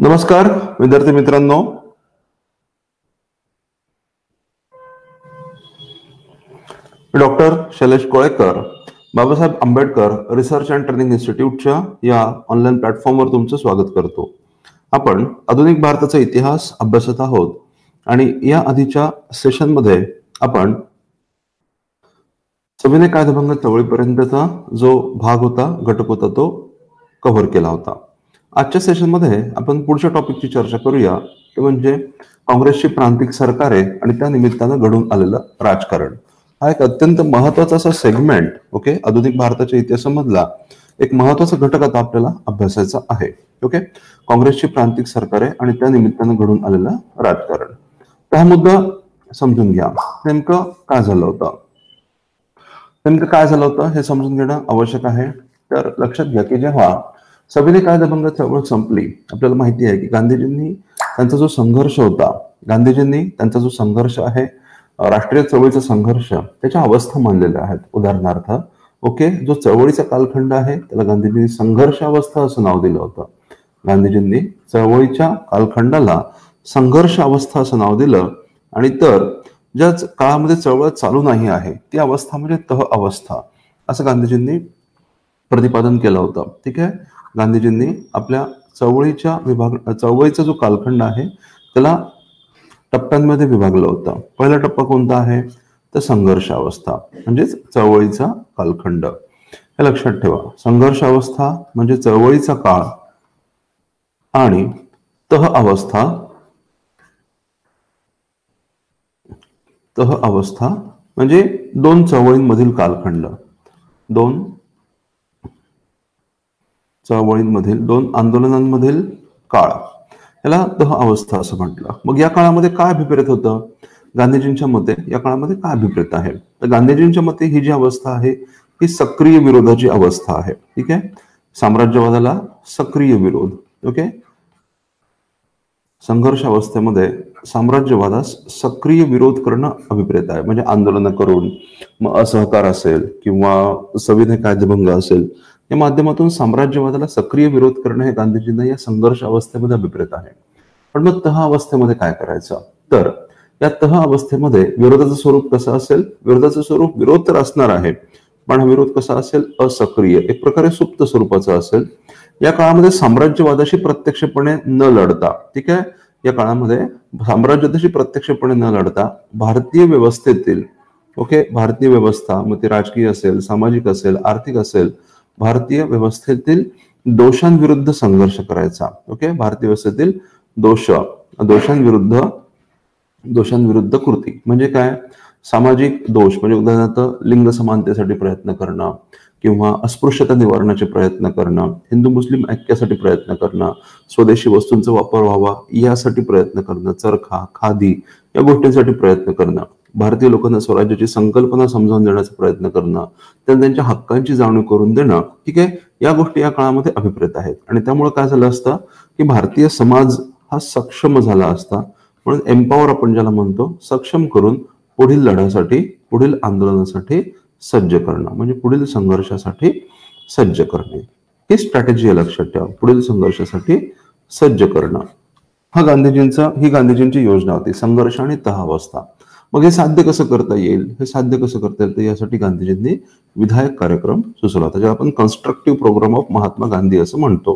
नमस्कार विद्यार्थी मित्रांनो, doctor Shailesh Kolekar, Babasaheb Ambedkar research and training इन्स्टिट्यूटच्या या ऑनलाईन प्लॅटफॉर्मवर तुमचं स्वागत करतो. आपण आधुनिक भारताचा इतिहास अभ्यासत आहोत आणि या आधीच्या सेशनमध्ये आपण सविनय कायदेभंग चळवळीपर्यंतचा जो भाग होता, घटक होता, तो कव्हर केला होता. आजच्या सेशनमध्ये आपण पुढच्या टॉपिकची चर्चा करूया, ते म्हणजे काँग्रेसची प्रांतिक सरकारे आणि त्या निमित्तानं घडून आलेलं राजकारण. हा एक अत्यंत महत्वाचा असा सेगमेंट आधुनिक भारताच्या इतिहासामधला एक महत्वाचा घटक आता आपल्याला अभ्यासायचा आहे. काँग्रेसची प्रांतिक सरकारे आणि त्या निमित्तानं घडून आलेलं राजकारण. तर हा मुद्दा समजून घ्या, नेमकं काय झालं होतं हे समजून घेणं आवश्यक आहे. तर लक्षात घ्या की जेव्हा सविनय कायदेभंग चळवळ संपली, आपल्याला माहिती आहे की गांधीजींनी त्यांचा जो संघर्ष आहे, राष्ट्रीय चळवळीचा संघर्ष, त्याच्या अवस्था मानलेल्या आहेत. उदाहरणार्थ जो चळवळीचा कालखंड आहे त्याला गांधीजींनी संघर्ष अवस्था असं नाव दिलं होतं. गांधीजींनी चळवळीच्या कालखंडाला संघर्ष अवस्था असं नाव दिलं. आणि तर ज्या काळामध्ये चळवळ चालू नाही आहे ती अवस्था म्हणजे तह अवस्था असं गांधीजींनी प्रतिपादन केलं होतं. ठीक आहे, गांधीजींनी आपल्या चळवळीचा जो कालखंड आहे त्याला टप्प्यांमध्ये विभागलं होतं. पहिला टप्पा कोणता आहे तर संघर्ष अवस्था, म्हणजेच चळवळीचा कालखंड. हे लक्षात ठेवा, संघर्ष अवस्था म्हणजे चळवळीचा काळ आणि तह अवस्था म्हणजे दोन चळवळींमधील कालखंड, दोन आंदोलनांमधील काळ, याला तह अवस्था असं म्हटलं. मग या काळामध्ये काय अभिप्रेत होतं? गांधीजींच्या मते या काळामध्ये काय अभिप्रेत आहे तर गांधीजींच्या मते ही जी अवस्था आहे ही सक्रिय विरोधाची अवस्था आहे. ठीक आहे, साम्राज्यवादाला सक्रिय विरोध. संघर्ष अवस्थेमध्ये साम्राज्यवादास सक्रिय विरोध करणं अभिप्रेत आहे. म्हणजे आंदोलन करून, मग असहकार असेल किंवा सविनय कायदेभंग असेल, या माध्यमातून साम्राज्यवादाला सक्रिय विरोध करणं हे गांधीजींना या संघर्ष अवस्थेमध्ये अभिप्रेत आहे. पण मग तह अवस्थेमध्ये काय करायचं? तर या तह अवस्थेमध्ये विरोधाचं स्वरूप कसं असेल? विरोधाचं स्वरूप विरोध तर असणार आहे, पण हा विरोध कसा असेल? असक्रिय, एक प्रकारे सुप्त स्वरूपाचा असेल. या काळामध्ये साम्राज्यवादाशी प्रत्यक्षपणे न लढता, ठीक आहे, या काळामध्ये साम्राज्यवादाशी प्रत्यक्षपणे न लढता भारतीय व्यवस्थेतील भारतीय व्यवस्था, मग ती राजकीय असेल, सामाजिक असेल, आर्थिक असेल, भारतीय व्यवस्थेतील दोषांविरुद्ध संघर्ष करायचा. भारतीय व्यवस्थेतील दोषांविरुद्ध कृती म्हणजे काय? सामाजिक दोष म्हणजे उदाहरणार्थ लिंग समानतेसाठी प्रयत्न करणं किंवा अस्पृश्यता निवारणाचे प्रयत्न करणं, हिंदू मुस्लिम ऐक्यासाठी प्रयत्न करणं, स्वदेशी वस्तूंचा वापर व्हावा यासाठी प्रयत्न करणं, चरखा, खादी या गोष्टींसाठी प्रयत्न करणं, भारतीय लोकांना स्वराज्याची संकल्पना समजावून देण्याचा प्रयत्न करणं, त्यांच्या हक्कांची जाणीव करून देणं. ठीक आहे, या गोष्टी या काळामध्ये अभिप्रेत आहेत. आणि त्यामुळे काय झालं असतं की भारतीय समाज हा सक्षम झाला असता. म्हणून एम्पॉवर आपण ज्याला म्हणतो, सक्षम करून पुढील लढ्यासाठी, पुढील आंदोलनासाठी सज्ज करणं, म्हणजे पुढील संघर्षासाठी सज्ज करणे, ही स्ट्रॅटेजी लक्षात ठेवा. पुढील संघर्षासाठी सज्ज करणं ही गांधीजींची योजना होती, संघर्ष आणि तह अवस्था. मग हे साध्य कसं करता येईल? तर यासाठी गांधीजींनी विधायक कार्यक्रम सुचवला होता, ज्याला आपण constructive programme of Mahatma Gandhi असं म्हणतो.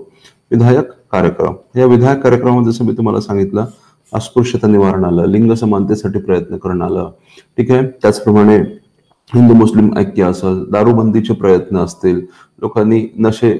विधायक कार्यक्रम, या विधायक कार्यक्रमामध्ये जसं मी तुम्हाला सांगितलं, अस्पृश्यता निवारण आलं, लिंग समानतेसाठी प्रयत्न करणं आलं. ठीक आहे, त्याचप्रमाणे हिंदू मुस्लिम ऐक्य असेल, दारूबंदीचे प्रयत्न असतील, लोकांनी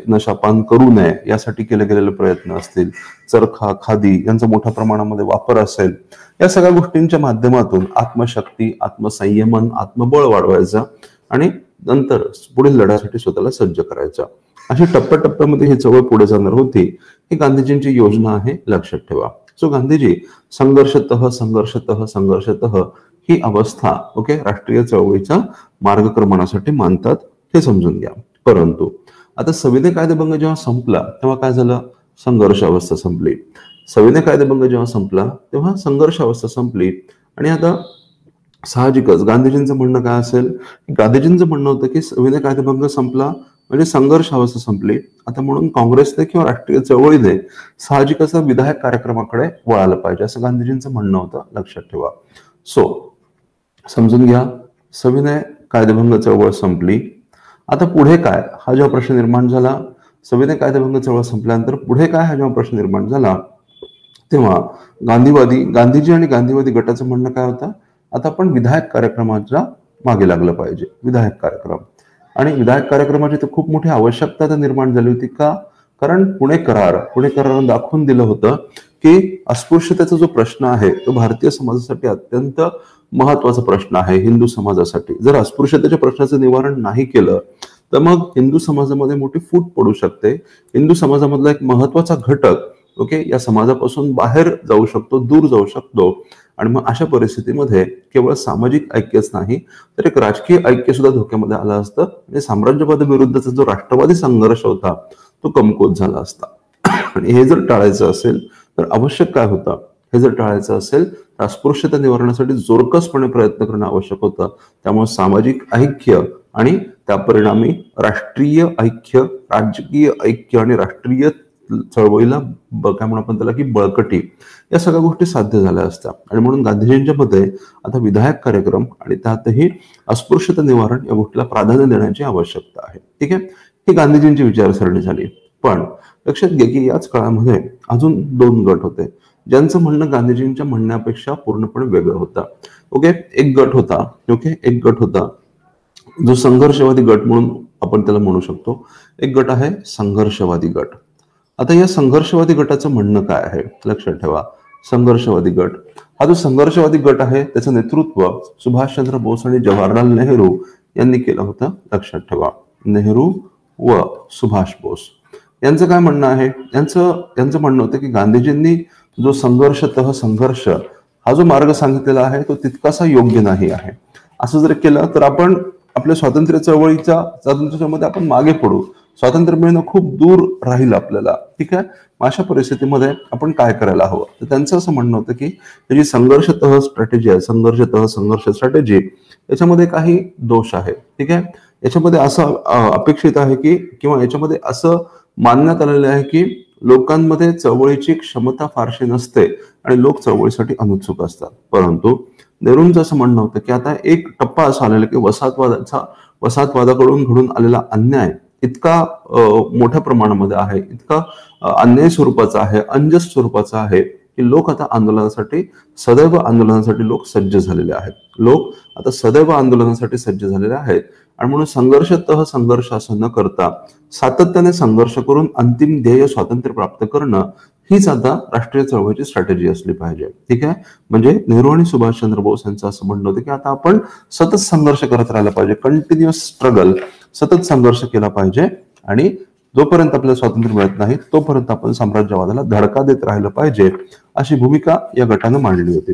नशापान करू नये यासाठी केले गेलेले प्रयत्न असतील, चरखा, खादी यांचा मोठ्या प्रमाणामध्ये वापर असेल, या सगळ्या गोष्टींच्या माध्यमातून आत्मशक्ती, आत्मसंयमन, आत्मबळ वाढवायचं आणि नंतर पुढील लढ्यासाठी स्वतःला सज्ज करायचं. अशी टप्प्याटप्प्यामध्ये ही चळवळ पुढे जाणार होती. ही गांधीजींची योजना आहे, लक्षात ठेवा. सो गांधीजी संघर्षतः ही अवस्था राष्ट्रीय चळवळीच्या मार्गक्रमणासाठी मानतात, हे समजून घ्या. परंतु आता सविनय कायदेभंग जेव्हा संपला तेव्हा काय झालं? संघर्ष अवस्था संपली. सविनय कायदेभंग जेव्हा संपला तेव्हा संघर्ष अवस्था संपली. आणि आता साहजिकच गांधीजींचं म्हणणं काय असेल? गांधीजींचं म्हणणं होतं की सविनय कायदेभंग संपला म्हणजे संघर्ष अवस्था संपली. आता म्हणून काँग्रेसने किंवा राष्ट्रीय चळवळीने साहजिकच विधायक कार्यक्रमाकडे वळायला पाहिजे असं गांधीजींचं म्हणणं होतं, लक्षात ठेवा. सो समजून घ्या, सविनय कायदेभंग चळवळ संपली. आता पुढे काय हा जेव्हा प्रश्न निर्माण झाला, सविनय कायदेभंग चळवळ संपल्यानंतर पुढे काय हा जेव्हा प्रश्न निर्माण झाला, तेव्हा गांधीजी आणि गांधीवादी गटाचं म्हणणं काय होतं, आता आपण विधायक कार्यक्रमाच्या मागे लागलं पाहिजे. विधायक कार्यक्रम आणि विधायक कार्यक्रमाची तर खूप मोठी आवश्यकता तर निर्माण झाली होती. का? कारण पुणे करारानं दाखवून दिलं होतं की अस्पृश्यतेचा जो प्रश्न आहे तो भारतीय समाजासाठी अत्यंत महत्वाचा प्रश्न आहे. हिंदू समाजासाठी जर अस्पृश्यतेच्या प्रश्नाचं निवारण नाही केलं तर मग हिंदू समाजामध्ये मोठी फूट पडू शकते. हिंदू समाजामधला एक महत्वाचा घटक या समाजापासून बाहेर जाऊ शकतो, दूर जाऊ शकतो. आणि मग अशा परिस्थितीमध्ये केवळ सामाजिक ऐक्यच नाही तर एक राजकीय ऐक्य सुद्धा धोक्यामध्ये आलं असतं आणि साम्राज्यवाद विरुद्धचा जो राष्ट्रवादी संघर्ष होता तो कमकुवत झाला असता. आणि हे जर टाळायचं असेल तर आवश्यक काय होतं, हे जर टाळायचं असेल तर अस्पृश्यता निवारणासाठी जोरकसपणे प्रयत्न करणं आवश्यक होतं. त्यामुळे सामाजिक ऐक्य आणि त्या परिणामी राष्ट्रीय ऐक्य, राजकीय ऐक्य आणि राष्ट्रीय चळवळीला काय म्हणू आपण त्याला की बळकटी, या सगळ्या गोष्टी साध्य झाल्या असत्या. आणि म्हणून गांधीजींच्या मध्ये आता विधायक कार्यक्रम आणि त्यातही अस्पृश्यता निवारण या गोष्टीला प्राधान्य देण्याची आवश्यकता आहे. ठीक आहे, ही गांधीजींची विचारसरणी झाली. पण लक्षात घ्या की याच काळामध्ये अजून दोन गट होते ज्यांचं म्हणणं गांधीजींच्या म्हणण्यापेक्षा पूर्णपणे वेगळं होतं. एक गट होता जो संघर्षवादी गट म्हणून आपण त्याला म्हणू शकतो. एक गट आहे संघर्षवादी गट. आता या संघर्षवादी गटाचं म्हणणं काय आहे, लक्षात ठेवा. संघर्षवादी गट हा जो संघर्षवादी गट आहे त्याचं नेतृत्व सुभाषचंद्र बोस आणि जवाहरलाल नेहरू यांनी केलं होतं. लक्षात ठेवा, नेहरू व सुभाष बोस यांचं काय म्हणणं आहे, यांचं म्हणणं होतं की गांधीजींनी जो संघर्ष हा जो मार्ग सांगितलेला आहे तो तितकासा योग्य नाही आहे. असं जर केलं तर आपण आपल्या स्वातंत्र्यामध्ये आपण मागे पडू, स्वातंत्र्य मिळणं खूप दूर राहील आपल्याला. ठीक आहे, अशा परिस्थितीमध्ये आपण काय करायला हवं, तर त्यांचं असं म्हणणं होतं की जी संघर्षतः स्ट्रॅटेजी याच्यामध्ये काही दोष आहे. ठीक आहे, याच्यामध्ये असं अपेक्षित आहे की किंवा याच्यामध्ये असं मानण्यात आलेलं आहे की लोकांमध्ये चळवळीची क्षमता फारशी नसते आणि लोक चळवळीसाठी अनुत्सुक असतात. परंतु नेहरूंचं असं म्हणणं होतं की आता एक टप्पा असा आलेला की वसाहतवादाकडून घडून आलेला अन्याय इतका मोठ्या प्रमाणामध्ये आहे, इतका अन्याय स्वरूपाचा आहे, अंजस स्वरूपाचा आहे की लोक आता सदैव आंदोलनासाठी लोक सज्ज झालेले आहेत. आणि म्हणून संघर्ष असं न करता सातत्याने संघर्ष करून अंतिम ध्येय स्वातंत्र्य प्राप्त करणं हीच आता राष्ट्रीय चळवळीची स्ट्रॅटेजी असली पाहिजे. ठीक आहे, म्हणजे नेहरू आणि सुभाषचंद्र बोस यांचं असं म्हणणं होतं की आता आपण सतत संघर्ष करत राहिला पाहिजे, कंटिन्युअस स्ट्रगल, सतत संघर्ष केला पाहिजे आणि जोपर्यंत आपल्याला स्वातंत्र्य मिळत नाही तोपर्यंत आपण साम्राज्यवादाला धडका देत राहिलं पाहिजे, अशी भूमिका या गटानं मांडली होती.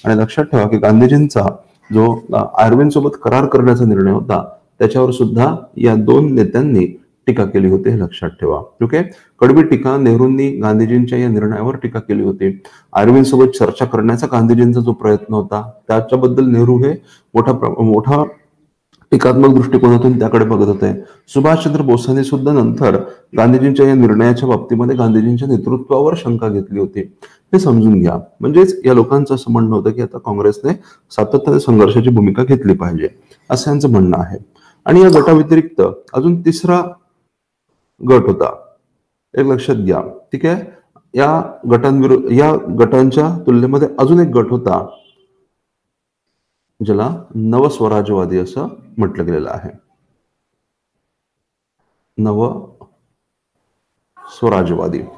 आणि लक्षात ठेवा की गांधीजींचा जो आर्विन सोबत करार करण्याचा निर्णय होता त्याच्यावर सुद्धा या दोन नेत्यांनी टीका केली होती, हे लक्षात ठेवा. कडवी टीका. नेहरूंनी गांधीजींच्या या निर्णयावर टीका केली होती. आर्विन सोबत चर्चा करण्याचा गांधीजींचा जो प्रयत्न होता त्याच्याबद्दल नेहरू हे मोठा टीकात्मक दृष्टिकोनातून त्याकडे बघत होते. सुभाषचंद्र बोसांनी सुद्धा नंतर गांधीजींच्या या निर्णयाच्या बाबतीमध्ये गांधीजींच्या नेतृत्वावर शंका घेतली होती. हे समजून घ्या. म्हणजेच या लोकांचं असं म्हणणं होतं की आता काँग्रेसने सातत्याने संघर्षाची भूमिका घेतली पाहिजे, असं यांचं म्हणणं आहे. आणि या गटाव्यतिरिक्त अजून तिसरा गट होता, एक लक्षात घ्या. ठीक आहे, या गटांच्या तुलनेमध्ये अजून एक गट होता ज्याला नवस्वराज्यवादी असं म्हटलं गेलेलं आहे. नवस्वराज्यवादी.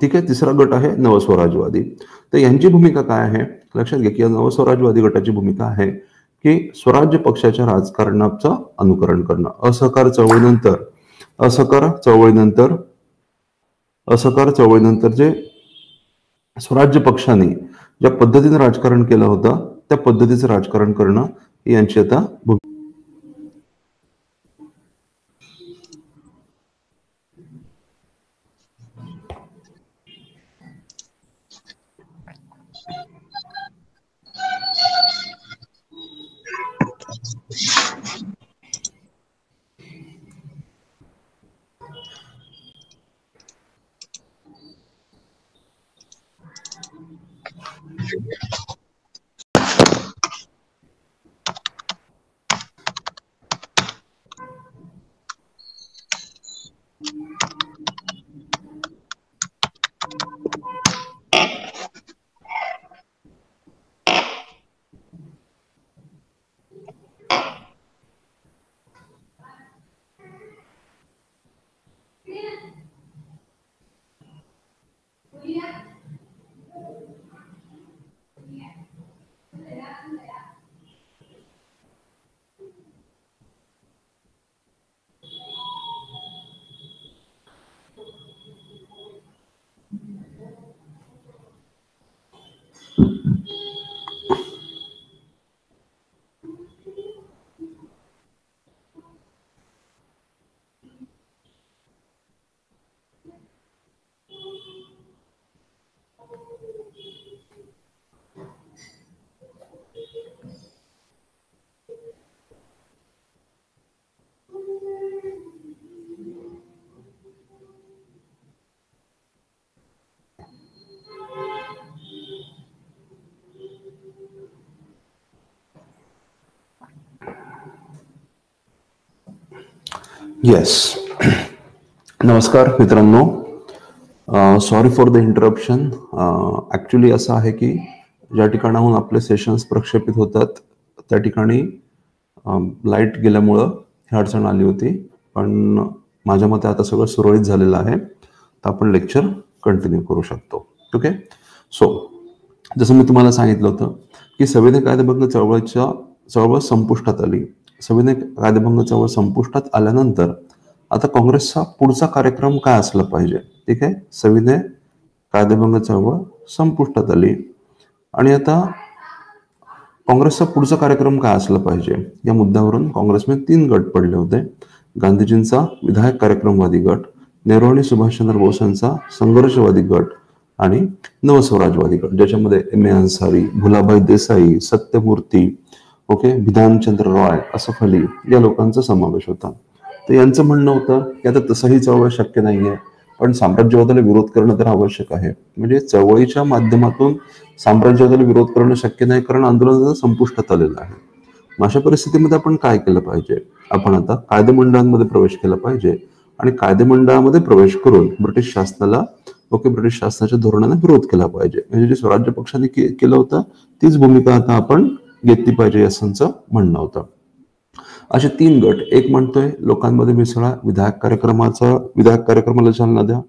ठीक आहे, तिसरा गट आहे नवस्वराज्यवादी. तर यांची भूमिका काय आहे, लक्षात घ्या की नवस्वराज्यवादी गटाची भूमिका आहे की स्वराज्य पक्षाच्या राजकारणाचं अनुकरण करणं. असहकार चळवळीनंतर जे स्वराज्य पक्षाने ज्या पद्धतीने राजकारण केलं होतं त्या पद्धतीचं राजकारण करणं ही यांची आता येस. नमस्कार मित्रांनो, sorry for the interruption. Actually असं आहे की ज्या ठिकाणाहून आपले सेशन्स प्रक्षेपित होतात त्या ठिकाणी लाईट गेल्यामुळं ही अडचण आली होती, पण माझ्या मते आता सगळं सुरळीत झालेलं आहे, तर आपण लेक्चर कंटिन्यू करू शकतो. ओके. सो जसं मी तुम्हाला सांगितलं होतं की संविधान कायदेभंग चळवळ संपुष्टात आली. संविधान कायदेभंग चळवळ संपुष्टात आल्यानंतर आता काँग्रेसचा पुढचा कार्यक्रम काय असला पाहिजे. ठीक आहे. संविधान कायदेभंग चळवळ संपुष्टात आली आणि आता काँग्रेसचा पुढचा कार्यक्रम काय असला पाहिजे या मुद्द्यावरून काँग्रेसमध्ये 3 गट पडले होते. गांधीजींचा विधायक कार्यक्रमवादी गट, नेहरू आणि सुभाषचंद्र बोस यांचा संघर्षवादी गट आणि नवस्वराजवादी गट, ज्याच्यामध्ये M A Ansari, Bhulabhai Desai, Satyamurti, okay, Bidhan Chandra Roy, Asaf Ali या लोकांचा समावेश होता. तर यांचं म्हणणं होतं की आता तसंही चळवळ शक्य नाहीये, पण साम्राज्यवादाला विरोध करणं तर आवश्यक आहे. म्हणजे चळवळीच्या माध्यमातून साम्राज्यवादाला विरोध करणं शक्य नाही, कारण आंदोलन संपुष्टात आलेलं आहे. अशा परिस्थितीमध्ये आपण काय केलं पाहिजे. आपण आता कायदेमंडळांमध्ये प्रवेश केला पाहिजे आणि कायदेमंडळामध्ये प्रवेश करून ब्रिटिश शासनाच्या धोरणाने विरोध केला पाहिजे. म्हणजे जे स्वराज्य पक्षाने केलं होतं तीच भूमिका आता आपण घेतली पाहिजे असं म्हणणं होतं. असे 3 गट, एक म्हणतोय लोकांमध्ये मिसळा, विधायक कार्यक्रमाला चालना द्या.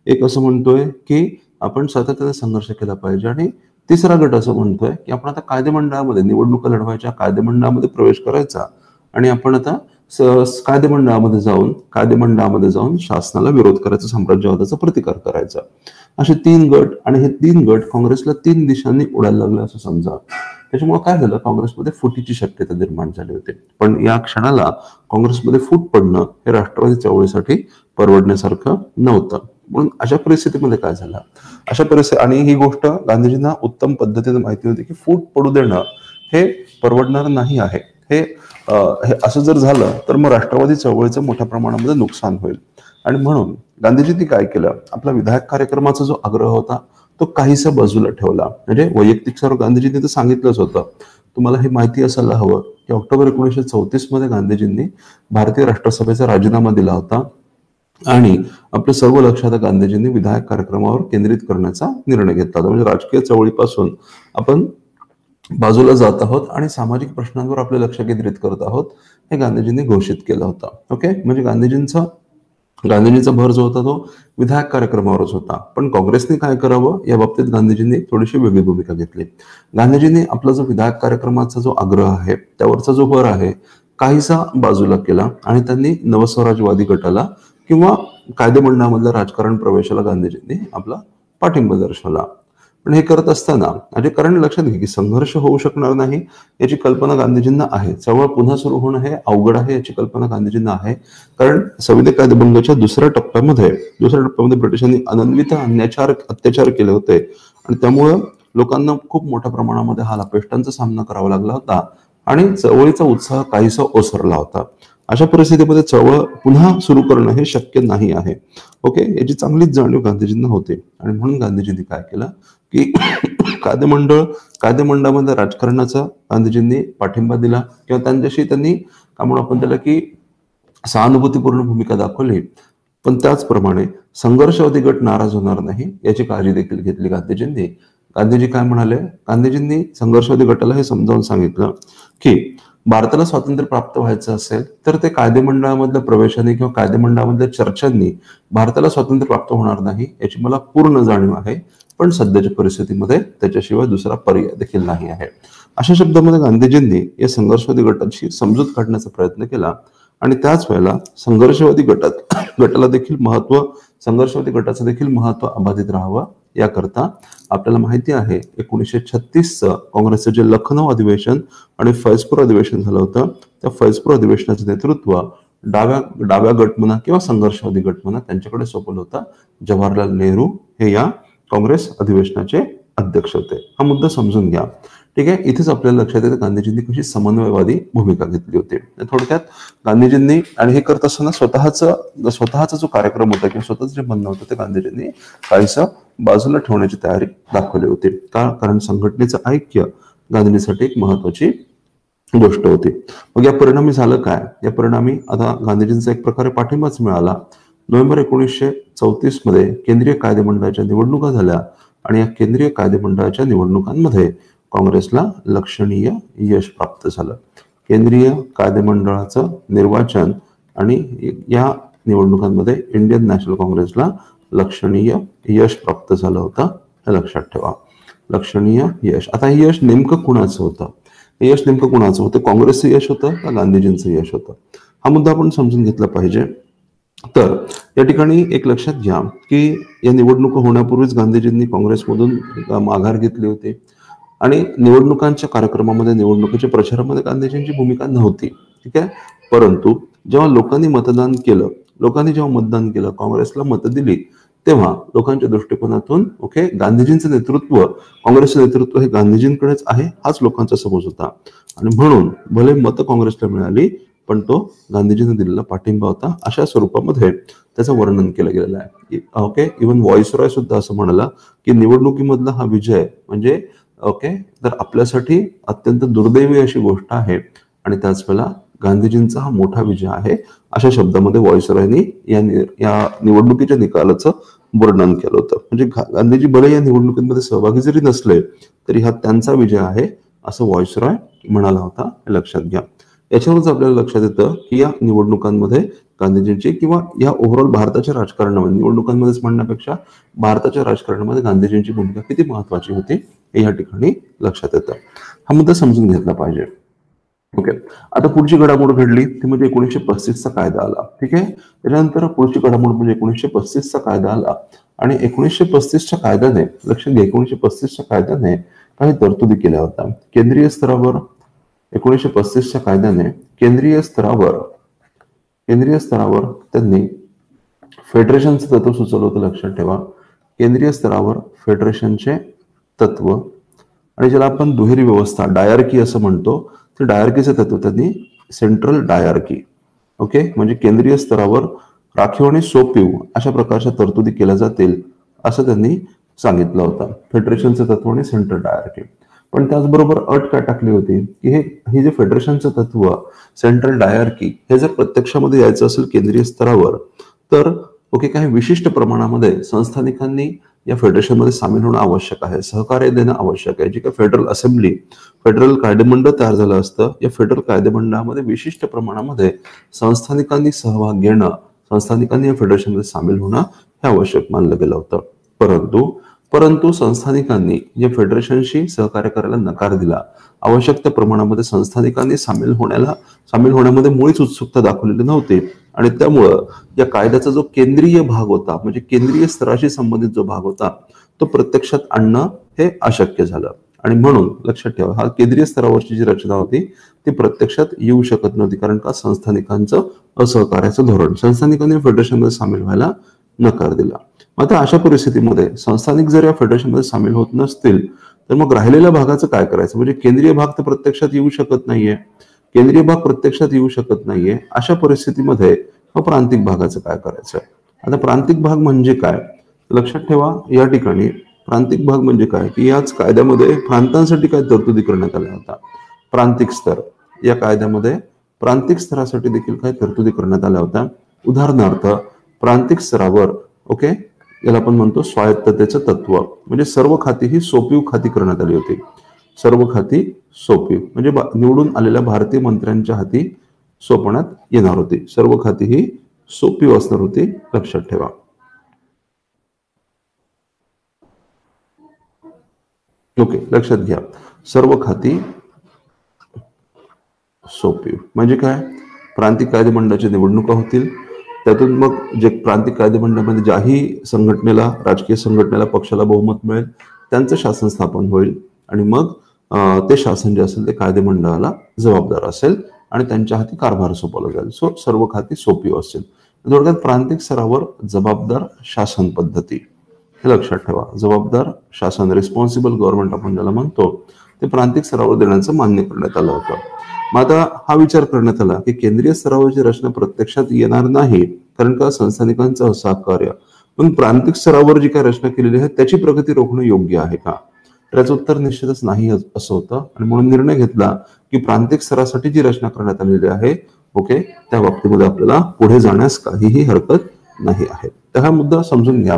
एक असं म्हणतोय की आपण सातत्याने संघर्ष केला पाहिजे आणि तिसरा गट असं म्हणतोय की आपण आता कायदेमंडळामध्ये निवडणुका लढवायच्या, कायदेमंडळामध्ये प्रवेश करायचा आणि आपण आता कायदेमंडळामध्ये जाऊन शासनाला विरोध करायचा, साम्राज्यवादाचा प्रतिकार करायचा. असे 3 गट आणि हे 3 गट काँग्रेसला 3 दिशांनी उडायला लागले असं समजा. त्याच्यामुळे काय झालं, काँग्रेसमध्ये फुटीची शक्यता निर्माण झाली होती. पण या क्षणाला काँग्रेसमध्ये फूट पडणं हे राष्ट्रवादी चळवळीसाठी परवडण्यासारखं नव्हतं. म्हणून अशा परिस्थितीमध्ये काय झालं, आणि ही गोष्ट गांधीजींना उत्तम पद्धतीने माहिती होती की फूट पडू देणं हे परवडणार नाही आहे. हे असं जर झालं तर मग राष्ट्रवादी चळवळीचं मोठ्या प्रमाणामध्ये नुकसान होईल. आणि म्हणून गांधीजींनी काय केलं, आपला विधायक कार्यक्रमाचा जो आग्रह होता तो काहीसा बाजूला ठेवला. म्हणजे वैयक्तिक सर्व गांधीजींनी तर सांगितलंच होतं. तुम्हाला हे माहिती असायला हवं की ऑक्टोबर 1934 मध्ये गांधीजींनी भारतीय राष्ट्रसभेचा राजीनामा दिला होता आणि आपलं सर्व लक्ष आता गांधीजींनी विधायक कार्यक्रमावर केंद्रित करण्याचा निर्णय घेतला होता. म्हणजे राजकीय चळवळीपासून आपण बाजूला जात आहोत आणि सामाजिक प्रश्नांवर आपले लक्ष केंद्रित करत आहोत, हे गांधीजींनी घोषित केलं होतं. ओके. म्हणजे गांधीजींचा भर जो होता तो विधायक कार्यक्रमावरच होता. पण काँग्रेसने काय करावं या बाबतीत गांधीजींनी थोडीशी वेगळी भूमिका घेतली. गांधीजींनी आपला जो विधायक कार्यक्रमाचा जो आग्रह आहे त्यावरचा जो भर आहे काहीसा बाजूला केला आणि त्यांनी नवस्वराजवादी गटाला किंवा कायदेमंडळामधल्या राजकारण प्रवेशाला गांधीजींनी आपला पाठिंबा दर्शवला. पण हे करत असताना म्हणजे कारण लक्षात घे की संघर्ष होऊ शकणार नाही याची कल्पना गांधीजींना आहे. चळवळ पुन्हा सुरू होणं हे अवघड आहे याची कल्पना गांधीजींना आहे. कारण संविधान कायदेभंगाच्या दुसऱ्या टप्प्यामध्ये ब्रिटिशांनी अनन्वित अत्याचार केले होते आणि त्यामुळं लोकांना खूप मोठ्या प्रमाणामध्ये हालापेष्टांचा सामना करावा लागला होता आणि चळवळीचा उत्साह काहीसा ओसरला होता. अशा परिस्थितीमध्ये चळवळ पुन्हा सुरू करणं हे शक्य नाही आहे. ओके. याची चांगलीच जाणीव गांधीजींना होते आणि म्हणून गांधीजींनी काय केलं की कायदेमंडळामध्ये राजकारणाचा गांधीजींनी पाठिंबा दिला किंवा त्यांच्याशी त्यांनी काय म्हणू आपण त्याला की सहानुभूतीपूर्ण भूमिका दाखवली. पण त्याचप्रमाणे संघर्षवादी गट नाराज होणार नाही याची काळजी देखील घेतली गांधीजींनी. गांधीजी काय म्हणाले? गांधीजींनी संघर्षवादी गटाला हे समजावून सांगितलं की भारताला स्वातंत्र्य प्राप्त व्हायचं असेल तर ते कायदेमंडळामधल्या प्रवेशाने किंवा कायदेमंडळामधल्या चर्चांनी भारताला स्वातंत्र्य प्राप्त होणार नाही याची मला पूर्ण जाणीव आहे. पण सध्याच्या परिस्थितीमध्ये त्याच्याशिवाय दुसरा पर्याय देखील नाही आहे. अशा शब्दामध्ये गांधीजींनी या संघर्षवादी गटाची समजूत काढण्याचा प्रयत्न केला आणि त्याच वेळेला संघर्षवादी गटाचं देखील महत्व अबाधित राहावं याकरता आपल्याला माहिती आहे 1936चं काँग्रेसचं जे लखनौ अधिवेशन आणि फैजपूर अधिवेशन झालं होतं त्या फैजपूर अधिवेशनाचं नेतृत्व डाव्या गट म्हणा किंवा संघर्षवादी गट म्हणा त्यांच्याकडे सोपवलं होतं. जवाहरलाल नेहरू हे या काँग्रेस अधिवेशनाचे अध्यक्ष होते. हा मुद्दा समजून घ्या. ठीक आहे. इथेच आपल्याला लक्षात येतं गांधीजींनी कशी समन्वयवादी भूमिका घेतली होती. थोडक्यात गांधीजींनी आणि हे करत असताना स्वतःचा जो कार्यक्रम होता किंवा स्वतःच जे म्हणणं होतं ते गांधीजींनी काहीसं बाजूला ठेवण्याची तयारी दाखवली होती. कारण संघटनेचं ऐक्य गांधीजींसाठी एक महत्वाची गोष्ट होती. मग या परिणामी झालं काय? या परिणामी आता गांधीजींचा एक प्रकारे पाठिंबाच मिळाला. नोव्हेंबर 1934 मध्ये केंद्रीय कायदेमंडळाच्या निवडणुका झाल्या आणि या केंद्रीय कायदेमंडळाच्या निवडणुकांमध्ये काँग्रेसला लक्षणीय यश प्राप्त झालं. केंद्रीय कायदेमंडळाचं निर्वाचन आणि या निवडणुकांमध्ये इंडियन नॅशनल काँग्रेसला लक्षणीय यश प्राप्त झालं होतं. हे लक्षात ठेवा. लक्षणीय यश. आता हे यश नेमकं कुणाचं होतं? हे यश नेमकं कुणाचं होतं? काँग्रेसचं यश होतं का गांधीजींचं यश होतं? हा मुद्दा आपण समजून घेतला पाहिजे. तर या ठिकाणी एक लक्षात घ्या की या निवडणुका होण्यापूर्वीच गांधीजींनी काँग्रेसमधून माघार घेतली होती आणि निवडणुकांच्या कार्यक्रमामध्ये निवडणुकीच्या प्रचारामध्ये गांधीजींची भूमिका नव्हती. ठीक आहे. परंतु जेव्हा लोकांनी जेव्हा मतदान केलं काँग्रेसला मतं दिली तेव्हा लोकांच्या दृष्टिकोनातून गांधीजींचं नेतृत्व काँग्रेसचं नेतृत्व हे गांधीजींकडेच आहे हाच लोकांचा समज होता आणि म्हणून भले मतं काँग्रेसला मिळाली पण तो गांधीजींनी दिलेला पाठिंबा होता. अशा स्वरूपामध्ये त्याचं वर्णन केलं गेलेलं आहे. इव्हन व्हॉइसरॉय सुद्धा असं म्हणाला की निवडणुकीमधला हा विजय म्हणजे तर आपल्यासाठी अत्यंत दुर्दैवी अशी गोष्ट आहे आणि त्याच वेळेला गांधीजींचा हा मोठा विजय आहे अशा शब्दामध्ये व्हॉइसरॉयनी या निवडणुकीच्या निकालाचं वर्णन केलं होतं. म्हणजे गांधीजी भले या निवडणुकीमध्ये सहभागी जरी नसले तरी हा त्यांचा विजय आहे असं व्हॉइसरॉय म्हणाला होता. हे लक्षात घ्या. याच्यावरच आपल्याला लक्षात येतं की या निवडणुकांमध्ये गांधीजींची किंवा या ओव्हरऑल भारताच्या राजकारणामध्ये निवडणुकांमध्येच म्हणण्यापेक्षा भारताच्या राजकारणामध्ये गांधीजींची भूमिका किती महत्वाची होती हे या ठिकाणी लक्षात येतं. हा मुद्दा समजून घेतला पाहिजे. आता पुढची घडामोड घडली ती म्हणजे 1935चा कायदा आला. ठीक आहे. त्याच्यानंतर पुढची घडामोड म्हणजे 1935चा कायदा आला आणि 1935च्या कायद्याने लक्षात घ्या 1935च्या कायद्याने काही तरतुदी केल्या होत्या. केंद्रीय स्तरावर 1935च्या कायद्याने केंद्रीय स्तरावर त्यांनी फेडरेशनचं तत्व सुचवलं होतं. लक्षात ठेवा. केंद्रीय स्तरावर फेडरेशनचे तत्व आणि ज्याला आपण दुहेरी व्यवस्था डायर्की असं म्हणतो ते डायर्कीचे तत्व त्यांनी सेंट्रल डायर्की म्हणजे केंद्रीय स्तरावर राखीव आणि सोपीव अशा प्रकारच्या तरतुदी केल्या जातील असं त्यांनी सांगितलं होतं. फेडरेशनचं तत्व आणि सेंट्रल डायर्की. पण त्याचबरोबर अट काय टाकली होती की हे जे फेडरेशनचं तत्व सेंट्रल डायर्की हे जर प्रत्यक्षामध्ये यायचं असेल केंद्रीय स्तरावर तर काही विशिष्ट प्रमाणामध्ये संस्थानिकांनी या फेडरेशनमध्ये सामील होणं आवश्यक आहे. सहकार्य देणं आवश्यक आहे. जे काही फेडरल कायदेमंडळ तयार झालं असतं या फेडरल कायदेमंडळामध्ये विशिष्ट प्रमाणामध्ये संस्थानिकांनी सहभाग घेणं संस्थानिकांनी या फेडरेशनमध्ये सामील होणं हे आवश्यक मानलं गेलं होतं. परंतु संस्थानिकांनी या फेडरेशनशी सहकार्य करायला नकार दिला. आवश्यक त्या प्रमाणामध्ये संस्थानिकांनी सामील होण्यामध्ये मुळीच उत्सुकता दाखवलेली नव्हती आणि त्यामुळं या कायद्याचा जो केंद्रीय भाग होता म्हणजे केंद्रीय स्तराशी संबंधित जो भाग होता तो प्रत्यक्षात आणणं हे अशक्य झालं आणि म्हणून लक्षात ठेवा हा केंद्रीय स्तरावरची जी रचना होती ती प्रत्यक्षात येऊ शकत नव्हती. कारण का संस्थानिकांचं असहकार्याचं धोरण संस्थानिकांनी फेडरेशनमध्ये सामील व्हायला नकार दिला. आता अशा परिस्थितीमध्ये संस्थानिक जर या फेडरेशनमध्ये सामील होत नसतील तर मग राहिलेल्या भागाचं काय करायचं? म्हणजे केंद्रीय भाग तर प्रत्यक्षात येऊ शकत नाहीये. अशा परिस्थितीमध्ये प्रांतिक भागाचं काय करायचं? आता प्रांतिक भाग म्हणजे काय? लक्षात ठेवा या ठिकाणी प्रांतिक भाग म्हणजे काय की याच कायद्यामध्ये प्रांतांसाठी काय तरतुदी करण्यात आल्या होत्या. प्रांतिक स्तर, या कायद्यामध्ये प्रांतिक स्तरासाठी देखील काय तरतुदी करण्यात आल्या होत्या. उदाहरणार्थ प्रांतिक स्तरावर ओके याला आपण म्हणतो स्वायत्ततेचं तत्व, म्हणजे सर्व खाती ही सोपीव खाती करण्यात आली होती. सर्व खाती सोपीव म्हणजे निवडून आलेल्या भारतीय मंत्र्यांच्या हाती सोपवण्यात येणार होती. सर्व खाती ही सोपीव असणार होती, लक्षात ठेवा. ओके, लक्षात घ्या, सर्व खाती सोपीव म्हणजे काय, प्रांतिक कायदेमंडळाच्या निवडणुका होतील, त्यातून मग जे प्रांतिक कायदेमंडळामध्ये ज्याही संघटनेला, राजकीय संघटनेला, पक्षाला बहुमत मिळेल त्यांचं शासन स्थापन होईल आणि मग ते शासन जे असेल ते कायदेमंडळाला जबाबदार असेल आणि त्यांच्या हाती कारभार सोपवला जाईल. सो सर्व खाती सोपीव असेल. थोडक्यात प्रांतिक स्तरावर जबाबदार शासन पद्धती, हे लक्षात ठेवा. जबाबदार शासन, रिस्पॉन्सिबल गव्हर्नमेंट आपण ज्याला म्हणतो, ते प्रांतिक स्तरावर देण्याचं मान्य करण्यात आलं होतं. मग आता हा विचार करण्यात आला की केंद्रीय स्तरावरची रचना प्रत्यक्षात येणार नाही, कारण का संस्थानिकांचं असहकार्य, पण प्रांतिक स्तरावर जी काय रचना केलेली आहे त्याची प्रगती रोखणं योग्य आहे का, त्याचं उत्तर निश्चितच नाही असं होतं. आणि म्हणून निर्णय घेतला की प्रांतिक स्तरासाठी जी रचना करण्यात आलेली आहे ओके त्या बाबतीमध्ये आपल्याला पुढे जाण्यास काहीही हरकत नाही आहे. तर हा मुद्दा समजून घ्या.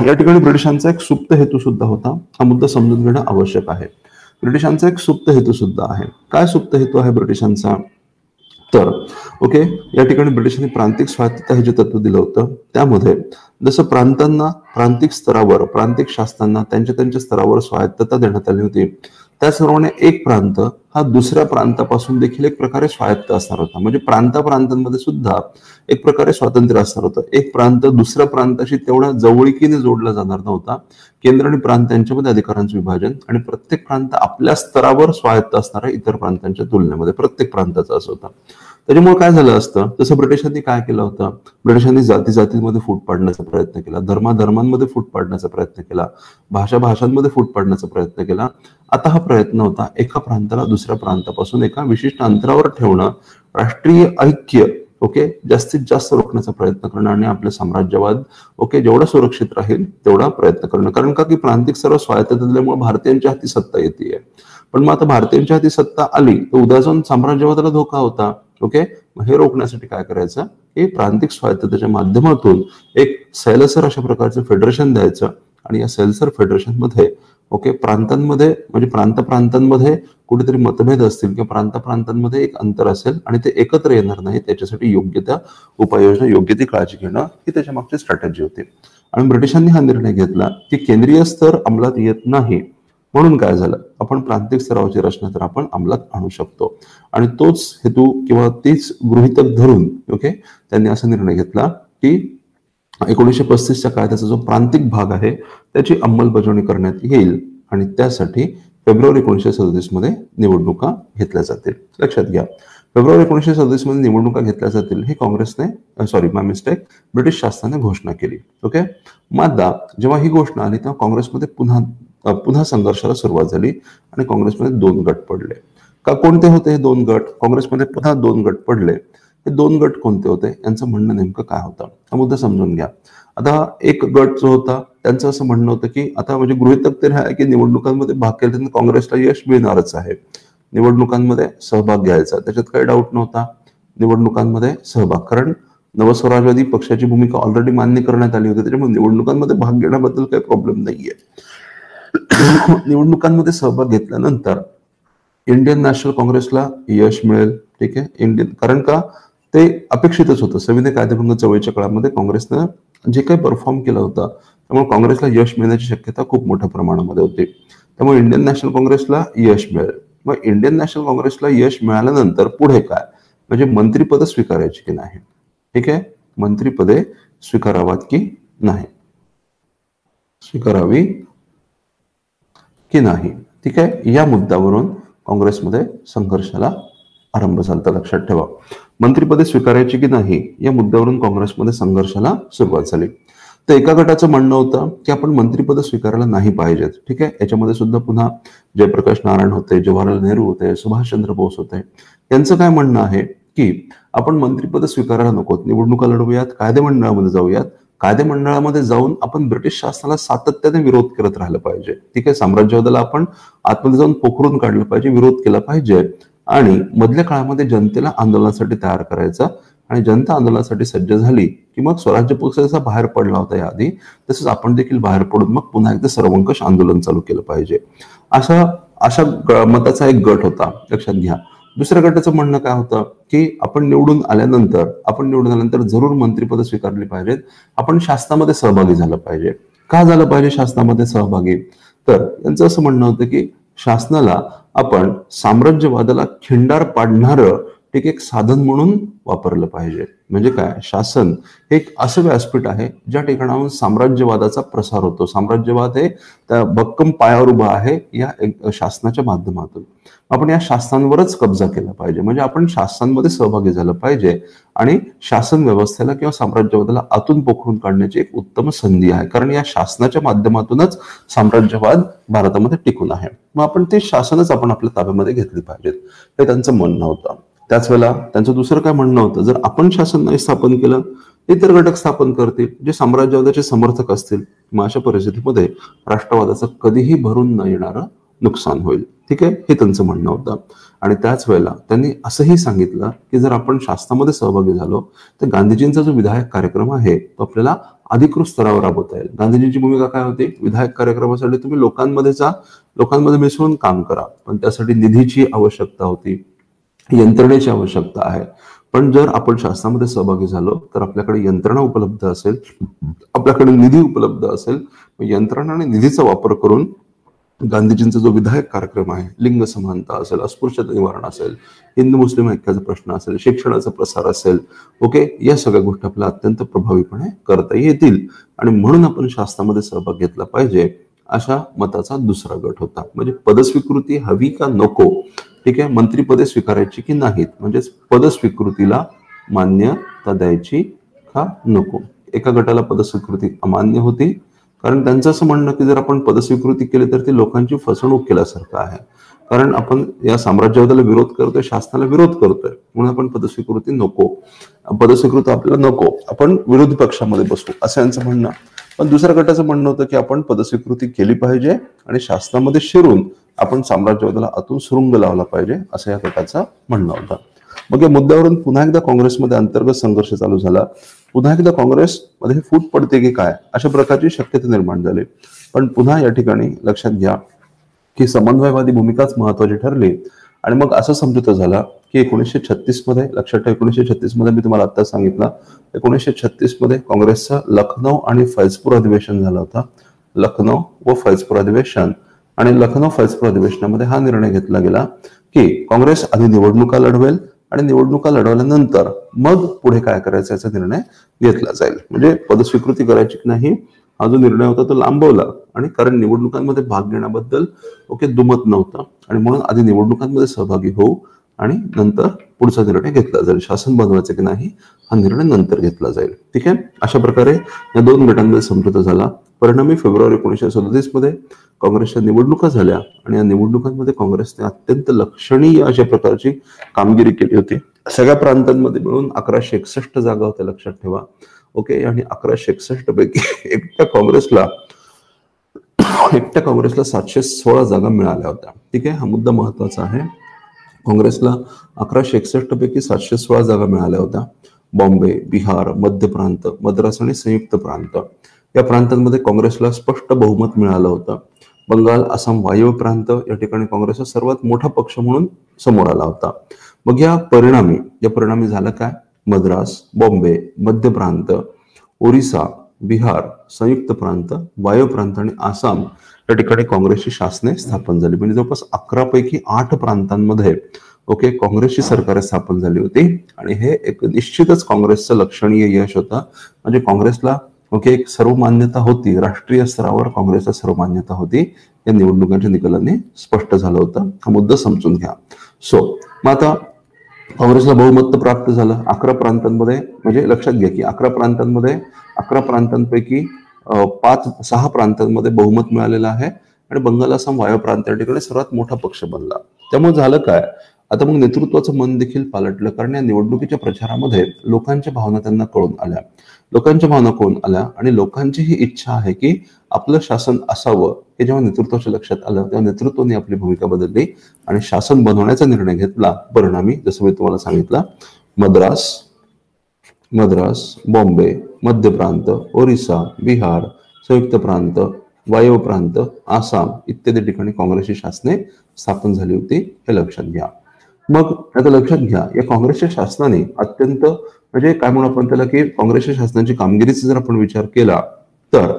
या ठिकाणी ब्रिटिशांचा एक सुप्त हेतू सुद्धा होता, हा मुद्दा समजून घेणं आवश्यक आहे. ब्रिटिशांचा एक सुप्त हेतू सुद्धा आहे. काय सुप्त हेतू आहे ब्रिटिशांचा, तर ओके या ठिकाणी ब्रिटिशांनी प्रांतिक स्वायत्तता हे जे तत्व दिलं होतं त्यामध्ये जसं प्रांतांना प्रांतिक स्तरावर, प्रांतिक शासनांना त्यांच्या त्यांच्या स्तरावर स्वायत्तता देण्यात आली होती, त्याचप्रमाणे एक प्रांत हा दुसऱ्या प्रांतापासून देखील एक प्रकारे स्वायत्त असणार होता. म्हणजे प्रांतांमध्ये सुद्धा एक प्रकारे स्वातंत्र्य असणार होतं. एक प्रांत दुसऱ्या प्रांताशी तेवढा जवळीकीने जोडला जाणार नव्हता. केंद्र आणि प्रांत यांच्यामध्ये अधिकारांचं विभाजन आणि प्रत्येक प्रांत आपल्या स्तरावर स्वायत्त असणाऱ्या इतर प्रांतांच्या तुलनेमध्ये प्रत्येक प्रांताचं असं होतं. त्याच्यामुळे काय झालं असतं, तसं ब्रिटिशांनी काय केलं होतं, ब्रिटिशांनी जाती जातींमध्ये फूट पाडण्याचा प्रयत्न केला, धर्मांमध्ये फूट पाडण्याचा प्रयत्न केला, भाषांमध्ये फूट पाडण्याचा प्रयत्न केला. आता हा प्रयत्न होता एका प्रांताला दुसऱ्या प्रांतापासून एका विशिष्ट अंतरावर ठेवणं, राष्ट्रीय ऐक्य ओके जास्तीत जास्त रोखण्याचा प्रयत्न करणं आणि आपलं साम्राज्यवाद ओके जेवढा सुरक्षित राहील तेवढा प्रयत्न करणं. कारण का की प्रांतिक सर्व स्वायत्तता दिल्यामुळे भारतीयांच्या हाती सत्ता येते. पण मग आता भारतीयांच्या हाती सत्ता आली तर उद्या जाऊन साम्राज्यवादाला धोका होता. ओके हे रोखण्यासाठी काय करायचं की प्रांतिक स्वायत्ततेच्या माध्यमातून एक सैलसर अशा प्रकारचं फेडरेशन द्यायचं आणि या सैलसर फेडरेशन मध्ये ओके प्रांतांमध्ये म्हणजे प्रांतांमध्ये कुठेतरी मतभेद असतील किंवा प्रांतांमध्ये एक अंतर असेल आणि ते एकत्र येणार नाही, त्याच्यासाठी योग्य त्या उपाययोजना, योग्य ती काळजी घेणं ही त्याच्या मागची स्ट्रॅटेजी होती. आणि ब्रिटिशांनी हा निर्णय घेतला की केंद्रीय स्तर अंमलात येत नाही, म्हणून काय झालं, आपण प्रांतिक स्तरावरची रचना तर आपण अंमलात आणू शकतो. आणि तोच हेतू किंवा तीच गृहीतक धरून ओके त्यांनी असा निर्णय घेतला की 1935च्या कायद्याचा जो प्रांतिक भाग आहे त्याची अंमलबजावणी करण्यात येईल आणि त्यासाठी फेब्रुवारी 1937 मध्ये निवडणुका घेतल्या जातील. लक्षात घ्या, फेब्रुवारी 1937 मध्ये निवडणुका घेतल्या जातील ही काँग्रेसने ब्रिटिश शासनाने घोषणा केली. ओके मात्र जेव्हा ही घोषणा आली तेव्हा काँग्रेसमध्ये पुन्हा संघर्षाला सुरुवात झाली आणि काँग्रेसमध्ये दोन गट पडले. का कोणते होते हे दोन गट, काँग्रेसमध्ये पुन्हा दोन गट पडले. हे दोन गट कोणते होते, यांचं म्हणणं नेमकं काय होतं हा मुद्दा समजून घ्या. आता एक गट जो होता त्यांचं असं म्हणणं होतं की आता म्हणजे गृहीतक तरी आहे की निवडणुकांमध्ये भाग केल्यानंतर काँग्रेसला यश मिळणारच आहे, निवडणुकांमध्ये सहभाग घ्यायचा, त्याच्यात काही डाऊट नव्हता. निवडणुकांमध्ये सहभाग, कारण नवस्वराज्यवादी पक्षाची भूमिका ऑलरेडी मान्य करण्यात आली होती, त्याच्यामुळे निवडणुकांमध्ये भाग घेण्याबद्दल काही प्रॉब्लेम नाहीये. निवडणुकांमध्ये सहभाग घेतल्यानंतर इंडियन नॅशनल काँग्रेसला यश मिळेल. ठीक आहे, कारण का ते अपेक्षितच होतं. सविनय कायदेभंग चळवळीच्या काळामध्ये काँग्रेसनं जे काही परफॉर्म केलं होतं त्यामुळे काँग्रेसला यश मिळण्याची शक्यता खूप मोठ्या प्रमाणामध्ये होती. त्यामुळे इंडियन नॅशनल काँग्रेसला यश मिळेल. मग इंडियन नॅशनल काँग्रेसला यश मिळाल्यानंतर पुढे काय, म्हणजे मंत्रिपद स्वीकारायची की नाही. ठीक आहे, मंत्रिपदे स्वीकारावात की नाही, स्वीकारावी की नाही. ठीक आहे, या मुद्द्यावरून काँग्रेसमध्ये संघर्षाला आरंभ झाला. लक्षात ठेवा, मंत्रिपदे स्वीकारायची की नाही या मुद्द्यावरून काँग्रेसमध्ये संघर्षाला सुरुवात झाली. तर एका गटाचं म्हणणं होतं की आपण मंत्रिपद स्वीकारायला नाही पाहिजेत. ठीक आहे, याच्यामध्ये सुद्धा पुन्हा जयप्रकाश नारायण होते, जवाहरलाल नेहरू होते, सुभाषचंद्र बोस होते. यांचं काय म्हणणं आहे की आपण मंत्रिपद स्वीकारायला नको, निवडणुका लढवूयात, कायदेमंडळामध्ये जाऊयात, कायदे मंडळामध्ये जाऊन आपण ब्रिटिश शासनाला सातत्याने विरोध करत राहिलं पाहिजे. ठीक आहे, साम्राज्यवादाला आपण आतमध्ये जाऊन पोखरून काढलं पाहिजे, विरोध केला पाहिजे आणि मधल्या काळामध्ये जनतेला आंदोलनासाठी तयार करायचं आणि जनता आंदोलनासाठी सज्ज झाली की मग स्वराज्य पक्ष जसा बाहेर पडला होता याआधी तसंच आपण देखील बाहेर पडून मग पुन्हा एकदा सर्वंकष आंदोलन चालू केलं पाहिजे. अशा अशा मताचा एक गट होता, लक्षात घ्या. दुसऱ्या गटाचं म्हणणं काय होतं की आपण निवडून आल्यानंतर जरूर मंत्रिपद स्वीकारली पाहिजेत, आपण शासनामध्ये सहभागी झालं पाहिजे. का झालं पाहिजे शासनामध्ये सहभागी? तर यांचं असं म्हणणं होतं की शासनाला आपण साम्राज्यवादाला खिंडार पाडणारं एक साधन म्हणून वापरलं पाहिजे. म्हणजे काय, शासन हे एक असं व्यासपीठ आहे ज्या ठिकाणाहून साम्राज्यवादाचा प्रसार होतो. साम्राज्यवाद हे त्या भक्कम पायावर उभा आहे या शासनाच्या माध्यमातून. आपण या शासनांवरच कब्जा केला पाहिजे, म्हणजे आपण शासनांमध्ये सहभागी झालं पाहिजे आणि शासन व्यवस्थेला किंवा साम्राज्यवादाला आतून पोखरून काढण्याची एक उत्तम संधी आहे. कारण या शासनाच्या माध्यमातूनच साम्राज्यवाद भारतामध्ये टिकून आहे. मग आपण ते शासनच आपण आपल्या ताब्यामध्ये घेतली पाहिजेत, हे त्यांचं म्हणणं होतं. त्याच वेळेला त्यांचं दुसरं काय म्हणणं होतं, जर आपण शासन नाही स्थापन केलं इतर घटक स्थापन करतील जे साम्राज्यवादाचे समर्थक असतील, मग अशा परिस्थितीमध्ये राष्ट्रवादाचं कधीही भरून न येणारं नुकसान होईल. ठीक आहे, हे त्यांचं म्हणणं होतं. आणि त्याच वेळेला त्यांनी असंही सांगितलं की जर आपण शासनामध्ये सहभागी झालो तर गांधीजींचा जो विधायक कार्यक्रम आहे तो आपल्याला अधिकृत स्तरावर राबवता येईल. गांधीजींची भूमिका काय होती, विधायक कार्यक्रमासाठी तुम्ही लोकांमध्ये मिसळून काम करा, पण त्यासाठी निधीची आवश्यकता होती, यंत्रणेची आवश्यकता आहे. पण जर आपण शासनामध्ये सहभागी झालो तर आपल्याकडे यंत्रणा उपलब्ध असेल, आपल्याकडे निधी उपलब्ध असेल. यंत्रणा आणि निधीचा वापर करून गांधीजींचा जो विधायक कार्यक्रम आहे, लिंग समानता असेल, अस्पृश्यता निवारण असेल, हिंदू मुस्लिम ऐक्याचा प्रश्न असेल, शिक्षणाचा प्रसार असेल, ओके, या सगळ्या गोष्टी आपल्याला अत्यंत प्रभावीपणे करता येतील आणि म्हणून आपण शासनामध्ये सहभाग घेतला पाहिजे, अशा मताचा दुसरा गट होता. म्हणजे पदस्वीकृती हवी का नको, ठीक आहे, मंत्रिपदे स्वीकारायची की नाहीत, म्हणजेच पदस्वीकृतीला मान्यता द्यायची का नको. एका गटाला पदस्वीकृती अमान्य होती, कारण त्यांचं असं म्हणणं की जर आपण पदस्वीकृती केली तर ती लोकांची फसवणूक केल्यासारखं आहे. कारण आपण या साम्राज्यवादाला विरोध करतोय, शासनाला विरोध करतोय, म्हणून आपण पदस्वीकृती नको, पदस्वीकृती आपल्याला नको, आपण विरोधी पक्षामध्ये बसू, असं यांचं म्हणणं. पण दुसऱ्या गटाचं म्हणणं होतं की आपण पदस्वीकृती केली पाहिजे आणि शासनामध्ये शिरून आपण साम्राज्यवादाला आतून सुरुंग लावला पाहिजे, असं या गटाचं म्हणणं होतं. मग या मुद्द्यावरून पुन्हा एकदा काँग्रेसमध्ये अंतर्गत संघर्ष चालू झाला. पुन्हा एकदा काँग्रेसमध्ये फूट पडते की काय, अशा प्रकारची शक्यता निर्माण झाली. पण पुन्हा या ठिकाणी लक्षात घ्या की समन्वयवादी भूमिकाच महत्वाची ठरली आणि मग असं समजुता झाला की 1936 मध्ये, लक्षात ठेवा 1936 मध्ये मी तुम्हाला आता सांगितलं, 1936 मध्ये काँग्रेसचं लखनौ आणि फैजपूर अधिवेशन झालं होतं. लखनौ व फैजपूर अधिवेशन, आणि लखनौ फैजपूर अधिवेशनामध्ये हा निर्णय घेतला गेला की काँग्रेस आधी निवडणुका लढवेल आणि निवडणुका लढवल्यानंतर मग पुढे काय करायचं याचा निर्णय घेतला जाईल. म्हणजे पदस्वीकृती करायची की नाही हा जो निर्णय होता तो लांबवला, आणि कारण निवडणुकांमध्ये भाग घेण्याबद्दल दुमत नव्हतं आणि म्हणून आधी निवडणुकांमध्ये सहभागी होऊ आणि नंतर पुढचा निर्णय घेतला जाईल, शासन बनवायचं की नाही हा निर्णय नंतर घेतला जाईल. ठीक आहे, अशा प्रकारे या दोन गटांमध्ये समझोता झाला. परिणामी फेब्रुवारी 1937 मध्ये काँग्रेसच्या निवडणुका झाल्या आणि या निवडणुकांमध्ये काँग्रेसने अत्यंत लक्षणीय अशा प्रकारची कामगिरी केली होती. सगळ्या प्रांतांमध्ये मिळून 1161 जागा होत्या, लक्षात ठेवा. ओके, आणि 1161 पैकी एकट्या काँग्रेसला 716 जागा मिळाल्या होत्या. ठीक आहे, हा मुद्दा महत्वाचा आहे. काँग्रेसला 1161 पैकी 716 जागा मिळाल्या होत्या. बॉम्बे, बिहार, मध्य प्रांत, मद्रास आणि संयुक्त प्रांत या प्रांतांमध्ये काँग्रेसला स्पष्ट बहुमत मिळालं होतं. बंगाल, आसाम, वायव्य प्रांत या ठिकाणी काँग्रेसचा सर्वात मोठा पक्ष म्हणून समोर आला होता. मग या परिणामी झालं काय, मद्रास, बॉम्बे, मध्य प्रांत, ओरिसा, बिहार, संयुक्त प्रांत, वायव्य प्रांत आणि आसाम या ठिकाणी काँग्रेसची शासने स्थापन झाली. म्हणजे जवळपास 11 पैकी 8 प्रांतांमध्ये काँग्रेसची सरकार स्थापन झाली होती आणि हे एक निश्चितच काँग्रेसचं लक्षणीय यश होतं. म्हणजे काँग्रेसला एक सर्वमान्यता होती, राष्ट्रीय स्तरावर काँग्रेसला सर्वमान्यता होती, या निवडणुकांच्या निकालाने स्पष्ट झालं होतं. हा मुद्दा समजून घ्या. मग आता काँग्रेसला बहुमत प्राप्त झालं 11 प्रांतांमध्ये. म्हणजे लक्षात घ्या की 11 प्रांतांपैकी 6 प्रांतांमध्ये बहुमत मिळालेलं आहे आणि बंगाल, आसाम, वायव्य प्रांत या ठिकाणी सर्वात मोठा पक्ष बनला. त्यामुळे झालं काय, आता मग नेतृत्वाचं मन देखील पालटलं, कारण या निवडणुकीच्या प्रचारामध्ये लोकांच्या भावना त्यांना कळून आल्या आणि लोकांची ही इच्छा आहे की आपलं शासन असावं. हे जेव्हा नेतृत्वाच्या लक्षात आलं तेव्हा नेतृत्वाने आपली भूमिका बदलली आणि शासन बनवण्याचा निर्णय घेतला. परिणामी जसं मी तुम्हाला सांगितलं, मद्रास, बॉम्बे, मध्य प्रांत, ओरिसा, बिहार, संयुक्त प्रांत, वायव्य प्रांत, आसाम इत्यादी ठिकाणी काँग्रेसची शासने स्थापन झाली होती. हे लक्षात घ्या. मग आता लक्षात घ्या, या काँग्रेसच्या शासनाने अत्यंत म्हणजे काय म्हणू आपण त्याला, की काँग्रेसच्या शासनाची कामगिरीचा जर आपण विचार केला तर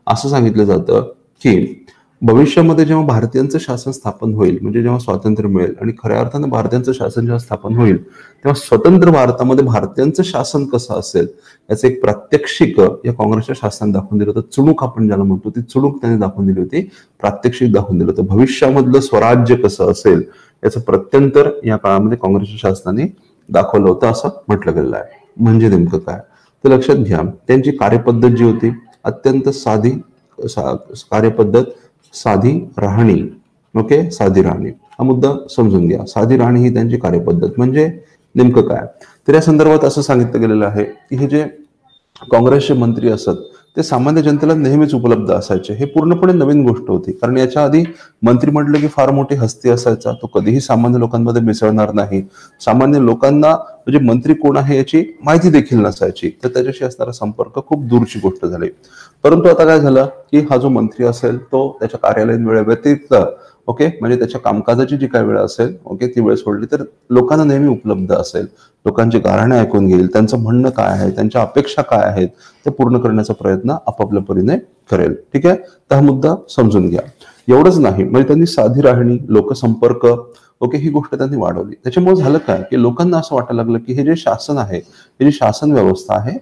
असं सांगितलं जातं की भविष्यामध्ये जेव्हा भारतीयांचं शासन स्थापन होईल, म्हणजे जेव्हा स्वातंत्र्य मिळेल आणि खऱ्या अर्थानं भारतीयांचं शासन जेव्हा स्थापन होईल तेव्हा स्वतंत्र भारतामध्ये भारतीयांचं शासन कसं असेल याचं एक प्रात्यक्षिक या काँग्रेसच्या शासनाने दाखवून दिलं होतं. चुणूक आपण ज्याला म्हणतो ती चुणूक त्यांनी दाखवून दिली होती, प्रात्यक्षिक दाखवून दिलं होतं. भविष्यामधलं स्वराज्य कसं असेल याचं प्रत्यंतर या काळामध्ये काँग्रेसच्या शासनाने दाखवलं होतं असं म्हटलं गेलेलं आहे. म्हणजे नेमकं काय ते लक्षात घ्या. त्यांची कार्यपद्धत जी होती अत्यंत साधी कार्यपद्धत, साधी राहणी. ओके, साधी राहणी हा मुद्दा समजून घ्या. साधी राहणी ही त्यांची कार्यपद्धत. म्हणजे नेमकं काय तर या संदर्भात असं सांगितलं गेलेलं आहे की हे जे काँग्रेसचे मंत्री असत ते सामान्य जनतेला नेहमीच उपलब्ध असायचे. हे पूर्णपणे नवीन गोष्ट होती, कारण याच्या आधी मंत्री म्हटलं की फार मोठी हस्ती असायचा, तो कधीही सामान्य लोकांमध्ये मिसळणार नाही. सामान्य लोकांना म्हणजे मंत्री कोण आहे याची माहिती देखील नसायची, तर त्याच्याशी असणारा संपर्क खूप दूरची गोष्ट झाली. परंतु आता काय झालं की हा जो मंत्री असेल तो त्याच्या कार्यालयीन वेळेव्यतिरिक्त ओके म्हणजे त्याच्या कामकाजाची जी काही वेळ असेल ओके ती वेळ सोडली तर लोकांना नेहमी उपलब्ध असेल, लोकांची गाऱ्हाणे ऐकून घेईल, त्यांचं म्हणणं काय आहे, त्यांच्या अपेक्षा काय आहेत ते पूर्ण करण्याचा प्रयत्न आपापल्या परीने करेल. ठीक आहे, तर हा मुद्दा समजून घ्या. एवढंच नाही, म्हणजे त्यांनी साधी राहणी, लोकसंपर्क ओके ही गोष्ट त्यांनी वाढवली. त्याच्यामुळे झालं काय की लोकांना असं वाटायला लागलं की हे जे शासन आहे, हे जी शासन व्यवस्था आहे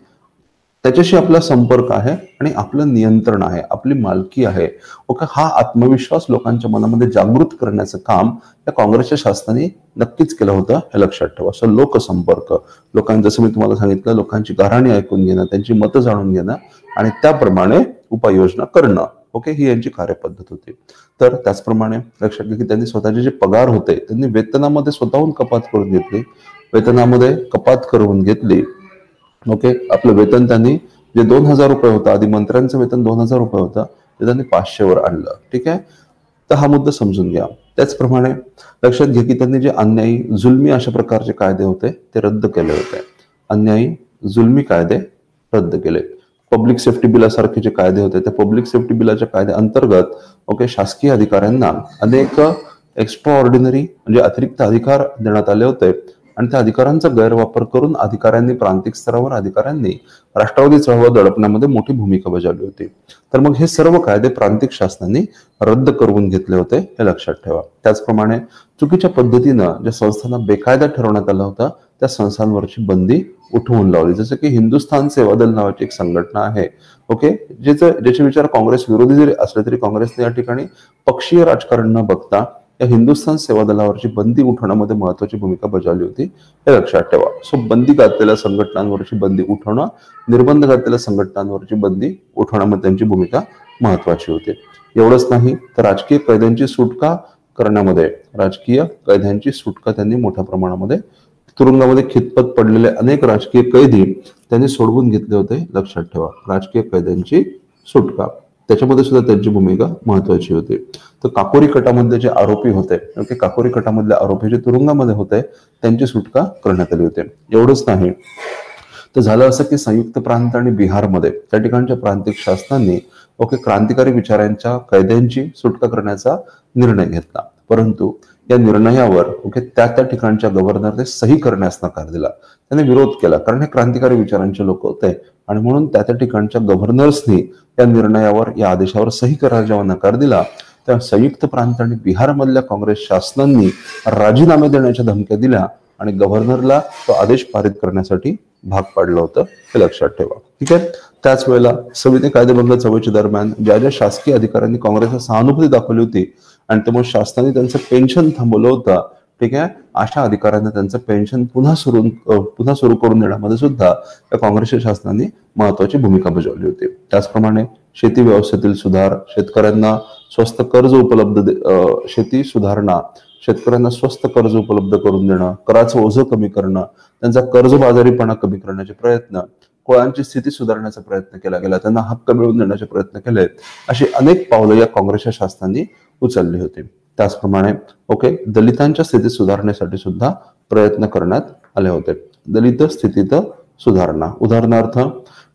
त्याच्याशी आपला संपर्क आहे आणि आपलं नियंत्रण आहे, आपली मालकी आहे. ओके, हा आत्मविश्वास लोकांच्या मनामध्ये जागृत करण्याचं काम या काँग्रेसच्या शासनाने नक्कीच केलं होतं, हे लक्षात ठेवा. असं लोकसंपर्क, लोकांना जसं मी तुम्हाला सांगितलं लोकांची गाऱ्हाणी ऐकून घेणं, त्यांची मतं जाणून घेणं आणि त्याप्रमाणे उपाययोजना करणं. ओके, ही यांची कार्यपद्धत होती. तर त्याचप्रमाणे लक्षात घ्या की त्यांनी स्वतःचे जे पगार होते त्यांनी वेतनामध्ये स्वतःहून कपात करून घेतली. ओके, आपलं वेतन त्यांनी जे 2,000 रुपये होतं, आधी मंत्र्यांचं वेतन 2,000 रुपये होतं, ते त्यांनी 500 वर आणलं. ठीक आहे, तर हा मुद्दा समजून घ्या. त्याचप्रमाणे लक्षात घ्या की त्यांनी जे अन्यायी जुलमी अशा प्रकारचे कायदे होते ते रद्द केले होते. अन्यायी जुलमी कायदे रद्द केले. पब्लिक सेफ्टी बिलासारखे जे कायदे होते त्या पब्लिक सेफ्टी बिलाच्या कायद्या अंतर्गत ओके शासकीय अधिकाऱ्यांना अनेक एक्स्ट्रा ऑर्डिनरी म्हणजे अतिरिक्त अधिकार देण्यात आले होते आणि त्या अधिकारांचा गैरवापर करून अधिकाऱ्यांनी प्रांतिक स्तरावर अधिकाऱ्यांनी राष्ट्रवादी चळवळ दडपण्यामध्ये मोठी भूमिका बजावली होती. तर मग हे सर्व कायदे प्रांतिक शासनाने रद्द करून घेतले होते, हे लक्षात ठेवा. त्याचप्रमाणे चुकीच्या पद्धतीनं ज्या संस्थांना बेकायदा ठरवण्यात आलं होतं त्या संस्थांवरची बंदी उठवून लावली. जसं की हिंदुस्थान सेवा दल नावाची एक संघटना आहे ओके, ज्याचे विचार काँग्रेस विरोधी जरी असले तरी काँग्रेसने या ठिकाणी पक्षीय राजकारण न बघता या हिंदुस्थान सेवा दलावरची बंदी उठवण्यामध्ये महत्वाची भूमिका बजावली होती, हे लक्षात ठेवा. सो बंदी घातलेल्या संघटनांवरची बंदी उठवणं, निर्बंध घातलेल्या संघटनांवरची बंदी उठवण्यामध्ये त्यांची भूमिका महत्वाची होती. एवढंच नाही तर राजकीय कैद्यांची सुटका त्यांनी मोठ्या प्रमाणामध्ये तुरुंगामध्ये खितपत पडलेले अनेक राजकीय कैदी त्यांनी सोडवून घेतले होते, लक्षात ठेवा. राजकीय कैद्यांची सुटका त्याच्यामध्ये सुद्धा त्यांची भूमिका महत्वाची होती. तर काकोरी कटामध्ये जे आरोपी होते ओके, काकोरी कटामधले आरोपी जे तुरुंगामध्ये होते त्यांची सुटका करण्यात आली होती. एवढंच नाही तर झालं असं की संयुक्त प्रांत आणि बिहारमध्ये त्या ठिकाणच्या प्रांतिक शासनांनी ओके क्रांतिकारी विचारांच्या कैद्यांची सुटका करण्याचा निर्णय घेतला. परंतु या निर्णयावर ओके त्या ठिकाणच्या गव्हर्नरने सही करण्यास नकार दिला. त्याने विरोध केला, कारण हे क्रांतिकारी विचारांचे लोक होते आणि म्हणून त्या ठिकाणच्या गव्हर्नर्सनी या निर्णयावर या आदेशावर सही करायला जेव्हा नकार दिला तेव्हा संयुक्त प्रांत आणि बिहारमधल्या काँग्रेस शासनांनी राजीनामे देण्याच्या धमक्या दिल्या आणि गव्हर्नरला तो आदेश पारित करण्यासाठी भाग पाडलं होतं, हे लक्षात ठेवा. ठीक आहे, त्याच वेळेला सविनय कायदेभंग चळवळीच्या दरम्यान ज्या शासकीय अधिकाऱ्यांनी काँग्रेसला सहानुभूती दाखवली होती आणि त्यामुळे शासनाने त्यांचं पेन्शन थांबवलं होतं, ठीक आहे, अशा अधिकाऱ्यांना त्यांचं पेन्शन पुन्हा सुरू करून देण्यामध्ये सुद्धा या काँग्रेसच्या शासनाने महत्वाची भूमिका बजावली होती. त्याचप्रमाणे शेती व्यवस्थेतील सुधार, शेतकऱ्यांना स्वस्त कर्ज उपलब्ध, शेती सुधारणा शेतकऱ्यांना स्वस्त कर्ज उपलब्ध करून देणं, कराचं ओझं कमी करणं, त्यांचा कर्जबाजारीपणा कमी करण्याचे प्रयत्न, कुळांची स्थिती सुधारण्याचा प्रयत्न केला गेला, त्यांना हक्क मिळवून देण्याचे प्रयत्न केले, अशी अनेक पावलं या काँग्रेसच्या शासनांनी उचलली होती. त्याचप्रमाणे दलितांच्या स्थितीत सुधारण्यासाठी सुद्धा प्रयत्न करण्यात आले होते. दलित स्थितीत सुधारणा, उदाहरणार्थ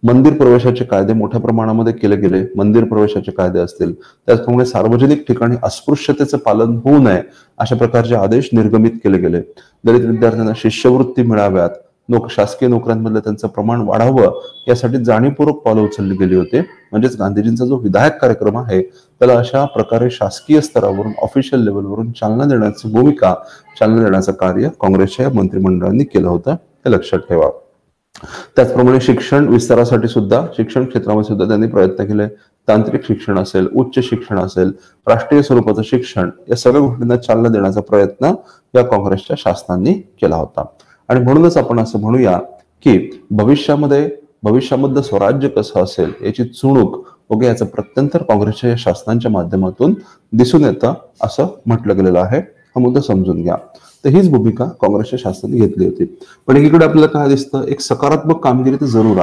मंदिर प्रवेशाचे कायदे मोठ्या प्रमाणामध्ये केले गेले. मंदिर प्रवेशाचे कायदे असतील, त्याचप्रमाणे सार्वजनिक ठिकाणी अस्पृश्यतेचं पालन होऊ नये अशा प्रकारचे आदेश निर्गमित केले गेले. दलित विद्यार्थ्यांना शिष्यवृत्ती मिळाव्यात, शासकीय नोकऱ्यांमधलं त्यांचं प्रमाण वाढावं यासाठी जाणीवपूर्वक पावलं उचलली गेली होती. म्हणजेच गांधीजींचा जो विधायक कार्यक्रम आहे त्याला अशा प्रकारे शासकीय स्तरावरून, ऑफिशियल लेवलवरून चालना देण्याचं कार्य काँग्रेसच्या मंत्रिमंडळाने केलं होतं, हे लक्षात ठेवा. त्याचप्रमाणे शिक्षण विस्तारासाठी सुद्धा, शिक्षण क्षेत्रामध्ये सुद्धा त्यांनी प्रयत्न केले. तांत्रिक शिक्षण असेल, उच्च शिक्षण असेल, राष्ट्रीय स्वरूपाचं शिक्षण, या सगळ्या गोष्टींना चालना देण्याचा प्रयत्न या काँग्रेसच्या शासनांनी केला होता. आणि म्हणूनच आपण असं म्हणूया की भविष्यामध्ये स्वराज्य कसं असेल याची चुणूक याचं प्रत्यंतर काँग्रेसच्या या शासनांच्या माध्यमातून दिसून येतं असं म्हटलं गेलेलं आहे. हा मुद्दा समजून घ्या. तर हीच भूमिका काँग्रेसच्या शासनाने घेतली होती. पण एकीकडे आपल्याला काय दिसतं, एक सकारात्मक कामगिरी तर जरूर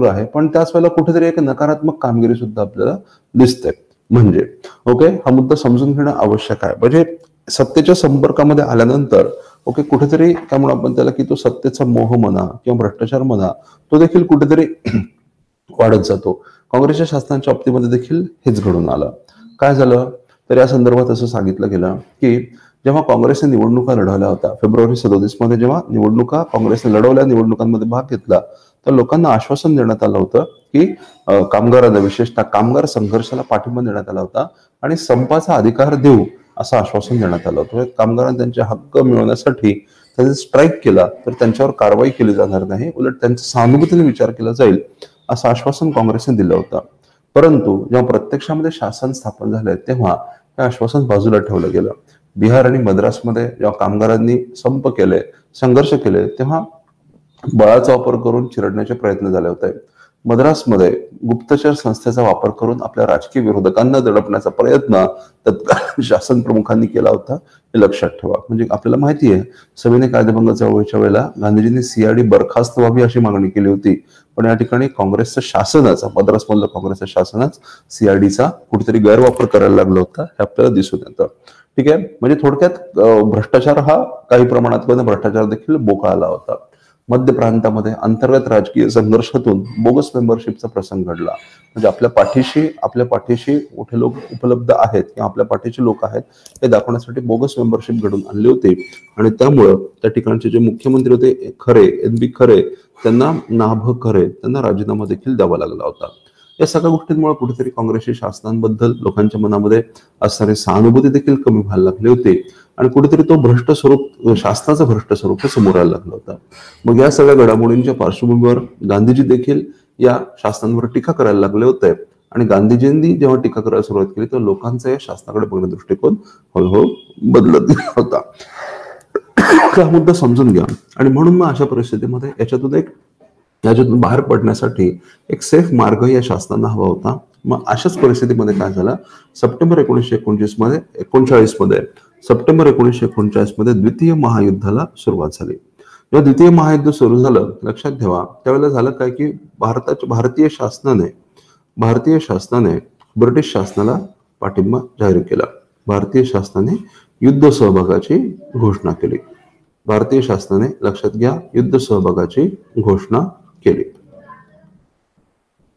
आहे, पण त्याच वेळेला कुठेतरी एक नकारात्मक कामगिरी सुद्धा आपल्याला दिसते. म्हणजे हा मुद्दा समजून घेणं आवश्यक आहे. म्हणजे सत्तेच्या संपर्कामध्ये आल्यानंतर कुठेतरी काय म्हणू आपण त्याला, की तो सत्तेचा मोह म्हणा किंवा भ्रष्टाचार म्हणा, तो देखील कुठेतरी वाढत जातो. काँग्रेसच्या शासनाच्या बाबतीमध्ये देखील हेच घडून आलं. काय झालं तर या संदर्भात असं सांगितलं गेलं की जेव्हा काँग्रेसने निवडणुका लढवल्या होत्या फेब्रुवारी 37 मध्ये, जेव्हा काँग्रेसने लढवल्या, निवडणुकांमध्ये भाग घेतला, तर लोकांना आश्वासन देण्यात आलं होतं की कामगारांना, विशेषतः कामगार संघर्षाला पाठिंबा देण्यात आला होता आणि संपाचा अधिकार देऊ असं आश्वासन देण्यात आलं होतं. कामगारांना त्यांचे हक्क मिळवण्यासाठी त्यांनी स्ट्राईक केला तर त्यांच्यावर कारवाई केली जाणार नाही, उलट त्यांचा सहानुभूतीने विचार केला जाईल असं आश्वासन काँग्रेसने दिलं होतं. परंतु जेव्हा प्रत्यक्षामध्ये शासन स्थापन झालंय तेव्हा हे आश्वासन बाजूला ठेवलं गेलं. बिहार आणि मद्रासमध्ये जेव्हा कामगारांनी संप केले, संघर्ष केले, तेव्हा बळाचा वापर करून चिरडण्याचे प्रयत्न झाले होते. मद्रासमध्ये गुप्तचर संस्थेचा वापर करून आपल्या राजकीय विरोधकांना दडपण्याचा प्रयत्न तत्कालीन शासन प्रमुखांनी केला होता, हे लक्षात ठेवा. म्हणजे आपल्याला माहिती आहे, सविनय कायदेभंग चळवळीच्या वेळेला गांधीजींनी सीआयडी बरखास्त व्हावी अशी मागणी केली होती, पण या ठिकाणी काँग्रेसचं शासनच, मद्रासमधलं काँग्रेसचं शासनच सीआयडीचा कुठेतरी गैरवापर करायला लागला होता, हे आपल्याला दिसून येतं. ठीक आहे. म्हणजे थोडक्यात भ्रष्टाचार हा काही प्रमाणात भ्रष्टाचार देखील बोकाळला होता. मध्य प्रांतामध्ये अंतर्गत राजकीय संघर्षातून बोगस मेंबरशिपचा प्रसंग घडला. म्हणजे आपल्या पाठीशी मोठे लोक उपलब्ध आहेत किंवा आपल्या पाठीचे लोक आहेत हे दाखवण्यासाठी बोगस मेंबरशिप घडून आणली होती आणि त्यामुळं त्या ठिकाणचे जे मुख्यमंत्री होते खरे, NB खरे, त्यांना राजीनामा देखील द्यावा लागला होता. या सगळ्या गोष्टींमुळे कुठेतरी काँग्रेसच्या शासनांबद्दल लोकांच्या मनामध्ये असणारी सहानुभूती देखील कमी व्हायला लागली होती आणि कुठेतरी तो शासनाचं भ्रष्ट स्वरूप समोर यायला लागलं होतं. मग या सगळ्या घडामोडींच्या पार्श्वभूमीवर गांधीजी देखील या शासनांवर टीका करायला लागले होते आणि गांधीजींनी जेव्हा टीका करायला सुरुवात केली तर लोकांचा या शासनाकडे बघण्याचा दृष्टिकोन हळूहळू बदलत गेला होता. हा मुद्दा समजून घ्या. आणि म्हणून मग अशा परिस्थितीमध्ये याच्यातून बाहेर पडण्यासाठी एक सेफ मार्ग या शासनांना हवा होता. मग अशाच परिस्थितीमध्ये काय झालं, सप्टेंबर 1939 मध्ये द्वितीय महायुद्धाला सुरुवात झाली. जेव्हा द्वितीय महायुद्ध सुरू झालं, लक्षात ठेवा, त्यावेळेला झालं काय की भारतीय शासनाने ब्रिटिश शासनाला पाठिंबा जाहीर केला. भारतीय शासनाने युद्ध सहभागाची घोषणा केली.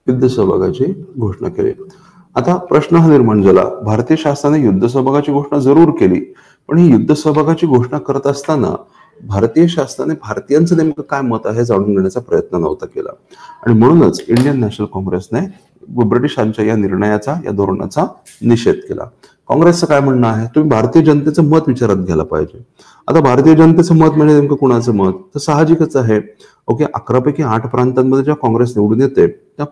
युद्ध सहभागाची घोषणा केली. आता प्रश्न हा निर्माण झाला, भारतीय शासनाने युद्ध सहभागाची घोषणा जरूर केली, पण ही युद्ध सहभागाची घोषणा करत असताना भारतीय शासनाने भारतीयांचं नेमकं काय मत आहे जाणून घेण्याचा प्रयत्न नव्हता केला. आणि म्हणूनच इंडियन नॅशनल काँग्रेसने ब्रिटिशांच्या या निर्णयाचा, या धोरणाचा निषेध केला. काँग्रेसचं काय म्हणणं आहे, तुम्ही भारतीय जनतेचं मत विचारात घ्यायला पाहिजे. आता भारतीय जनतेचं मत म्हणजे नेमकं कुणाचं मत, तर साहजिकच आहे 11 पैकी 8 प्रांतांमध्ये जेव्हा काँग्रेस निवडून येते त्या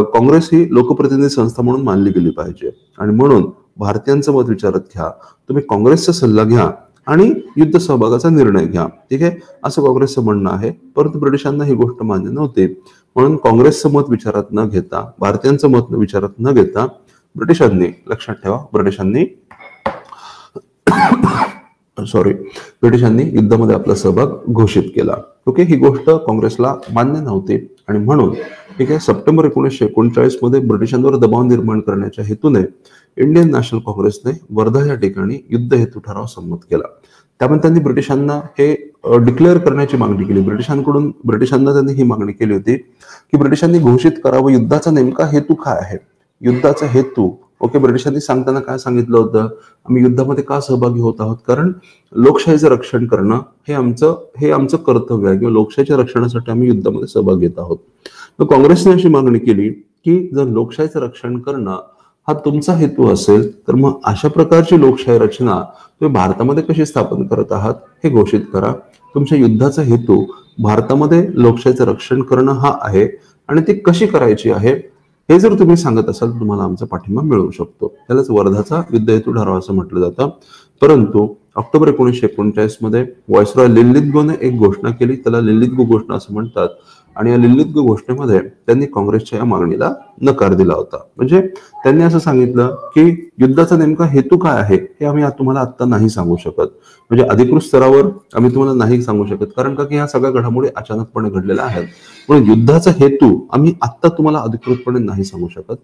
काँग्रेस ही लोकप्रतिनिधी संस्था म्हणून मानली गेली पाहिजे. आणि म्हणून भारतीयांचं मत विचारात घ्या, तुम्ही काँग्रेसचा सल्ला घ्या आणि युद्ध सहभागाचा निर्णय घ्या. ठीक आहे, असं काँग्रेसचं म्हणणं आहे. परंतु ब्रिटिशांना ही गोष्ट मान्य नव्हती. म्हणून काँग्रेसचं मत विचारात न घेता, भारतीयांचं मत विचारात न घेता ब्रिटिशांनी, लक्षात ठेवा, सॉरी ब्रिटिशांनी युद्धामध्ये आपला सहभाग घोषित केला. ओके, ही गोष्ट काँग्रेसला मान्य नव्हती आणि म्हणून ठीक आहे सप्टेंबर 1939 मध्ये ब्रिटिशांवर दबाव निर्माण करण्याच्या हेतूने इंडियन नॅशनल काँग्रेसने वर्धा या ठिकाणी युद्ध हेतू ठराव संमत केला. त्यामुळे त्यांनी ब्रिटिशांना हे डिक्लेअर करण्याची मागणी केली. ब्रिटिशांना त्यांनी ही मागणी केली होती की ब्रिटिशांनी घोषित करावं युद्धाचा नेमका हेतू काय आहे. युद्धाचा हेतू ओके, ब्रिटिशांनी सांगताना काय सांगितलं होतं, आम्ही युद्धामध्ये का सहभागी होत आहोत, कारण लोकशाहीचं रक्षण करणं हे आमचं कर्तव्य आहे किंवा लोकशाहीच्या रक्षणासाठी आम्ही युद्धामध्ये सहभाग घेत आहोत. तर काँग्रेसने अशी मागणी केली की जर लोकशाहीचं रक्षण करणं हा तुमचा हेतू असेल तर मग अशा प्रकारची लोकशाही रचना तुम्ही भारतामध्ये कशी स्थापन करत आहात हे घोषित करा. तुमच्या युद्धाचा हेतू भारतामध्ये लोकशाहीचं रक्षण करणं हा आहे आणि ती कशी करायची आहे हे जर तुम्ही सांगत असाल तुम्हाला आमचा पाठिंबा मिळू शकतो. त्यालाच वर्धाचा युद्ध हेतू ठराव असं म्हटलं जातं. परंतु ऑक्टोबर 1939 मध्ये व्हायसरॉय लिलिथगोने एक घोषणा केली, त्याला लिलिथगो घोषणा असं म्हणतात. आणि या लिलिथगो घोषणेमध्ये त्यांनी काँग्रेसच्या या मागणीला नकार दिला होता. म्हणजे त्यांनी असं सांगितलं की युद्धाचा नेमका हेतू काय आहे हे आम्ही तुम्हाला आता नाही सांगू शकत. म्हणजे अधिकृत स्तरावर आम्ही तुम्हाला नाही सांगू शकत, कारण का की ह्या सगळ्या घडामोडी अचानकपणे घडलेल्या आहेत. म्हणून युद्धाचा हेतू आम्ही आता तुम्हाला अधिकृतपणे नाही सांगू शकत.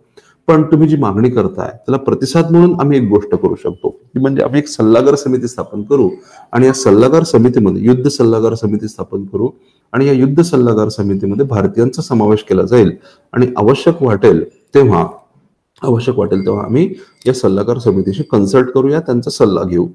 पण तुम्ही जी मागणी करताय त्याला प्रतिसाद म्हणून आम्ही एक गोष्ट करू शकतो की म्हणजे आम्ही एक सल्लागार समिती स्थापन करू आणि या सल्लागार समितीमध्ये युद्ध सल्लागार समिती स्थापन करू आणि या युद्ध सल्लागार समितीमध्ये भारतीयांचा समावेश केला जाईल आणि आवश्यक वाटेल तेव्हा आम्ही या सल्लागार समितीशी कन्सल्ट करूया, त्यांचा सल्ला घेऊ.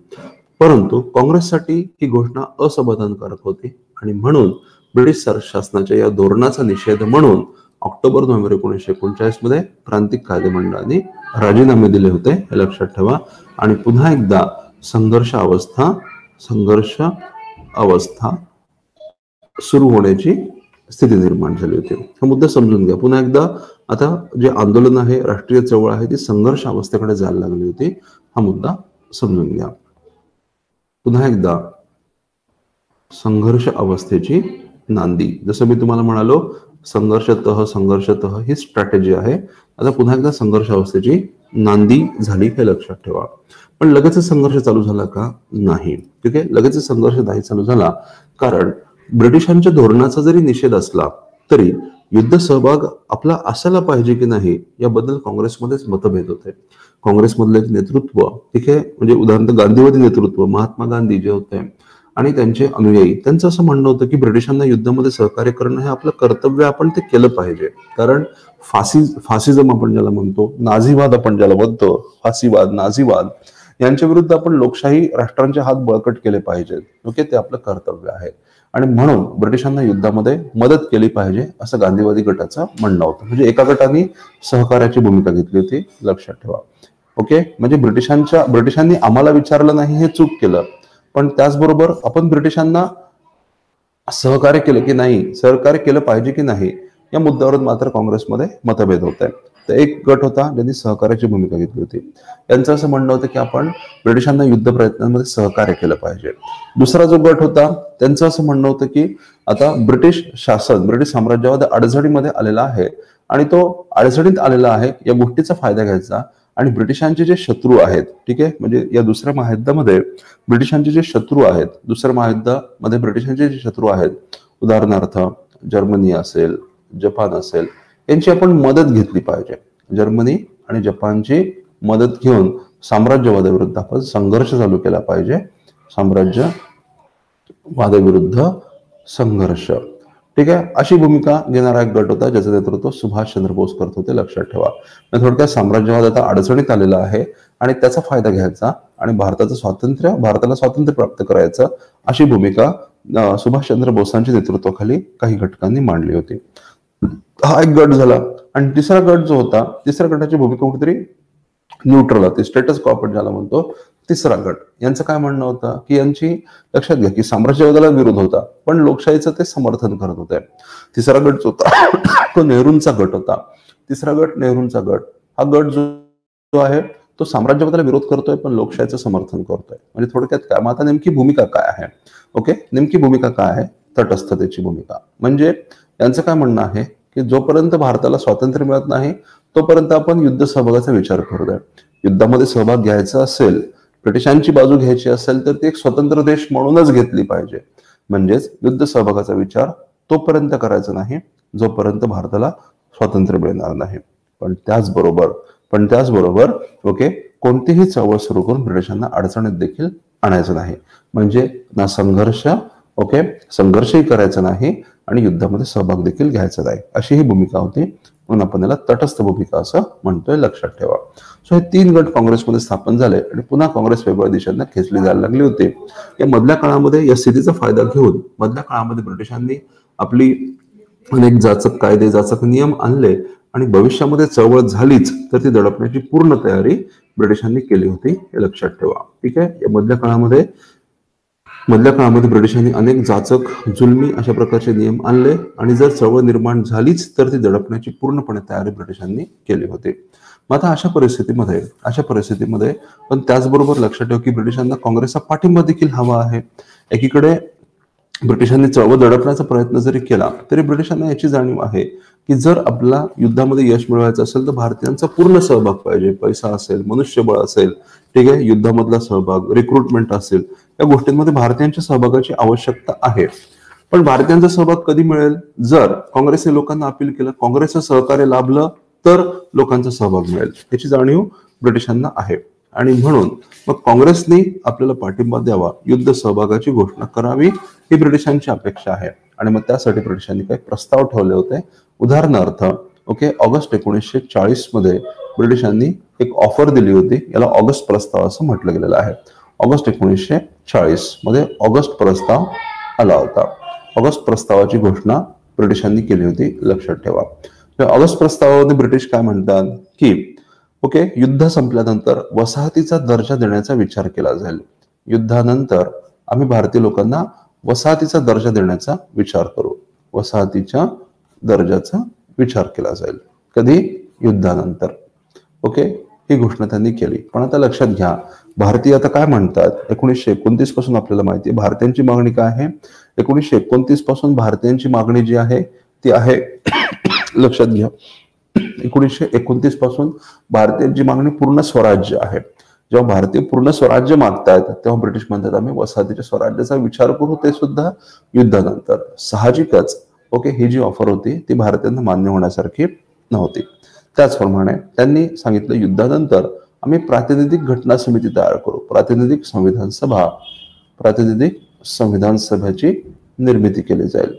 परंतु काँग्रेससाठी ही घोषणा असमाधानकारक होती आणि म्हणून ब्रिटिश शासनाच्या या धोरणाचा निषेध म्हणून ऑक्टोबर-नोव्हेंबर 1939 मध्ये प्रांतिक कायदे मंडळाने राजीनामे दिले होते, हे लक्षात ठेवा. आणि पुन्हा एकदा संघर्ष अवस्था सुरू होण्याची स्थिती निर्माण झाली होती. हा मुद्दा समजून घ्या. पुन्हा एकदा आता जे आंदोलन आहे, राष्ट्रीय चळवळ आहे, ती संघर्ष अवस्थेकडे जायला लागली होती. हा मुद्दा समजून घ्या. पुन्हा एकदा संघर्ष अवस्थेची नांदी, जसं मी तुम्हाला म्हणालो संघर्षतः ही स्ट्रॅटेजी आहे. आता पुन्हा एकदा संघर्ष अवस्थेची नांदी झाली हे लक्षात ठेवा. पण लगेच संघर्ष चालू झाला का? नाही. ठीक आहे, लगेच संघर्ष नाही चालू झाला, कारण ब्रिटिशांच्या धोरणाचा जरी निषेध असला तरी युद्ध सहभाग आपला असायला पाहिजे की नाही याबद्दल काँग्रेसमध्येच मतभेद होते. काँग्रेसमधलं एक नेतृत्व, ठीक आहे, म्हणजे उदाहरणार्थ गांधीवादी नेतृत्व, महात्मा गांधी जे होते आणि त्यांचे अनुयायी, त्यांचं असं म्हणणं होतं की ब्रिटिशांना युद्धामध्ये सहकार्य करणं हे आपलं कर्तव्य, आपण ते केलं पाहिजे. कारण फासिझम आपण ज्याला म्हणतो, नाझीवाद आपण ज्याला म्हणतो, फासीवाद, नाझीवाद यांच्या विरुद्ध आपण लोकशाही राष्ट्रांचे हात बळकट केले पाहिजेत. ओके, ते आपलं कर्तव्य आहे आणि म्हणून ब्रिटिशांना युद्धामध्ये मदत केली पाहिजे असं गांधीवादी गटाचं म्हणणं होतं. म्हणजे एका गटाने सहकार्याची भूमिका घेतली होती, लक्षात ठेवा. ओके, म्हणजे ब्रिटिशांनी आम्हाला विचारलं नाही हे चूक केलं, पण त्याचबरोबर आपण ब्रिटिशांना सहकार्य केलं की नाही, सहकार्य केलं पाहिजे की नाही या मुद्द्यावर मात्र काँग्रेसमध्ये मतभेद होत आहे. तर एक गट होता ज्यांनी सहकार्याची भूमिका घेतली होती, यांचं असं म्हणणं होतं की आपण ब्रिटिशांना युद्ध प्रयत्नांमध्ये सहकार्य केलं पाहिजे. दुसरा जो गट होता त्यांचं असं म्हणणं होतं की आता ब्रिटिश साम्राज्यवाद अडचणीमध्ये आलेला आहे आणि तो अडचणीत आलेला आहे, या गोष्टीचा फायदा घ्यायचा आणि ब्रिटिशांचे जे शत्रू आहेत, ठीक आहे, म्हणजे या दुसऱ्या महायुद्धामध्ये ब्रिटिशांचे जे शत्रू आहेत, दुसऱ्या महायुद्धामध्ये ब्रिटिशांचे जे शत्रू आहेत, उदाहरणार्थ जर्मनी असेल, जपान असेल, यांची आपण मदत घेतली पाहिजे. जर्मनी आणि जपानची मदत घेऊन साम्राज्यवादाविरुद्ध आपण संघर्ष चालू केला पाहिजे. साम्राज्यवादाविरुद्ध संघर्ष, ठीक आहे, अशी भूमिका घेणारा एक गट होता ज्याचं नेतृत्व सुभाषचंद्र बोस करत होते, लक्षात ठेवा. थोडक्यात साम्राज्यवाद आता अडचणीत आलेला आहे आणि त्याचा फायदा घ्यायचा आणि भारताला स्वातंत्र्य प्राप्त करायचं, अशी भूमिका सुभाषचंद्र बोसांच्या नेतृत्वाखाली काही घटकांनी मांडली होती. हा एक गट झाला. आणि तिसरा गट जो होता, तिसऱ्या गटाची भूमिका कुठेतरी न्यूट्रल होती, स्टेटस को आपण ज्याला म्हणतो. तिसरा गट यांचं काय म्हणणं होतं की यांची, लक्षात घ्या की साम्राज्यवादाला विरोध होता पण लोकशाहीचं ते समर्थन करत होते. तिसरा गट जो होता तो नेहरूंचा गट होता. तिसरा गट नेहरूंचा गट, हा गट जो आहे तो साम्राज्यवादाला विरोध करतोय पण लोकशाहीचं समर्थन करतोय. म्हणजे थोडक्यात काय, मग आता नेमकी भूमिका काय आहे? ओके, नेमकी भूमिका काय आहे? तटस्थतेची भूमिका. म्हणजे यांचं काय म्हणणं आहे की जोपर्यंत भारताला स्वातंत्र्य मिळत नाही तोपर्यंत आपण युद्ध सहभागाचा विचार करू द्या. युद्धामध्ये सहभाग घ्यायचा असेल ब्रिटिशांची बाजू घ्यायची असेल तर ती एक स्वतंत्र देश म्हणूनच घेतली पाहिजे. म्हणजेच युद्ध सहभागाचा विचार तोपर्यंत करायचा नाही जोपर्यंत भारताला स्वातंत्र्य मिळणार नाही. पण त्याचबरोबर ओके, कोणतीही चळवळ सुरू करून ब्रिटिशांना अडचणीत देखील आणायचं नाही. म्हणजे ना संघर्षही करायचा नाही आणि युद्धामध्ये सहभाग देखील घ्यायचा नाही, अशी ही भूमिका होती. म्हणून आपण याला तटस्थ भूमिका असं म्हणतोय, लक्षात ठेवा. सो हे 3 गट काँग्रेसमध्ये स्थापन झाले आणि पुन्हा काँग्रेस वेगवेगळ्या दिशांना खेचली जायला लागली होती. या मधल्या काळामध्ये या स्थितीचा फायदा घेऊन मधल्या काळामध्ये ब्रिटिशांनी आपली अनेक जाचक कायदे, जाचक नियम आणले आणि भविष्यामध्ये चळवळ झालीच तर ती दडपण्याची पूर्ण तयारी ब्रिटिशांनी केली होती, हे लक्षात ठेवा. ठीक आहे. या मधल्या काळामध्ये ब्रिटिशांनी अनेक जाचक, जुलमी अशा प्रकारचे नियम आणले आणि जर चळवळ निर्माण झालीच तर ती दडपण्याची पूर्णपणे तयारी ब्रिटिशांनी केली होती. मग आता अशा परिस्थितीमध्ये पण त्याचबरोबर लक्षात ठेवा की ब्रिटिशांना काँग्रेसचा पाठिंबा देखील हवा आहे. एकीकडे ब्रिटिशांनी चळवळ दडपण्याचा प्रयत्न जरी केला तरी ब्रिटिशांना याची जाणीव आहे की जर आपला युद्धामध्ये यश मिळवायचं असेल तर भारतीयांचा पूर्ण सहभाग पाहिजे. पैसा असेल, मनुष्यबळ असेल, ठीक आहे, युद्धामधला सहभाग, रिक्रुटमेंट असेल, या गोष्टींमध्ये भारतीयांच्या सहभागाची आवश्यकता आहे. पण भारतीयांचा सहभाग कधी मिळेल? जर काँग्रेसने लोकांना अपील केलं, काँग्रेसचं सहकार्य लाभलं तर लोकांचा सहभाग मिळेल, याची जाणीव ब्रिटिशांना आहे. आणि म्हणून मग काँग्रेसने आपल्याला पाठिंबा द्यावा, युद्ध सहभागाची घोषणा करावी, ही ब्रिटिशांची अपेक्षा आहे. आणि मग त्यासाठी ब्रिटिशांनी काही प्रस्ताव ठेवले होते. उदाहरणार्थ ऑगस्ट 1940 मध्ये ब्रिटिशांनी एक ऑफर दिली होती, याला ऑगस्ट प्रस्ताव असं म्हटलं गेलेलं आहे. ऑगस्ट 1940 मध्ये ऑगस्ट प्रस्ताव आला होता. ऑगस्ट प्रस्तावाची घोषणा ब्रिटिशांनी केली होती, लक्षात ठेवा. ऑगस्ट प्रस्तावामध्ये ब्रिटिश काय म्हणतात की युद्ध संपल्यानंतर वसाहतीचा दर्जा देण्याचा विचार केला जाईल. युद्धानंतर आम्ही भारतीय लोकांना वसाहतीचा दर्जा देण्याचा विचार करू. वसाहतीच्या दर्जाचा विचार केला जाईल. कधी? युद्धानंतर. ही घोषणा त्यांनी केली. पण आता लक्षात घ्या, भारतीय आता काय म्हणतात? 1929 पासून आपल्याला माहिती आहे भारतीयांची मागणी काय आहे. 1929 पासून भारतीयांची मागणी जी आहे ती आहे लक्षात घ्या, 1929 पासून भारतीयांची मागणी पूर्ण स्वराज्य आहे. जेव्हा भारतीय पूर्ण स्वराज्य मागतायत तेव्हा ब्रिटिश म्हणतात आम्ही वसाहतीच्या स्वराज्याचा विचार करू, ते सुद्धा युद्धानंतर. साहजिकच ही जी ऑफर होती ती भारतीयांना मान्य होण्यासारखी नव्हती. त्याचप्रमाणे त्यांनी सांगितलं युद्धानंतर आम्ही प्रातिनिधिक घटना समिती तयार करू, प्रातिनिधिक संविधान सभेची निर्मिती केली जाईल.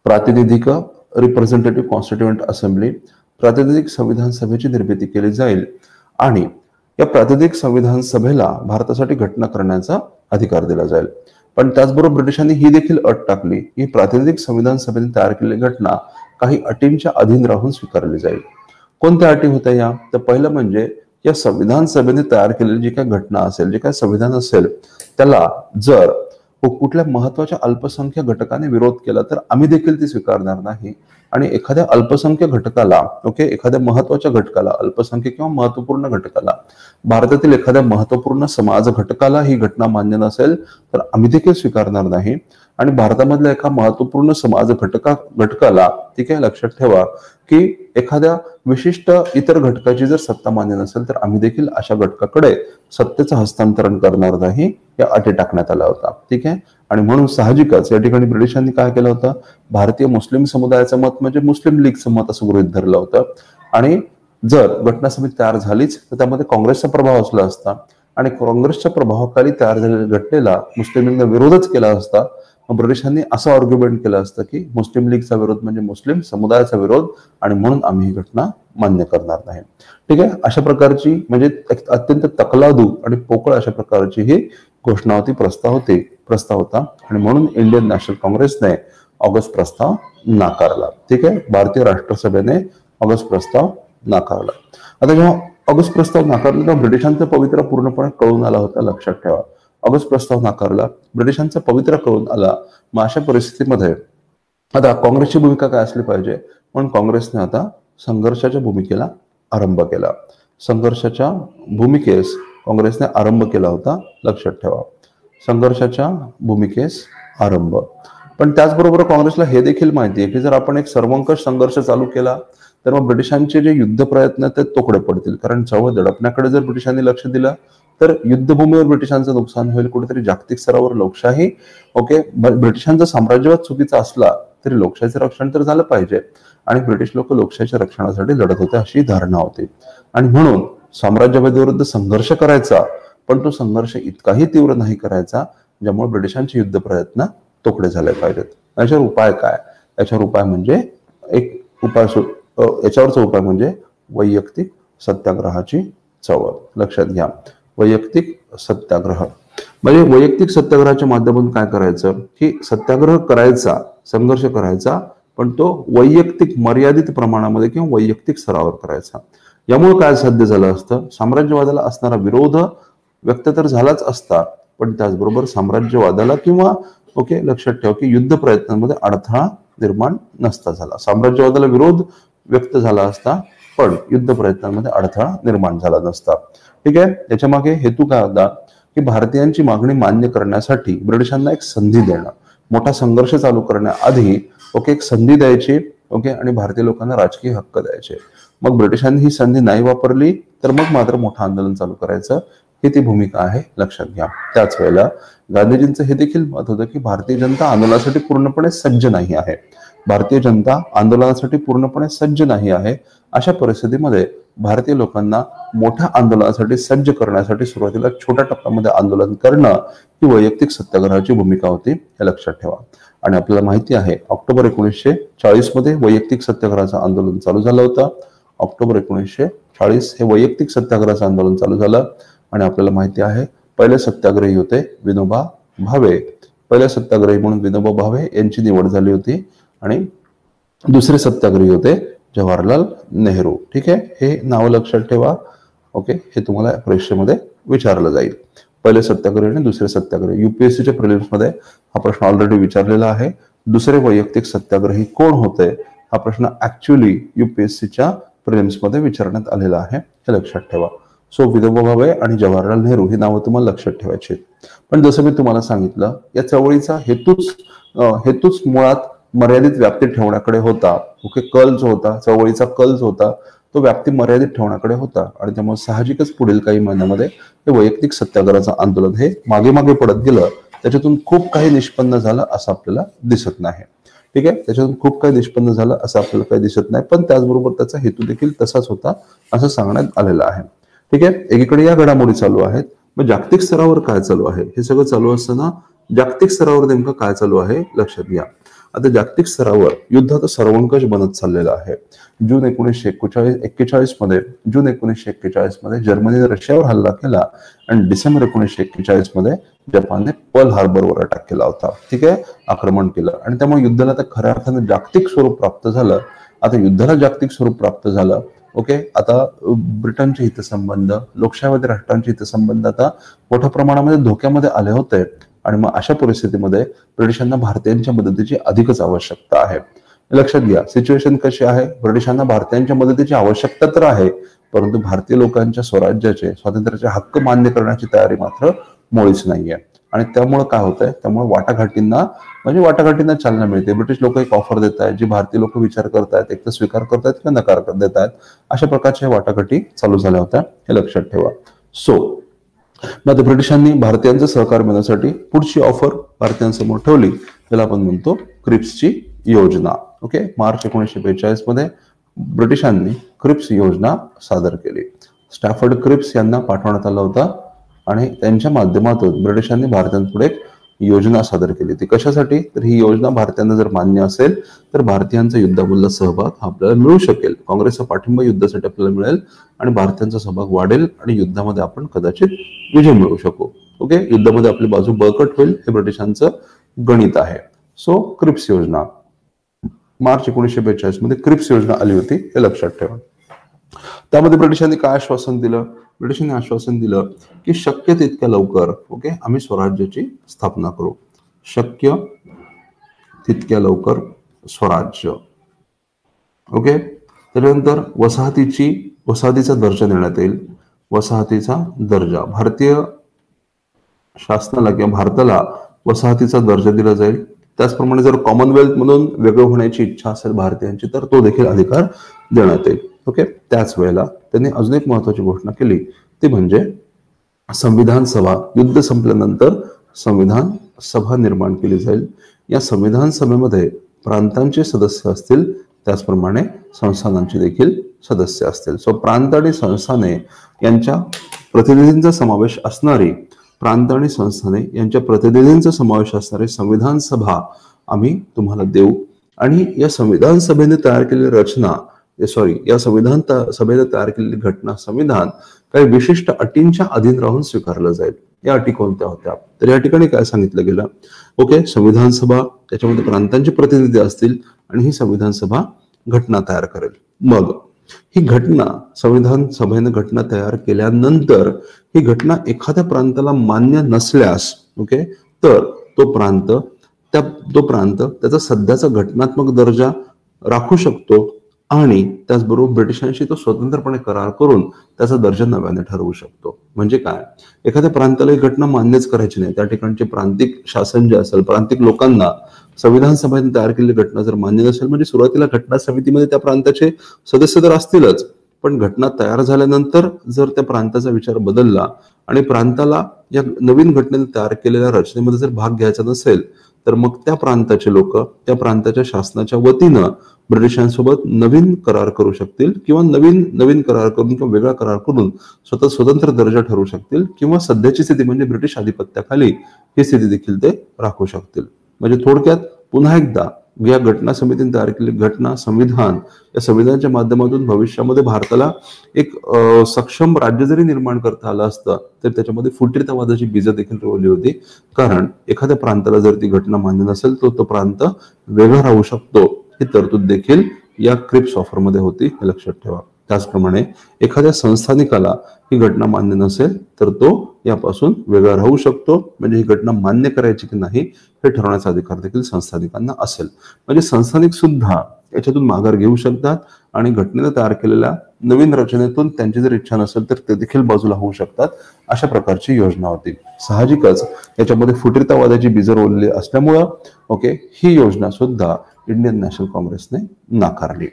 प्रातिनिधिक रिप्रेझेंटेटिव्ह कॉन्स्टिट्युएंट असेंब्ली, प्रातिनिधिक संविधान सभेची निर्मिती केली जाईल आणि या प्रातिनिधिक संविधान सभेला भारतासाठी घटना करण्याचा अधिकार दिला जाईल. पण त्याचबरोबर ब्रिटिशांनी ही देखील अट टाकली की प्रातिनिधिक संविधान सभेने तयार केलेली घटना काही अटींच्या अधीन राहून स्वीकारली जाईल. कोणत्या अटी होत्या या? तर पहिलं म्हणजे या संविधान सभेने तयार केलेली जी काही घटना असेल, जे काही संविधान असेल, त्याला जर कुठल्या महत्वाच्या अल्पसंख्य घटकाने विरोध केला तर आम्ही देखील ती स्वीकारणार नाही. आणि एखाद्या अल्पसंख्य घटकाला एखाद्या महत्वाच्या घटकाला, अल्पसंख्य किंवा महत्वपूर्ण घटकाला, भारतातील एखाद्या महत्वपूर्ण समाज घटकाला ही घटना मान्य नसेल तर आम्ही देखील स्वीकारणार नाही. आणि भारतामधल्या एका महत्वपूर्ण समाज घटकाला, ठीक आहे, लक्षात ठेवा की एखाद्या विशिष्ट इतर घटकाची जर सत्ता मान्य नसेल तर आम्ही देखील अशा घटकाकडे सत्तेचं हस्तांतरण करणार नाही, या अटी टाकण्यात आल्या होत्या. ठीक आहे. आणि म्हणून साहजिकच या ठिकाणी ब्रिटिशांनी काय केलं होतं, भारतीय मुस्लिम समुदायाचं मत म्हणजे मुस्लिम लीगचं मत असं गृहीत धरलं होतं. आणि जर घटना समिती तयार झालीच तर त्यामध्ये काँग्रेसचा प्रभाव असला असता आणि काँग्रेसच्या प्रभावाखाली तयार झालेल्या घटनेला मुस्लिम लीगने विरोधच केला असता. मग ब्रिटिशांनी असं आर्ग्युमेंट केलं असतं की मुस्लिम लीगचा विरोध म्हणजे मुस्लिम समुदायाचा विरोध आणि म्हणून आम्ही ही घटना मान्य करणार नाही. ठीक आहे. अशा प्रकारची म्हणजे अत्यंत तकलादू आणि पोकळ अशा प्रकारची ही घोषणा होती, प्रस्ताव होता. आणि म्हणून इंडियन नॅशनल काँग्रेसने ऑगस्ट प्रस्ताव नाकारला. ठीक आहे. भारतीय राष्ट्रसभेने ऑगस्ट प्रस्ताव नाकारला. आता जेव्हा ऑगस्ट प्रस्ताव नाकारला तेव्हा ब्रिटिशांचा पवित्रा पूर्णपणे कळून आला होता, लक्षात ठेवा. ऑगस्ट प्रस्ताव नाकारला, ब्रिटिशांचा पवित्रा कळून आला. मग अशा परिस्थितीमध्ये आता काँग्रेसची भूमिका काय असली पाहिजे, म्हणून काँग्रेसने आता संघर्षाच्या भूमिकेला आरंभ केला. संघर्षाच्या भूमिकेस काँग्रेसने आरंभ केला होता, लक्षात ठेवा. संघर्षाच्या भूमिकेस आरंभ. पण त्याचबरोबर काँग्रेसला हे देखील माहिती आहे की जर आपण एक सर्वंकष संघर्ष चालू केला तर मग ब्रिटिशांचे जे युद्ध प्रयत्न ते तोकडे पडतील. कारण चळवळ दडपण्याकडे जर ब्रिटिशांनी लक्ष दिलं तर युद्धभूमीवर ब्रिटिशांचं नुकसान होईल, कुठेतरी जागतिक स्तरावर लोकशाही, ओके, ब्रिटिशांचं साम्राज्यवाद चुकीचा असला तरी लोकशाहीचं रक्षण तर झालं पाहिजे, आणि ब्रिटिश लोक लोकशाहीच्या रक्षणासाठी लढत होते अशी धारणा होती. आणि म्हणून साम्राज्यवादाविरुद्ध संघर्ष करायचा, पण तो संघर्ष इतकाही तीव्र नाही करायचा ज्यामुळे ब्रिटिशांचे युद्ध प्रयत्न तोकडे झाले पाहिजेत. याच्यावर उपाय काय? याच्यावर उपाय म्हणजे याच्यावरचा उपाय म्हणजे वैयक्तिक सत्याग्रहाची चळवळ. लक्षात घ्या, वैयक्तिक सत्याग्रह म्हणजे वैयक्तिक सत्याग्रहाच्या माध्यमातून काय करायचं की सत्याग्रह करायचा, संघर्ष करायचा, पण तो वैयक्तिक मर्यादित प्रमाणामध्ये किंवा वैयक्तिक स्तरावर करायचा. यामुळे काय साध्य झालं असतं, साम्राज्यवादाला असणारा विरोध व्यक्त तर झालाच असता, पण त्याचबरोबर साम्राज्यवादाला किंवा ओके लक्षात ठेवा की युद्ध प्रयत्नांमध्ये अडथळा निर्माण नसता झाला. साम्राज्यवादाला विरोध व्यक्त झाला असता, पण युद्ध प्रयत्नांमध्ये अडथळा निर्माण झाला नसता. ठीक आहे. याच्या मागे हेतू काय होता की भारतीयांची मागणी मान्य करण्यासाठी ब्रिटिशांना एक संधी देणं, मोठा संघर्ष चालू करण्याआधी ओके एक संधी द्यायची, ओके, आणि भारतीय लोकांना राजकीय हक्क द्यायचे. मग ब्रिटिशांनी ही संधी नाही वापरली तर मग मात्र मोठं आंदोलन चालू करायचं, ही ती भूमिका आहे, लक्षात घ्या. त्याच वेळेला गांधीजींचं हे देखील मत होतं की भारतीय जनता आंदोलनासाठी पूर्णपणे सज्ज नाही आहे. भारतीय जनता आंदोलनासाठी पूर्णपणे सज्ज नाही आहे. अशा परिस्थितीमध्ये भारतीय लोकांना मोठ्या आंदोलनासाठी सज्ज करण्यासाठी सुरुवातीला छोट्या टप्प्यामध्ये आंदोलन करणं ही वैयक्तिक सत्याग्रहाची भूमिका होती, हे लक्षात ठेवा. आणि आपल्याला माहिती आहे ऑक्टोबर 1940 मध्ये वैयक्तिक सत्याग्रहाचं आंदोलन चालू झालं होतं. ऑक्टोबर 1940 हे वैयक्तिक सत्याग्रहाचं आंदोलन चालू झालं. आणि आपल्याला माहिती आहे पहिले सत्याग्रही होते विनोबा भावे. पहिले सत्याग्रही म्हणून विनोबा भावे यांची निवड झाली होती, आणि दुसरे सत्याग्रही होते जवाहरलाल नेहरू. ठीक आहे, हे नाव लक्षात ठेवा. ओके, हे तुम्हाला परीक्षेमध्ये विचारलं जाईल. पहिले सत्याग्रही आणि दुसरे सत्याग्रही. युपीएससीच्या प्रिलिम्स मध्ये हा प्रश्न ऑलरेडी विचारलेला आहे. दुसरे वैयक्तिक सत्याग्रही कोण होते हा प्रश्न ऍक्च्युअली युपीएससीच्या प्रिलिम्स मध्ये विचारण्यात आलेला आहे, हे लक्षात ठेवा. सो विनोबा भावे आणि जवाहरलाल नेहरू ही नावं तुम्हाला लक्षात ठेवायची. पण जसं मी तुम्हाला सांगितलं, या चळवळीचा हेतूच मुळात मर्यादित व्याप्ती ठेवण्याकडे होता. ओके, कल जो होता, चळवळीचा कल जो होता तो व्याप्ती मर्यादित ठेवण्याकडे होता. आणि त्यामुळे साहजिकच पुढील काही महिन्यामध्ये हे वैयक्तिक सत्याग्रहाचं आंदोलन हे मागे मागे पडत गेलं. त्याच्यातून खूप काही निष्पन्न झालं असं आपल्याला दिसत नाही. ठीक आहे, त्याच्यातून खूप काही निष्पन्न झालं असं आपल्याला काही दिसत नाही, पण त्याचबरोबर त्याचा हेतू देखील तसाच होता असं सांगण्यात आलेलं आहे. ठीक आहे, एकीकडे या घडामोडी चालू आहेत, मग जागतिक स्तरावर काय चालू आहे हे सगळं चालू असताना जागतिक स्तरावर नेमकं काय चालू आहे लक्षात घ्या. आता जागतिक स्तरावर युद्ध आता सर्वंकष बनत चाललेलं आहे. जून 1941 मध्ये जर्मनीने रशियावर हल्ला केला, आणि डिसेंबर 1941 मध्ये जपानने पर्ल हार्बरवर अटॅक केला होता. ठीक आहे, आक्रमण केलं, आणि त्यामुळे युद्धाला आता खऱ्या अर्थाने जागतिक स्वरूप प्राप्त झालं. आता युद्धाला जागतिक स्वरूप प्राप्त झालं. ओके, आता ब्रिटनचे हितसंबंध, लोकशाहीवादी राष्ट्रांचे हितसंबंध आता मोठ्या प्रमाणामध्ये धोक्यामध्ये आले होते. आणि मग अशा परिस्थितीमध्ये ब्रिटिशांना भारतीयांच्या मदतीची अधिकच आवश्यकता आहे. लक्षात घ्या, सिच्युएशन कशी आहे, ब्रिटिशांना भारतीयांच्या मदतीची आवश्यकता तर आहे, परंतु भारतीय लोकांच्या स्वराज्याचे, स्वातंत्र्याचे हक्क मान्य करण्याची तयारी मात्र मुळीच नाहीये. आणि त्यामुळे काय होतंय, त्यामुळे वाटाघाटींना चालना मिळते. ब्रिटिश लोक एक ऑफर देत आहेत, जी भारतीय लोक विचार करतायत, एक तर स्वीकार करतायत किंवा नकार देत आहेत. अशा प्रकारच्या वाटाघाटी चालू झाल्या होत्या, हे लक्षात ठेवा. सो मग ब्रिटिशांनी भारतीयांचं सहकार मिळवण्यासाठी पुढची ऑफर भारतीयांसमोर ठेवली, त्याला आपण म्हणतो क्रिप्सची योजना. ओके, मार्च 1942 मध्ये ब्रिटिशांनी क्रिप्स योजना सादर केली. स्टॅफर्ड क्रिप्स यांना पाठवण्यात आला होता, आणि त्यांच्या माध्यमातून ब्रिटिशांनी भारतीयांपुढे एक योजना सादर केली. ती कशासाठी, तर ही योजना भारतीयांना जर मान्य असेल तर भारतीयांचा युद्धामधला सहभाग आपल्याला मिळू शकेल. काँग्रेसचा पाठिंबा युद्धासाठी आपल्याला मिळेल, आणि भारतीयांचा सहभाग वाढेल, आणि युद्धामध्ये आपण कदाचित विजय मिळवू शकू. ओके, युद्धामध्ये आपली बाजू बळकट होईल, हे ब्रिटिशांचं गणित आहे. सो क्रिप्स योजना मार्च 1942 मध्ये क्रिप्स योजना आली होती, हे लक्षात ठेवा. त्यामध्ये ब्रिटिशांनी काय आश्वासन दिलं, ब्रिटिशांनी आश्वासन दिलं की शक्य तितक्या लवकर ओके आम्ही स्वराज्याची स्थापना करू. शक्य तितक्या लवकर स्वराज्य. ओके, त्यानंतर वसाहतीचा दर्जा देण्यात येईल. वसाहतीचा दर्जा, भारतीय शासनाला किंवा भारताला वसाहतीचा दर्जा दिला जाईल. त्याचप्रमाणे जर कॉमनवेल्थ म्हणून वेगळं होण्याची इच्छा असेल भारतीयांची तर तो देखील अधिकार देण्यात येईल. ओके, त्याच वेळेला त्यांनी अजून एक महत्वाची घोषणा केली, ती म्हणजे संविधान सभा, युद्ध संपल्यानंतर संविधान सभा निर्माण केली जाईल. या संविधान सभेमध्ये प्रांतांचे सदस्य असतील, त्याचप्रमाणे संस्थानांचे देखील सदस्य असतील. सो प्रांत आणि संस्थाने यांच्या प्रतिनिधींचा समावेश असणारी प्रांत आणि संस्थाने यांच्या प्रतिनिधींचा समावेश असणारी संविधान सभा आम्ही तुम्हाला देऊ. आणि या संविधान सभेने तयार केलेली रचना या संविधान सभेने तयार केलेली घटना संविधान काही विशिष्ट अटींच्या अधीन राहून स्वीकारलं जाईल. या अटी कोणत्या होत्या तर या ठिकाणी काय सांगितलं गेलं, ओके, संविधान सभा त्याच्यामध्ये प्रांतांचे प्रतिनिधी असतील आणि ही संविधान सभा घटना तयार करेल. मग ही घटना संविधान सभेने घटना तयार केल्यानंतर ही घटना एखाद्या प्रांताला मान्य नसल्यास, ओके, तर तो प्रांत त्याचा सध्याचा घटनात्मक दर्जा राखू शकतो आणि त्याचबरोबर ब्रिटिशांशी तो स्वतंत्रपणे करार करून त्याचा दर्जा नव्याने ठरवू शकतो. म्हणजे काय, एखाद्या प्रांताला ही घटना मान्यच करायची नाही, त्या ठिकाणचे प्रांतिक शासन जे असेल, प्रांतिक लोकांना संविधान सभेने तयार केलेली घटना जर मान्य नसेल, म्हणजे सुरुवातीला घटना समितीमध्ये त्या प्रांताचे सदस्य तर असतीलच, पण घटना तयार झाल्यानंतर जर त्या प्रांताचा विचार बदलला आणि प्रांताला या नवीन घटनेने तयार केलेल्या रचनेमध्ये जर भाग घ्यायचा नसेल, तर मग त्या प्रांताचे लोक त्या प्रांताच्या शासनाच्या वतीनं ब्रिटिशांसोबत नवीन करार करू शकतील किंवा नवीन करार करून किंवा वेगळा करार करून स्वतंत्र दर्जा ठरवू शकतील किंवा सध्याची स्थिती म्हणजे ब्रिटिश आधिपत्याखाली ही स्थिती देखील ते राखू शकतील. म्हणजे थोडक्यात पुन्हा एकदा या घटना समितीने तयार केलेली घटना संविधान, या संविधानाच्या माध्यमातून भविष्यामध्ये भारताला एक सक्षम राज्य जरी निर्माण करता आलं असतं तर त्याच्यामध्ये फुटीरतावादाची बीज देखील रोवली होती. कारण एखाद्या प्रांताला जर ती घटना मान्य नसेल तर तो प्रांत वेगळा राहू शकतो, ही तरतूद देखील या क्रिप्स ऑफरमध्ये होती, हे लक्षात ठेवा. त्याचप्रमाणे एखाद्या संस्थानिकाला ही घटना मान्य नसेल तर तो यापासून वेगळा राहू शकतो. म्हणजे ही घटना मान्य करायची की नाही हे ठरवण्याचा अधिकार देखील संस्थानिकांना असेल. म्हणजे संस्थानिक सुद्धा याच्यातून माघार घेऊ शकतात आणि घटनेने तयार केलेल्या नवीन रचनेतून त्यांची जर इच्छा नसेल तर ते देखील बाजूला होऊ शकतात. अशा प्रकारची योजना होती. साहजिकच याच्यामध्ये फुटीरतावादाची बीज रोवलेली असल्यामुळं ओके, ही योजना सुद्धा इंडियन नॅशनल काँग्रेसने नाकारली.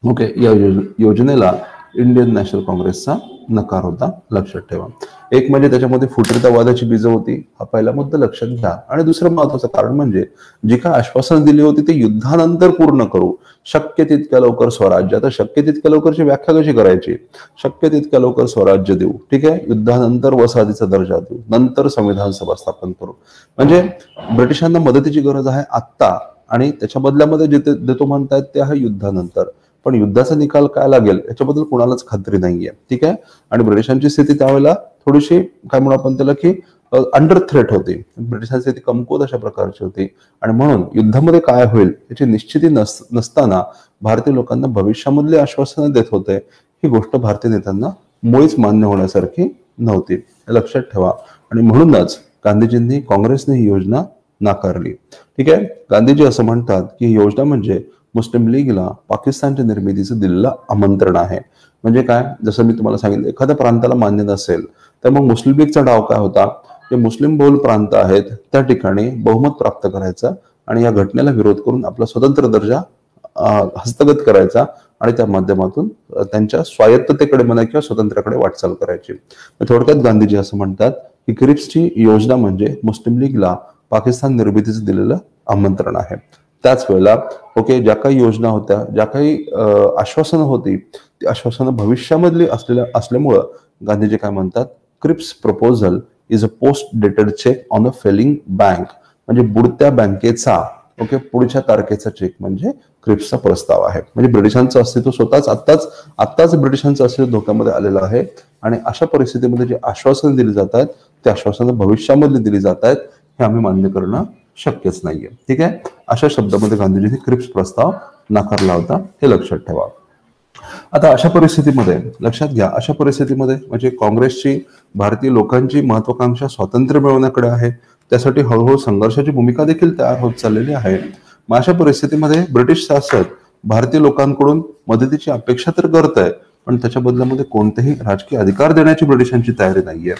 ओके, या योजनेला इंडियन नॅशनल काँग्रेसचा नकार होता, लक्षात ठेवा. एक म्हणजे त्याच्यामध्ये फुटीरतावादाची बीज होती, हा पहिला मुद्दा लक्षात घ्या. आणि दुसरं महत्वाचं कारण म्हणजे जी काय आश्वासन दिली होती ते युद्धानंतर पूर्ण करू, शक्य तितक्या लवकर स्वराज्य. आता शक्य तितक्या लवकरची व्याख्या कशी करायची, शक्य तितक्या लवकर स्वराज्य देऊ, ठीक आहे, युद्धानंतर वसाहतीचा दर्जा देऊ, नंतर संविधान सभा स्थापन करू. म्हणजे ब्रिटिशांना मदतीची गरज आहे आत्ता आणि त्याच्या बदल्यामध्ये जे देतो म्हणतायत ते आहे युद्धानंतर. पण युद्धाचा निकाल काय लागेल याच्याबद्दल कोणालाच खात्री नाहीये, ठीक आहे. आणि ब्रिटिशांची स्थिती त्यावेळेला थोडीशी काय म्हणू आपण त्याला की अंडर थ्रेट होती. ब्रिटिशांची स्थिती कमकुवत अशा प्रकारची होती आणि म्हणून युद्धामध्ये काय होईल याची निश्चिती नसताना भारतीय लोकांना भविष्यामधली आश्वासनं देत होते. ही गोष्ट भारतीय नेत्यांना मुळीच मान्य होण्यासारखी नव्हती, हे लक्षात ठेवा. आणि म्हणूनच गांधीजींनी, काँग्रेसने ही योजना नाकारली, ठीक आहे. गांधीजी असं म्हणतात की ही योजना म्हणजे मुस्लिम लीगला पाकिस्तानच्या निर्मितीचं दिलेलं आमंत्रण आहे. म्हणजे काय, जसं मी तुम्हाला सांगितलं, एखाद्या प्रांताला मान्य नसेल तर मग मुस्लिम लीगचा डाव काय होता, जे मुस्लिम बहुल प्रांत आहेत त्या ठिकाणी बहुमत प्राप्त करायचं आणि या घटनेला विरोध करून आपला स्वतंत्र दर्जा हस्तगत करायचा आणि त्या माध्यमातून त्यांच्या स्वायत्ततेकडे म्हणा किंवा स्वातंत्र्याकडे वाटचाल करायची. थोडक्यात गांधीजी असं म्हणतात की क्रिप्सची योजना म्हणजे मुस्लिम लीगला पाकिस्तान निर्मितीचं दिलेलं आमंत्रण आहे. त्याच वेळेला ओके, ज्या काही योजना होत्या, ज्या काही आश्वासनं होती, ती आश्वासनं भविष्यामधली असल्यामुळं गांधीजी काय म्हणतात, Cripps proposal is a post dated cheque on a failing bank. म्हणजे बुडत्या बँकेचा ओके पुढच्या तारखेचा चेक म्हणजे क्रिप्सचा प्रस्ताव आहे. म्हणजे ब्रिटिशांचं अस्तित्व स्वतःच आत्ताच ब्रिटिशांचं अस्तित्व धोक्यामध्ये आलेलं आहे आणि अशा परिस्थितीमध्ये जी आश्वासनं दिली जात आहेत त्या आश्वासनं भविष्यामध्ये दिली जात आहेत हे आम्ही मान्य करणं शक्यच नाहीये, ठीक आहे. अशा शब्दामध्ये गांधीजींनी क्रिप्स प्रस्ताव नाकारला होता, हे लक्षात ठेवा. आता अशा परिस्थितीमध्ये लक्षात घ्या, अशा परिस्थितीमध्ये म्हणजे काँग्रेसची, भारतीय लोकांची महत्वाकांक्षा स्वातंत्र्य मिळवण्याकडे आहे. त्यासाठी हळूहळू संघर्षाची भूमिका देखील तयार होत चाललेली आहे. मग अशा परिस्थितीमध्ये ब्रिटिश शासक भारतीय लोकांकडून मदतीची अपेक्षा तर करत आहे, पण त्याच्या बदल्यामध्ये कोणतेही राजकीय अधिकार देण्याची ब्रिटिशांची तयारी नाहीये.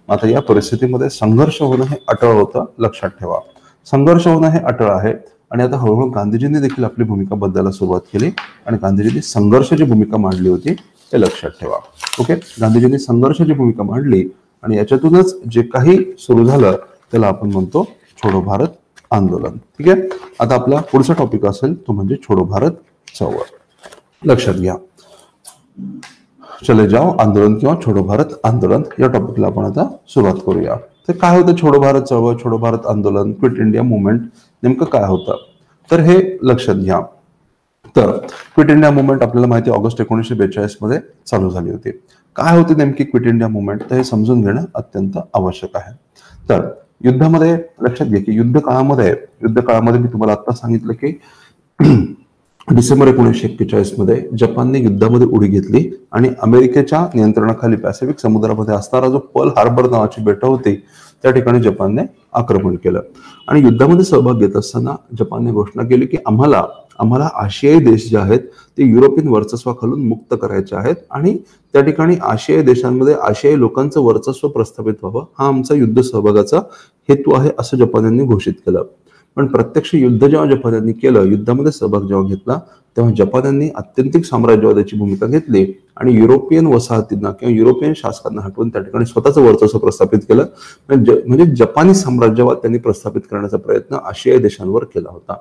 आता या परिस्थितीमध्ये संघर्ष होणं हे अटळ होतं, लक्षात ठेवा. संघर्ष होणं हे अटळ आहे आणि आता हळूहळू गांधीजींनी देखील आपली भूमिका बदलायला सुरुवात केली आणि गांधीजींनी संघर्षाची भूमिका मांडली होती, हे लक्षात ठेवा. ओके, गांधीजींनी संघर्षाची भूमिका मांडली आणि याच्यातूनच जे काही सुरू झालं त्याला आपण म्हणतो छोडो भारत आंदोलन. ठीक आहे. आता आपला पुढचा टॉपिक असेल तो म्हणजे छोडो भारत चळवळ. लक्षात घ्या. चले जाओ आंदोलन किंवा छोडो भारत आंदोलन या टॉपिकला आपण आता सुरुवात करूया. तर काय होतं छोडो भारत चळवळ, छोडो भारत आंदोलन, क्विट इंडिया मुवमेंट नेमकं काय होतं तर हे लक्षात घ्या. तर क्विट इंडिया मुवमेंट आपल्याला माहिती ऑगस्ट 1942 मध्ये चालू झाली होती. काय होती नेमकी क्विट इंडिया मुवमेंट तर हे समजून घेणं अत्यंत आवश्यक आहे. तर युद्धामध्ये लक्षात घ्या की युद्ध काळामध्ये मी तुम्हाला आता सांगितलं की डिसेंबर 1941 मध्ये जपानने युद्धामध्ये उडी घेतली आणि अमेरिकेच्या नियंत्रणाखाली पॅसिफिक समुद्रामध्ये असणारा जो पर्ल हार्बर नावाची बेटं होती त्या ठिकाणी जपानने आक्रमण केलं. आणि युद्धामध्ये सहभाग घेत असताना जपानने घोषणा केली की आम्हाला आशियाई देश जे आहेत ते युरोपियन वर्चस्वाखालून मुक्त करायचे आहेत आणि त्या ठिकाणी आशियाई देशांमध्ये आशियाई लोकांचं वर्चस्व प्रस्थापित व्हावं हा आमचा युद्ध सहभागाचा हेतू आहे असं जपानने घोषित केलं. पण प्रत्यक्ष युद्ध जेव्हा जपानने केलं, युद्धामध्ये सहभाग जेव्हा घेतला तेव्हा जपानने आत्यंतिक साम्राज्यवादाची भूमिका घेतली आणि युरोपियन वसाहतींना किंवा युरोपियन शासकांना हटवून त्या ठिकाणी स्वतःचं वर्चस्व प्रस्थापित केलं. म्हणजे जपानी साम्राज्यवाद त्यांनी प्रस्थापित करण्याचा प्रयत्न आशियाई देशांवर केला होता.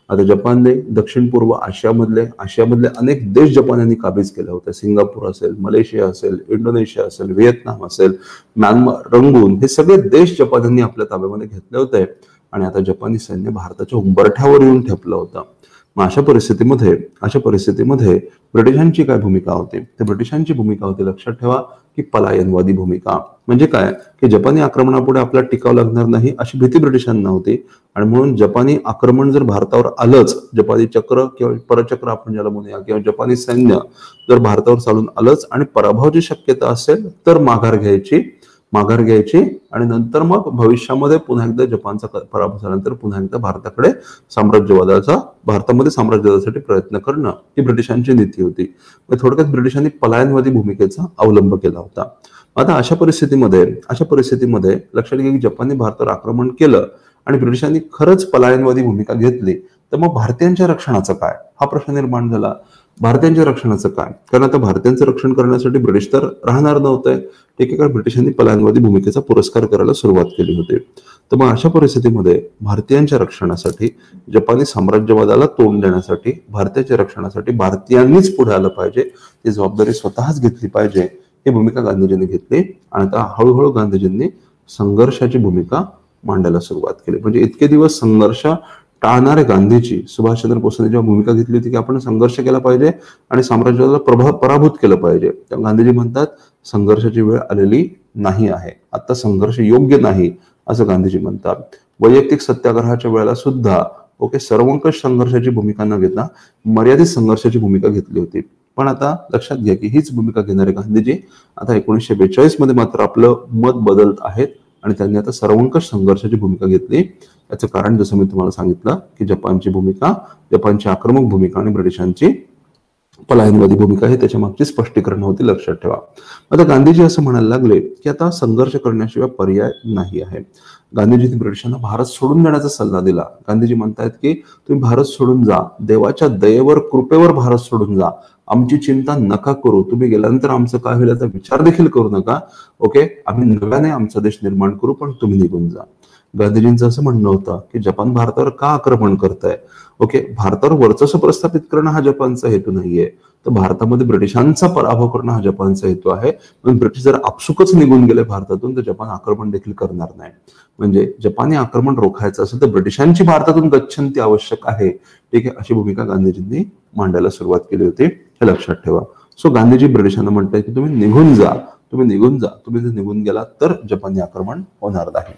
आता जपानने दक्षिण पूर्व आशियामधले अनेक देश जपानने काबीज केले होते. सिंगापूर असेल, मलेशिया असेल, इंडोनेशिया असेल, व्हिएतनाम असेल, म्यानमार, रंगून हे सगळे देश जपानने आपल्या ताब्यामध्ये घेतले होते आणि आता जपानी सैन्य भारताच्या उंबरठ्यावर येऊन ठेपलं होतं. मग अशा परिस्थितीमध्ये ब्रिटिशांची काय भूमिका होती तर ब्रिटिशांची भूमिका होती लक्षात ठेवा की पलायनवादी भूमिका. म्हणजे काय की जपानी आक्रमणापुढे आपल्याला टिकाव लागणार नाही अशी भीती ब्रिटिशांना होती आणि म्हणून जपानी आक्रमण जर भारतावर आलंच, जपानी चक्र किंवा परचक्र आपण ज्याला म्हणूया किंवा जपानी सैन्य जर भारतावर चालून आलंच आणि पराभवाची शक्यता असेल तर माघार घ्यायची आणि नंतर मग भविष्यामध्ये पुन्हा एकदा जपानचा पराभव झाल्यानंतर पुन्हा एकदा भारतामध्ये साम्राज्यवादासाठी प्रयत्न करणं ही ब्रिटिशांची नीती होती. थोडक्यात ब्रिटिशांनी पलायनवादी भूमिकेचा अवलंब केला होता. आता अशा परिस्थितीमध्ये लक्षात घ्या की जपानने भारतावर आक्रमण केलं आणि ब्रिटिशांनी खरंच पलायनवादी भूमिका घेतली तर मग भारतीयांच्या रक्षणाचं काय हा प्रश्न निर्माण झाला. भारतीयांच्या रक्षणाचं काय, कारण आता भारतीयांचं रक्षण करण्यासाठी ब्रिटिश तर राहणार नव्हते. एकेकाळी ब्रिटिशांनी पलायनवादी भूमिकेचा पुरस्कार करायला सुरुवात केली होती. तर मग अशा परिस्थितीमध्ये भारतीयांच्या रक्षणासाठी, जपानी साम्राज्यवादाला तोंड देण्यासाठी, भारताच्या रक्षणासाठी भारतीयांनीच पुढे आलं पाहिजे, ती जबाबदारी स्वतःच घेतली पाहिजे ही भूमिका गांधीजींनी घेतली. आणि आता हळूहळू गांधीजींनी संघर्षाची भूमिका मांडायला सुरुवात केली. म्हणजे इतके दिवस संघर्ष टाळणारे गांधीजी, सुभाषचंद्र बोसांनी जेव्हा भूमिका घेतली होती की आपण संघर्ष केला पाहिजे आणि साम्राज्यवादाला पराभूत केलं पाहिजे, तेव्हा गांधीजी म्हणतात संघर्षाची वेळ आलेली नाही आहे, आता संघर्ष योग्य नाही असं गांधीजी म्हणतात. वैयक्तिक सत्याग्रहाच्या वेळेला सुद्धा सर्वंकष संघर्षाची भूमिका न घेता मर्यादित संघर्षाची भूमिका घेतली होती. पण आता लक्षात घ्या की हीच भूमिका घेणारे गांधीजी आता 1942 मध्ये मात्र आपलं मत बदलत आहेत आणि त्यांनी आता सर्वंकष संघर्षाची भूमिका घेतली. याचं कारण जसं मी तुम्हाला सांगितलं की जपानची आक्रमक भूमिका आणि ब्रिटिशांची पलायनवादी भूमिका हे त्याच्या मागची स्पष्टीकरण होती. लक्षात ठेवा. आता गांधीजी असं म्हणायला लागले की आता संघर्ष करण्याशिवाय पर्याय नाही आहे. गांधीजींनी ब्रिटिशांना भारत सोडून जाण्याचा सल्ला दिला. गांधीजी म्हणतात की तुम्ही भारत सोडून जा, देवाच्या दयेवर कृपेवर भारत सोडून जा, आमची चिंता नका करू, तुम्ही गेल्यानंतर आमचं काय होईल याचा विचार देखील करू नका. आम्ही नव्याने आमचा देश निर्माण करू, पण तुम्ही निघून जा. गांधीजींचं असं म्हणणं होतं की जपान भारतावर का आक्रमण करताय, भारतावर वर्चस्व प्रस्थापित करणं हा जपानचा हेतू नाहीये, तर भारतामध्ये ब्रिटिशांचा पराभव करणं हा जपानचा हेतू आहे. पण ब्रिटिश जर आपसुकच निघून गेले भारतातून तर जपान आक्रमण देखील करणार नाही. म्हणजे जपानी आक्रमण रोखायचं असेल तर ब्रिटिशांची भारतातून गच्छंती आवश्यक आहे. ठीक आहे, अशी भूमिका गांधीजींनी मांडायला सुरुवात केली होती, हे लक्षात ठेवा. सो गांधीजी ब्रिटिशांना म्हणतात की तुम्ही निघून जा. तुम्ही जर निघून गेलात तर जपानी आक्रमण होणार नाही.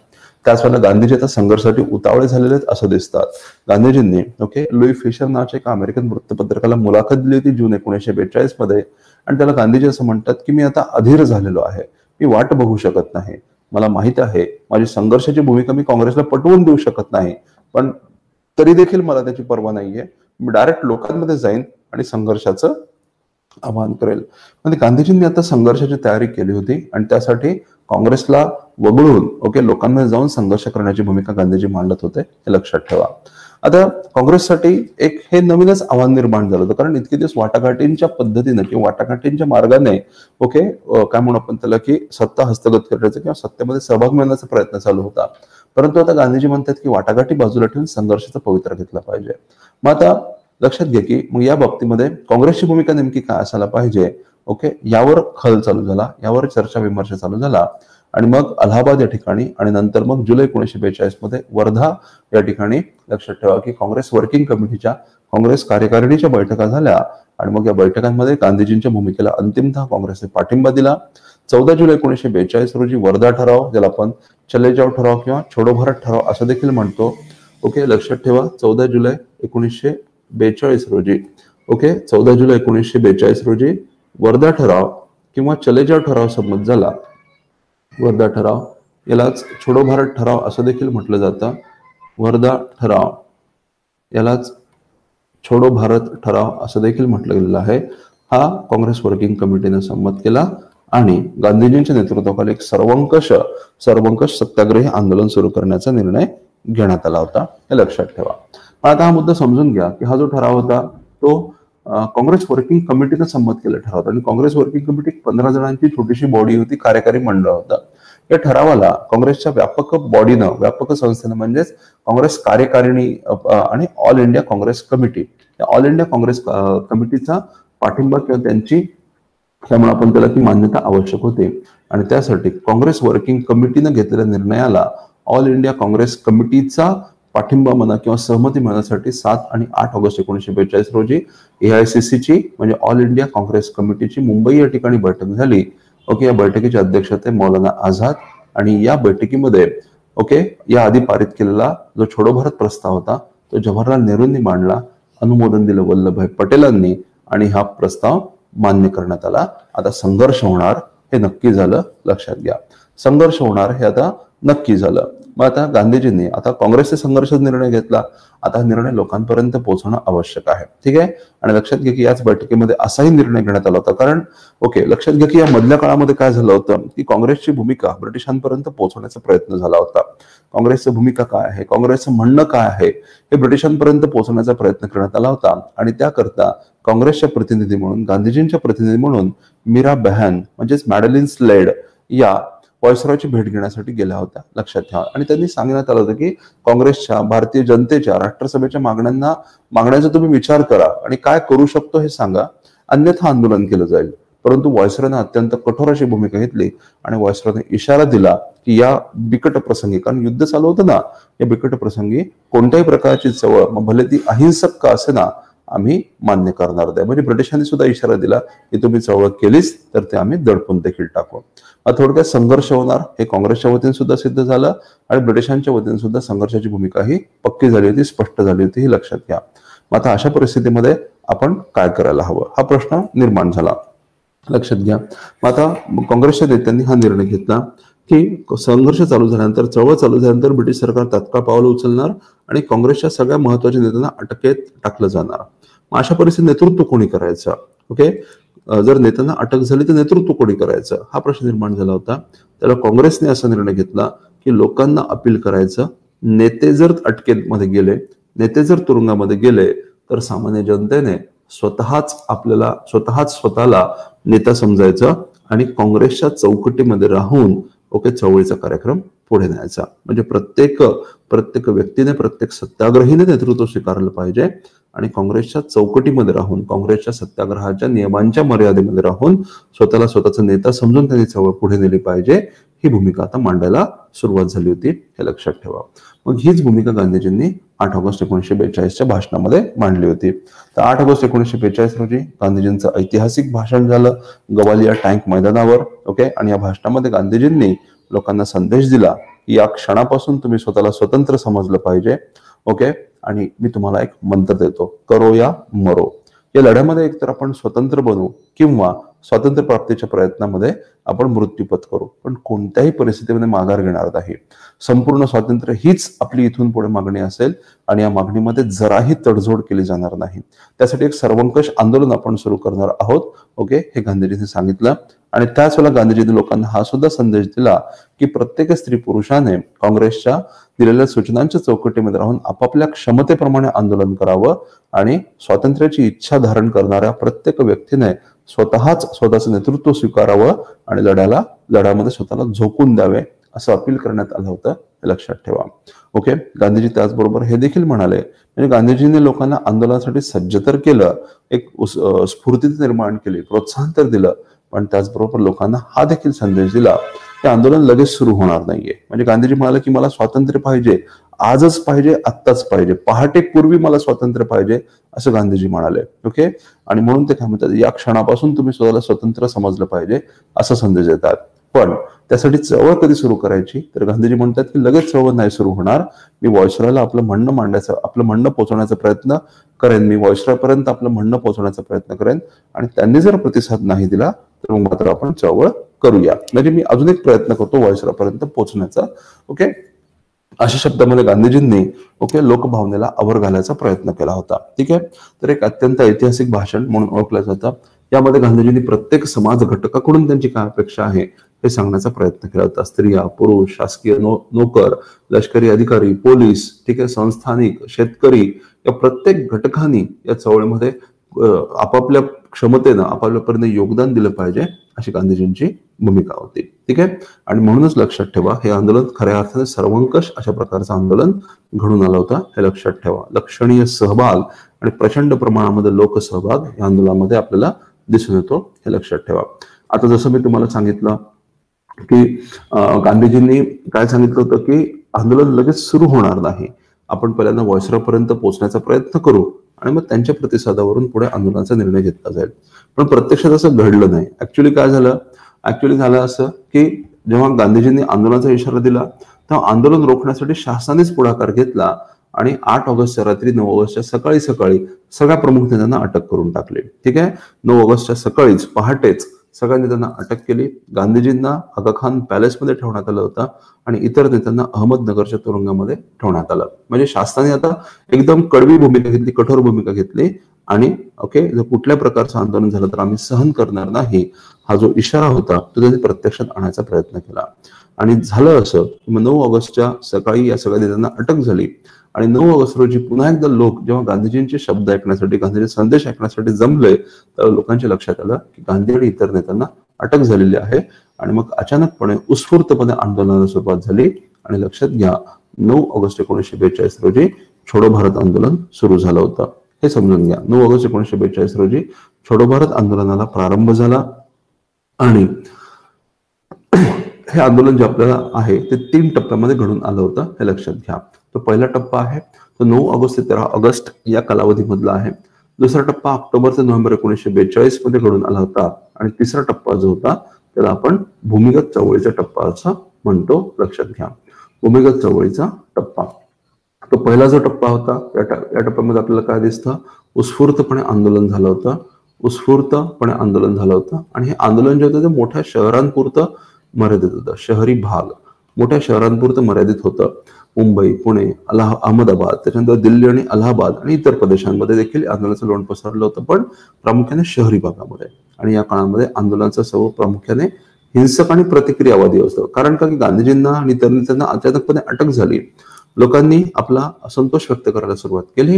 त्याच वेळेला गांधीजी आता संघर्षासाठी उतावळे झालेले आहेत असं दिसतात. गांधीजींनी लुई फिशर नावाच्या एका अमेरिकन वृत्तपत्रकाला मुलाखत दिली होती जून 1942 मध्ये आणि त्याला गांधीजी असं म्हणतात की मी आता अधीर झालेलो आहे, मी वाट बघू शकत नाही. मला माहित आहे माझी संघर्षाची भूमिका मी काँग्रेसला पटवून देऊ शकत नाही, पण तरी देखील मला त्याची पर्वा नाहीये. मी डायरेक्ट लोकांमध्ये जाईन आणि संघर्षाचं आवाहन करेल. म्हणजे गांधीजींनी आता संघर्षाची तयारी केली होती आणि त्यासाठी काँग्रेसला वगळून लोकांमध्ये जाऊन संघर्ष करण्याची भूमिका गांधीजी मांडत होते, हे लक्षात ठेवा. आता काँग्रेससाठी एक हे नवीनच आव्हान निर्माण झालं होतं, कारण इतके दिवस वाटाघाटींच्या पद्धतीनं किंवा वाटाघाटींच्या मार्गाने काय म्हणू आपण त्याला की सत्ता हस्तगत करण्याचा किंवा सत्तेमध्ये सहभाग मिळवण्याचा प्रयत्न चालू होता. परंतु आता गांधीजी म्हणतात की वाटाघाटी बाजूला ठेवून संघर्षाचा पवित्रा घेतला पाहिजे. मग आता लक्षात घ्या की मग या बाबतीमध्ये काँग्रेसची भूमिका नेमकी काय असायला पाहिजे, यावर खल चालू झाला, यावर चर्चा विमर्श चालू झाला. आणि मग अलाहाबाद या ठिकाणी आणि नंतर मग जुलै 1942 मध्ये वर्धा या ठिकाणी लक्षात ठेवा की काँग्रेस वर्किंग कमिटीच्या, काँग्रेस कार्यकारिणीच्या बैठका झाल्या. आणि मग या बैठकांमध्ये गांधीजींच्या भूमिकेला अंतिमतः काँग्रेसने पाठिंबा दिला. 14 जुलै 1942 रोजी वर्धा ठराव, ज्याला आपण चले जाव ठराव किंवा छोडो भारत ठराव असं देखील म्हणतो, लक्षात ठेवा 14 जुलै 1942 रोजी 14 जुलै 1942 रोजी वर्धा ठराव किंवा चले जाव ठराव संमत झाला. वर्धा ठराव यालाच छोडो भारत ठराव असं देखील म्हटलं जातं. वर्धा ठराव यालाच छोडो भारत ठराव असं देखील म्हटलं गेलेलं आहे. हा काँग्रेस वर्किंग कमिटीने संमत केला आणि गांधीजींच्या नेतृत्वाखाली एक सर्वंकष सत्याग्रही आंदोलन सुरू करण्याचा निर्णय घेण्यात आला होता, हे लक्षात ठेवा. आता हा मुद्दा समजून घ्या की हा जो ठराव होता तो काँग्रेस वर्किंग कमिटीने संमत केला ठराव होता. आणि काँग्रेस वर्किंग कमिटी 15 जणांची छोटीशी बॉडी होती, कार्यकारी मंडळ होतं. या ठरावाला काँग्रेसच्या व्यापक संस्थेनं म्हणजेच काँग्रेस कार्यकारिणी आणि ऑल इंडिया काँग्रेस कमिटी, या ऑल इंडिया काँग्रेस कमिटीचा पाठिंबा किंवा त्यांची, त्यामुळे आपण त्याला ती मान्यता आवश्यक होती. आणि त्यासाठी काँग्रेस वर्किंग कमिटीनं घेतलेल्या निर्णयाला ऑल इंडिया काँग्रेस कमिटीचा पाठिंबा म्हणा किंवा सहमती मिळवण्यासाठी 7 आणि 8 ऑगस्ट 1942 रोजी AICCची म्हणजे ऑल इंडिया काँग्रेस कमिटीची मुंबई या ठिकाणी बैठक झाली. या बैठकीचे अध्यक्ष होते मौलाना आझाद. आणि या बैठकीमध्ये या आधी पारित केलेला जो छोडो भारत प्रस्ताव होता तो जवाहरलाल नेहरूंनी मांडला, अनुमोदन दिलं वल्लभभाई पटेलांनी आणि हा प्रस्ताव मान्य करण्यात आला. आता संघर्ष होणार हे नक्की झालं, लक्षात घ्या, संघर्ष होणार हे आता नक्की झालं. मग आता गांधीजींनी आता काँग्रेसने संघर्षाचा निर्णय घेतला. आता हा निर्णय लोकांपर्यंत पोहोचणं आवश्यक आहे, ठीक आहे. आणि लक्षात घ्या की याच बैठकीमध्ये असाही निर्णय घेण्यात आला होता, कारण लक्षात घ्या की या मधल्या काळामध्ये काय झालं होतं की काँग्रेसची भूमिका ब्रिटिशांपर्यंत पोहोचवण्याचा प्रयत्न झाला होता. काँग्रेसची भूमिका काय आहे, काँग्रेसचं म्हणणं काय आहे हे ब्रिटिशांपर्यंत पोहोचवण्याचा प्रयत्न करण्यात आला होता. आणि त्याकरता काँग्रेसच्या प्रतिनिधी म्हणून, गांधीजींच्या प्रतिनिधी म्हणून मीरा बेहन म्हणजेच मॅडलिन स्लेड या व्हायसरॉयची भेट घेण्यासाठी गेल्या होत्या, लक्षात ठेवा. आणि त्यांनी सांगण्यात आलं होतं की काँग्रेसच्या, भारतीय जनतेच्या, राष्ट्रसभेच्या मागण्यांचा तुम्ही विचार करा आणि काय करू शकतो हे सांगा, अन्यथा आंदोलन केलं जाईल. परंतु व्हायसरॉयने अत्यंत कठोर अशी भूमिका घेतली आणि व्हायसरॉयने इशारा दिला की या बिकट प्रसंगी, कारण युद्ध चालू होतं ना, या बिकट प्रसंगी कोणत्याही प्रकारची चळवळ, मग भले ती अहिंसक का असे ना, आम्ही मान्य करणार नाही. म्हणजे ब्रिटिशांनी सुद्धा इशारा दिला की तुम्ही चळवळ केलीच तर ते आम्ही दडपून देखील टाकू. थोडक्यात संघर्ष होणार हे काँग्रेसच्या वतीने सुद्धा सिद्ध झालं आणि ब्रिटिशांच्या वतीने सुद्धा संघर्षाची भूमिका ही पक्की झाली होती, स्पष्ट झाली होती, ही लक्षात घ्या. मग आता अशा परिस्थितीमध्ये आपण काय करायला हवं हा प्रश्न निर्माण झाला, लक्षात घ्या. मग आता काँग्रेसच्या नेत्यांनी हा निर्णय घेतला की संघर्ष चालू झाल्यानंतर, चळवळ चालू झाल्यानंतर ब्रिटिश सरकार तात्काळ पावलं उचलणार आणि काँग्रेसच्या सगळ्या महत्वाच्या नेत्यांना अटकेत टाकलं जाणार. मग अशा परिस्थितीत नेतृत्व कोणी करायचं, जर नेत्यांना अटक झाली तर नेतृत्व कोणी करायचं हा प्रश्न निर्माण झाला होता. त्याला काँग्रेसने असा निर्णय घेतला की लोकांना अपील करायचं, नेते जर अटकेमध्ये गेले, नेते जर तुरुंगामध्ये गेले तर सामान्य जनतेने स्वतःला नेता समजायचं आणि काँग्रेसच्या चौकटीमध्ये राहून चळवळीचा कार्यक्रम पुढे न्यायचा. म्हणजे प्रत्येक व्यक्तीने, प्रत्येक सत्याग्रहीने नेतृत्व स्वीकारलं पाहिजे आणि काँग्रेसच्या चौकटीमध्ये राहून, काँग्रेसच्या सत्याग्रहाच्या नियमांच्या मर्यादेमध्ये राहून स्वतःचा नेता समजून त्यांनी चळवळ पुढे नेली पाहिजे, ही भूमिका आता मांडायला सुरुवात झाली होती, हे लक्षात ठेवा. मग हीच भूमिका गांधीजींनी 8 ऑगस्ट 1942च्या भाषणामध्ये मांडली होती. तर 8 ऑगस्ट 1942 रोजी गांधीजींचं ऐतिहासिक भाषण झालं गवालिया टँक मैदानावर. आणि या भाषणामध्ये गांधीजींनी लोकांना संदेश दिला की या क्षणापासून तुम्ही स्वतःला स्वतंत्र समजलं पाहिजे. आणि मी तुम्हाला एक मंत्र देतो, करो या मरो. या लढ्यामध्ये एकतर आपण स्वतंत्र बनू किंवा स्वातंत्र्य प्राप्तीच्या प्रयत्नामध्ये आपण मृत्यू पत्करू, पण कोणत्याही परिस्थितीमध्ये माघार घेणार नाही. संपूर्ण स्वातंत्र्य हीच आपली इथून पुढे मागणी असेल आणि या मागणीमध्ये जराही तडजोड केली जाणार नाही. त्यासाठी एक सर्वंकष आंदोलन आपण सुरू करणार आहोत, हे गांधीजींनी सांगितलं. आणि त्याच वेळेला गांधीजींनी लोकांना हा सुद्धा संदेश दिला की प्रत्येक स्त्री पुरुषाने काँग्रेसच्या दिलेल्या सूचनांच्या चौकटीमध्ये राहून आपापल्या क्षमतेप्रमाणे आंदोलन करावं आणि स्वातंत्र्याची इच्छा धारण करणाऱ्या प्रत्येक व्यक्तीने स्वतःचं नेतृत्व स्वीकारावं आणि लढ्यामध्ये स्वतःला झोकून द्यावे असं अपील करण्यात आलं होतं, हे लक्षात ठेवा. ओके. गांधीजी त्याचबरोबर हे देखील म्हणाले, म्हणजे गांधीजींनी लोकांना आंदोलनासाठी सज्ज तर केलं, एक स्फूर्ती निर्माण केली, प्रोत्साहन तर दिलं, पण त्याचबरोबर लोकांना हा देखील संदेश दिला की आंदोलन लगेच सुरू होणार नाहीये. म्हणजे गांधीजी म्हणाले की मला स्वातंत्र्य पाहिजे, आजच पाहिजे, आत्ताच पाहिजे, पहाटे पूर्वी मला स्वातंत्र्य पाहिजे, असं गांधीजी म्हणाले. ओके. आणि म्हणून ते काय म्हणतात, या क्षणापासून तुम्ही स्वतःला स्वतंत्र समजलं पाहिजे असा संदेश देतात. पण त्यासाठी चळवळ कधी सुरू करायची, तर गांधीजी म्हणतात की लगेच चळवळ नाही सुरू होणार, मी व्हॉइसरॉयला आपलं म्हणणं मांडायचं, आपलं म्हणणं पोहोचवण्याचा प्रयत्न करेन, मी व्हॉइसरॉयपर्यंत आपलं म्हणणं पोहोचवण्याचा प्रयत्न करेन, आणि त्यांनी जर प्रतिसाद नाही दिला तर मग मात्र आपण चळवळ करूया. म्हणजे मी अजून एक प्रयत्न करतो व्हॉइसरॉयपर्यंत पोहोचण्याचा. ओके. अशा शब्दामध्ये गांधीजींनी लोकभावनेला आवर घालायचा प्रयत्न केला होता. ठीक आहे. तर एक अत्यंत ऐतिहासिक भाषण म्हणून ओळखलं जातं. यामध्ये गांधीजींनी प्रत्येक समाज घटकाकडून त्यांची काय अपेक्षा आहे हे सांगण्याचा प्रयत्न केला होता. स्त्रिया, पुरुष, शासकीय नोकर, लष्करी अधिकारी, पोलीस, ठीक आहे, संस्थानिक, शेतकरी, या प्रत्येक घटकांनी या चळवळीमध्ये आपापल्या क्षमतेनं आपापल्यापर्यंत योगदान दिलं पाहिजे अशी गांधीजींची भूमिका होती. ठीक आहे. आणि म्हणूनच लक्षात ठेवा, हे आंदोलन खऱ्या अर्थाने सर्वंकष अशा प्रकारचं आंदोलन घडून आलं होतं, हे लक्षात ठेवा. लक्षणीय सहभाग आणि प्रचंड प्रमाणामध्ये लोकसहभाग या आंदोलनामध्ये आपल्याला दिसून येतो, हे लक्षात ठेवा. आता जसं मी तुम्हाला सांगितलं की गांधीजींनी काय सांगितलं होतं की आंदोलन लगेच सुरू होणार नाही, आपण पहिल्यांदा व्हॉइसरॉयपर्यंत पोहोचण्याचा प्रयत्न करू आणि मग त्यांच्या प्रतिसादावरून पुढे आंदोलनाचा निर्णय घेतला जाईल. पण प्रत्यक्षात असं घडलं नाही. ऍक्च्युली काय झालं, झालं असं की जेव्हा गांधीजींनी आंदोलनाचा इशारा दिला तेव्हा आंदोलन रोखण्यासाठी शासनानेच पुढाकार घेतला आणि 8 ऑगस्टच्या रात्री 9 ऑगस्टच्या सकाळी सगळ्या प्रमुख नेत्यांना अटक करून टाकली. ठीक आहे. 9 ऑगस्टच्या सकाळीच, पहाटेच सगळ्या नेत्यांना अटक केली. गांधीजींना आगा खान पॅलेसमध्ये ठेवण्यात आलं होतं आणि इतर नेत्यांना अहमदनगरच्या तुरुंगामध्ये ठेवण्यात आलं. म्हणजे शासनाने आता एकदम कडवी भूमिका घेतली, कठोर भूमिका घेतली आणि जर कुठल्या प्रकारचं आंदोलन झालं तर आम्ही सहन करणार नाही, हा जो इशारा होता तो त्यांनी प्रत्यक्षात आणायचा प्रयत्न केला. आणि झालं असं की 9 ऑगस्टच्या सकाळी या सगळ्या नेत्यांना अटक झाली आणि 9 ऑगस्ट रोजी पुन्हा एकदा लोक जेव्हा गांधीजींचे शब्द ऐकण्यासाठी, गांधीजी संदेश ऐकण्यासाठी जमले, तर लोकांच्या लक्षात आलं की गांधी आणि इतर नेत्यांना अटक झालेली आहे. आणि मग अचानकपणे उत्स्फूर्तपणे आंदोलनाला सुरुवात झाली. आणि लक्षात घ्या, 9 ऑगस्ट 1942 रोजी छोडो भारत आंदोलन सुरू झालं होतं, हे समजून घ्या. 9 ऑगस्ट 1942 रोजी छोडो भारत आंदोलनाला प्रारंभ झाला आणि हे आंदोलन जे आपल्याला आहे ते 3 टप्प्यामध्ये घडून आलं होतं, हे लक्षात घ्या. तो पहिला टप्पा आहे तो 9 ऑगस्ट ते 13 ऑगस्ट या कालावधीमधला आहे. दुसरा टप्पा ऑक्टोबर ते नोव्हेंबर 1942 मध्ये घडून आला होता. आणि तिसरा टप्पा जो होता त्याला आपण भूमिगत चळवळीचा टप्पा असं म्हणतो, लक्षात घ्या. भूमिगत चळवळीचा टप्पा, तो पहिला जो टप्पा होता या टप्प्यामध्ये आपल्याला काय दिसतं, उत्स्फूर्तपणे आंदोलन झालं होतं. आणि हे आंदोलन जे होतं ते मोठ्या शहरांपुरतं मर्यादित होतं, शहरी भाग मोठ्या शहरांपुरतं मर्यादित होतं. मुंबई, पुणे, अहमदाबाद, त्याच्यानंतर दिल्ली आणि अलाहाबाद आणि इतर प्रदेशांमध्ये देखील आंदोलनाचं लोण पसरलं होतं, पण प्रामुख्याने शहरी भागामध्ये. आणि या काळामध्ये आंदोलनाचं सर्व प्रामुख्याने हिंसक आणि प्रतिक्रियावादी असतं. कारण का की गांधीजींना आणि इतर नेत्यांना अचानकपणे अटक झाली, लोकांनी आपला असंतोष व्यक्त करायला सुरुवात केली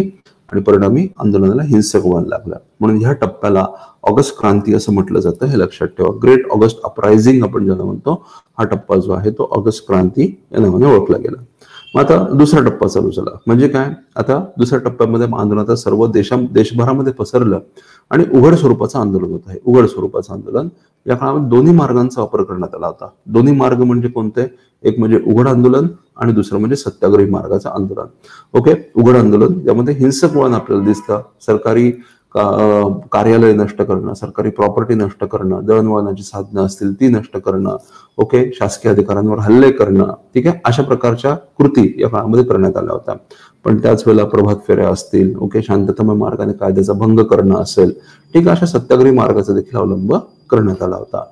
आणि परिणामी आंदोलनाला हिंसक वळण लागलं. म्हणून ह्या टप्प्याला ऑगस्ट क्रांती असं म्हटलं जातं, हे लक्षात ठेवा. ग्रेट ऑगस्ट अपरायझिंग आपण ज्याला म्हणतो, हा टप्पा जो आहे तो ऑगस्ट क्रांती या नावाने ओळखला गेला. मग आता दुसरा टप्पा चालू झाला. म्हणजे काय, आता दुसऱ्या टप्प्यामध्ये आंदोलनाचा सर्व देशभरामध्ये पसरलं आणि उघड स्वरूपाचं आंदोलन होत आहे. उघड स्वरूपाचं आंदोलन या काळामध्ये दोन्ही मार्गांचा वापर करण्यात आला होता. दोन्ही मार्ग म्हणजे कोणते, एक म्हणजे उघड आंदोलन आणि दुसरं म्हणजे सत्याग्रही मार्गाचं आंदोलन. उघड आंदोलन ज्यामध्ये हिंसक वळण आपल्याला दिसतं, सरकारी कार्यालय नष्ट करणं, सरकारी प्रॉपर्टी नष्ट करणं, दळणवळणाची साधनं असतील ती नष्ट करणं, शासकीय अधिकाऱ्यांवर हल्ले करणं, ठीक आहे, अशा प्रकारच्या कृती या काळामध्ये करण्यात आल्या होत्या. पण त्याच वेळेला प्रभात फेऱ्या असतील, शांततामय मार्गाने कायद्याचा भंग करणं असेल, ठीक आहे, अशा सत्याग्रही मार्गाचा देखील अवलंब करण्यात आला होता.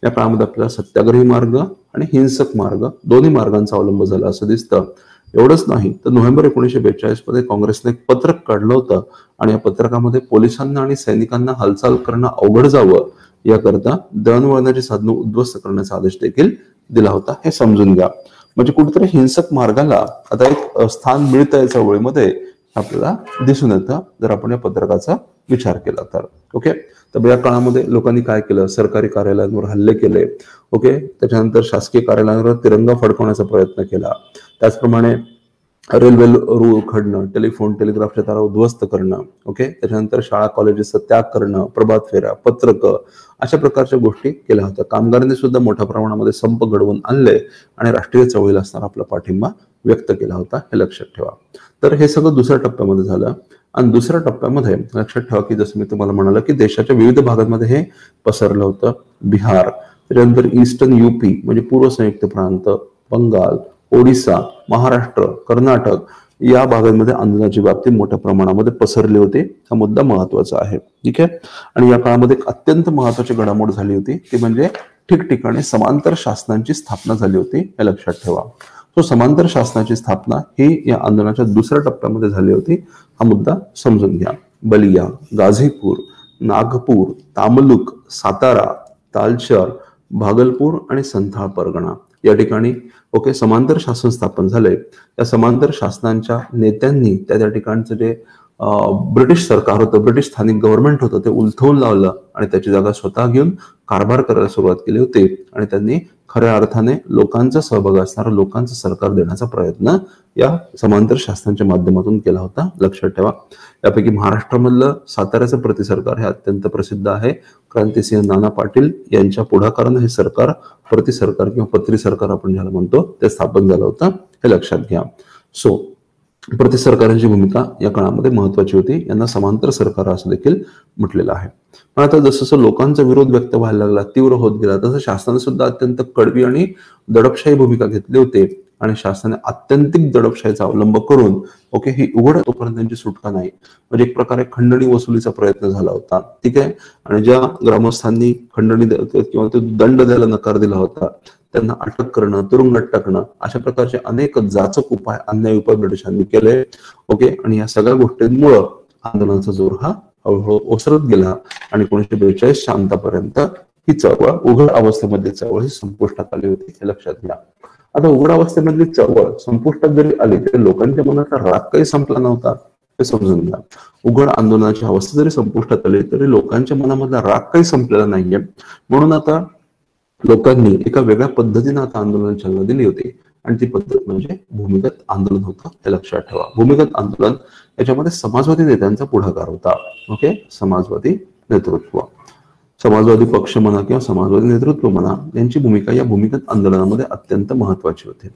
या काळामध्ये आपल्याला सत्याग्रही मार्ग आणि हिंसक मार्ग दोन्ही मार्गांचा अवलंब झाला असं दिसतं. एवढंच नाही तर नोव्हेंबर 1942 मध्ये काँग्रेसने एक पत्रक काढलं होतं आणि या पत्रकामध्ये पोलिसांना आणि सैनिकांना हालचाल करणं अवघड जावं याकरता दळणवळणाची साधनं उद्ध्वस्त करण्याचा आदेश देखील दिला होता, हे समजून घ्या. म्हणजे कुठेतरी हिंसक मार्गाला आता एक स्थान मिळत आहे चळवळीमध्ये आपल्याला दिसून येतं जर आपण या पत्रकाचा विचार केला तर. ओके, तर या काळामध्ये लोकांनी काय केलं, सरकारी कार्यालयांवर हल्ले केले. ओके, त्याच्यानंतर शासकीय कार्यालयांवर तिरंगा फडकवण्याचा प्रयत्न केला. त्याचप्रमाणे रेल्वे रूळ उखडणं, टेलिग्राफच्या तारा उद्ध्वस्त करणं. ओके, त्याच्यानंतर शाळा कॉलेजेसचा त्याग करणं, प्रभात फेऱ्या, पत्रक अशा प्रकारच्या गोष्टी केल्या होत्या. कामगारांनी सुद्धा मोठ्या प्रमाणामध्ये संप घडवून आणले आणि राष्ट्रीय चळवळीला असणारा आपला पाठिंबा व्यक्त केला होता, हे लक्षात ठेवा. तर हे सगळं दुसऱ्या टप्प्यामध्ये झालं. आणि दुसऱ्या टप्प्यामध्ये लक्षात ठेवा की जसं मी तुम्हाला म्हणालो की देशाच्या विविध भागांमध्ये हे पसरलं होतं. बिहार, त्याच्यानंतर ईस्टर्न युपी म्हणजे पूर्व संयुक्त प्रांत, बंगाल, ओडिसा, महाराष्ट्र, कर्नाटक या भागांमध्ये आंदोलनाची व्याप्ती मोठ्या प्रमाणामध्ये पसरली होती. हा मुद्दा महत्वाचा आहे. ठीक आहे. आणि या काळामध्ये एक अत्यंत महत्वाची घडामोड झाली होती ती म्हणजे ठिकठिकाणी समांतर शासनांची स्थापना झाली होती, हे लक्षात ठेवा. तो समांतर शासनाची स्थापना ही या आंदोलनाच्या दुसऱ्या टप्प्यामध्ये झाली होती. हा मुद्दा समजून घ्या. बलिया, गाझीपूर, नागपूर, तामलुक, सातारा, तालचर, भागलपूर आणि संथाल परगणा या ठिकाणी ओके समांतर शासन स्थापन झाले. या समांतर शासनांच्या नेत्यांनी त्या ठिकाणचं जे ब्रिटिश सरकार होतं, ब्रिटिश स्थानिक गव्हर्नमेंट होतं, ते उलथवून लावलं आणि त्याची जागा स्वतः घेऊन कारभार करायला सुरुवात केली होती. आणि त्यांनी खऱ्या अर्थाने लोकांचा सहभाग असणारं लोकांचं सरकार देण्याचा प्रयत्न या समांतर शासनाच्या माध्यमातून केला होता, लक्षात ठेवा. यापैकी महाराष्ट्रामधलं साताऱ्याचं प्रति सरकार हे अत्यंत प्रसिद्ध आहे. क्रांतिसिंह नाना पाटील यांच्या पुढाकारानं हे सरकार, प्रति सरकार किंवा पत्री सरकार आपण ज्याला म्हणतो, ते स्थापन झालं होतं, हे लक्षात घ्या. सो प्रति सरकारांची भूमिका या काळामध्ये महत्वाची होती. यांना समांतर सरकार असं देखील म्हटलेलं आहे. पण आता जसं लोकांचा विरोध व्यक्त व्हायला लागला, तीव्र होत गेला, तसं शासनाने सुद्धा अत्यंत कडवी आणि दडपशाही भूमिका घेतली होती. आणि शासनाने आत्यंतिक दडपशाहीचा अवलंब करून ओके ही उघड तोपर्यंत त्यांची सुटका नाही. म्हणजे एक प्रकारे खंडणी वसुलीचा प्रयत्न झाला होता. ठीक आहे. आणि ज्या ग्रामस्थांनी खंडणी किंवा ते दंड द्यायला नकार दिला होता त्यांना अटक करणं, तुरुंगात टाकणं अशा प्रकारचे अनेक जाचक उपाय, अन्याय उपाय ब्रिटिशांनी केले. ओके, आणि या सगळ्या गोष्टींमुळे आंदोलनाचा जोर हा हळूहळू ओसरत गेला आणि 1942च्या अंतापर्यंत ही चळवळ उघड अवस्थेमध्ये चळवळ ही संपुष्टात आली होती, हे लक्षात घ्या. आता उघड अवस्थेमधली चळवळ संपुष्टात जरी आली तरी लोकांच्या मनातला राग काही संपला नव्हता, हे समजून घ्या. उघड आंदोलनाची अवस्था जरी संपुष्टात आली तरी लोकांच्या मनामधला राग काही संपलेला नाहीये. म्हणून आता लोकांनी एका वेगळ्या पद्धतीने आता आंदोलन चालना दिली होती आणि ती पद्धत म्हणजे भूमिगत आंदोलन होतं, हे लक्षात ठेवा. भूमिगत आंदोलन याच्यामध्ये समाजवादी नेत्यांचा पुढाकार होता. ओके, समाजवादी नेतृत्व, समाजवादी पक्ष म्हणा किंवा समाजवादी नेतृत्व म्हणा यांची भूमिका या भूमिगत आंदोलनामध्ये अत्यंत महत्वाची होती.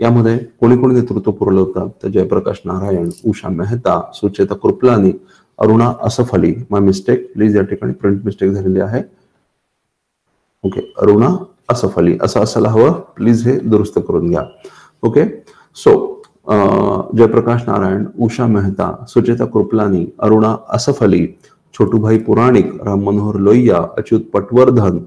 यामध्ये कोणी कोणी नेतृत्व पुरवलं होतं तर जयप्रकाश नारायण, उषा मेहता, सुचेता कृपलानी, अरुणा असफ अली. माय मिस्टेक प्लीज, या ठिकाणी प्रिंट मिस्टेक झालेली आहे. ओके, अरुणा असफ अली असं असायला हवं, प्लीज हे दुरुस्त करून घ्या. ओके, सो जयप्रकाश नारायण, उषा मेहता, सुचेता कृपलानी, अरुणा असफ अली, छोटूभाई पुराणिक, राम मनोहर लोहिया, अच्युत पटवर्धन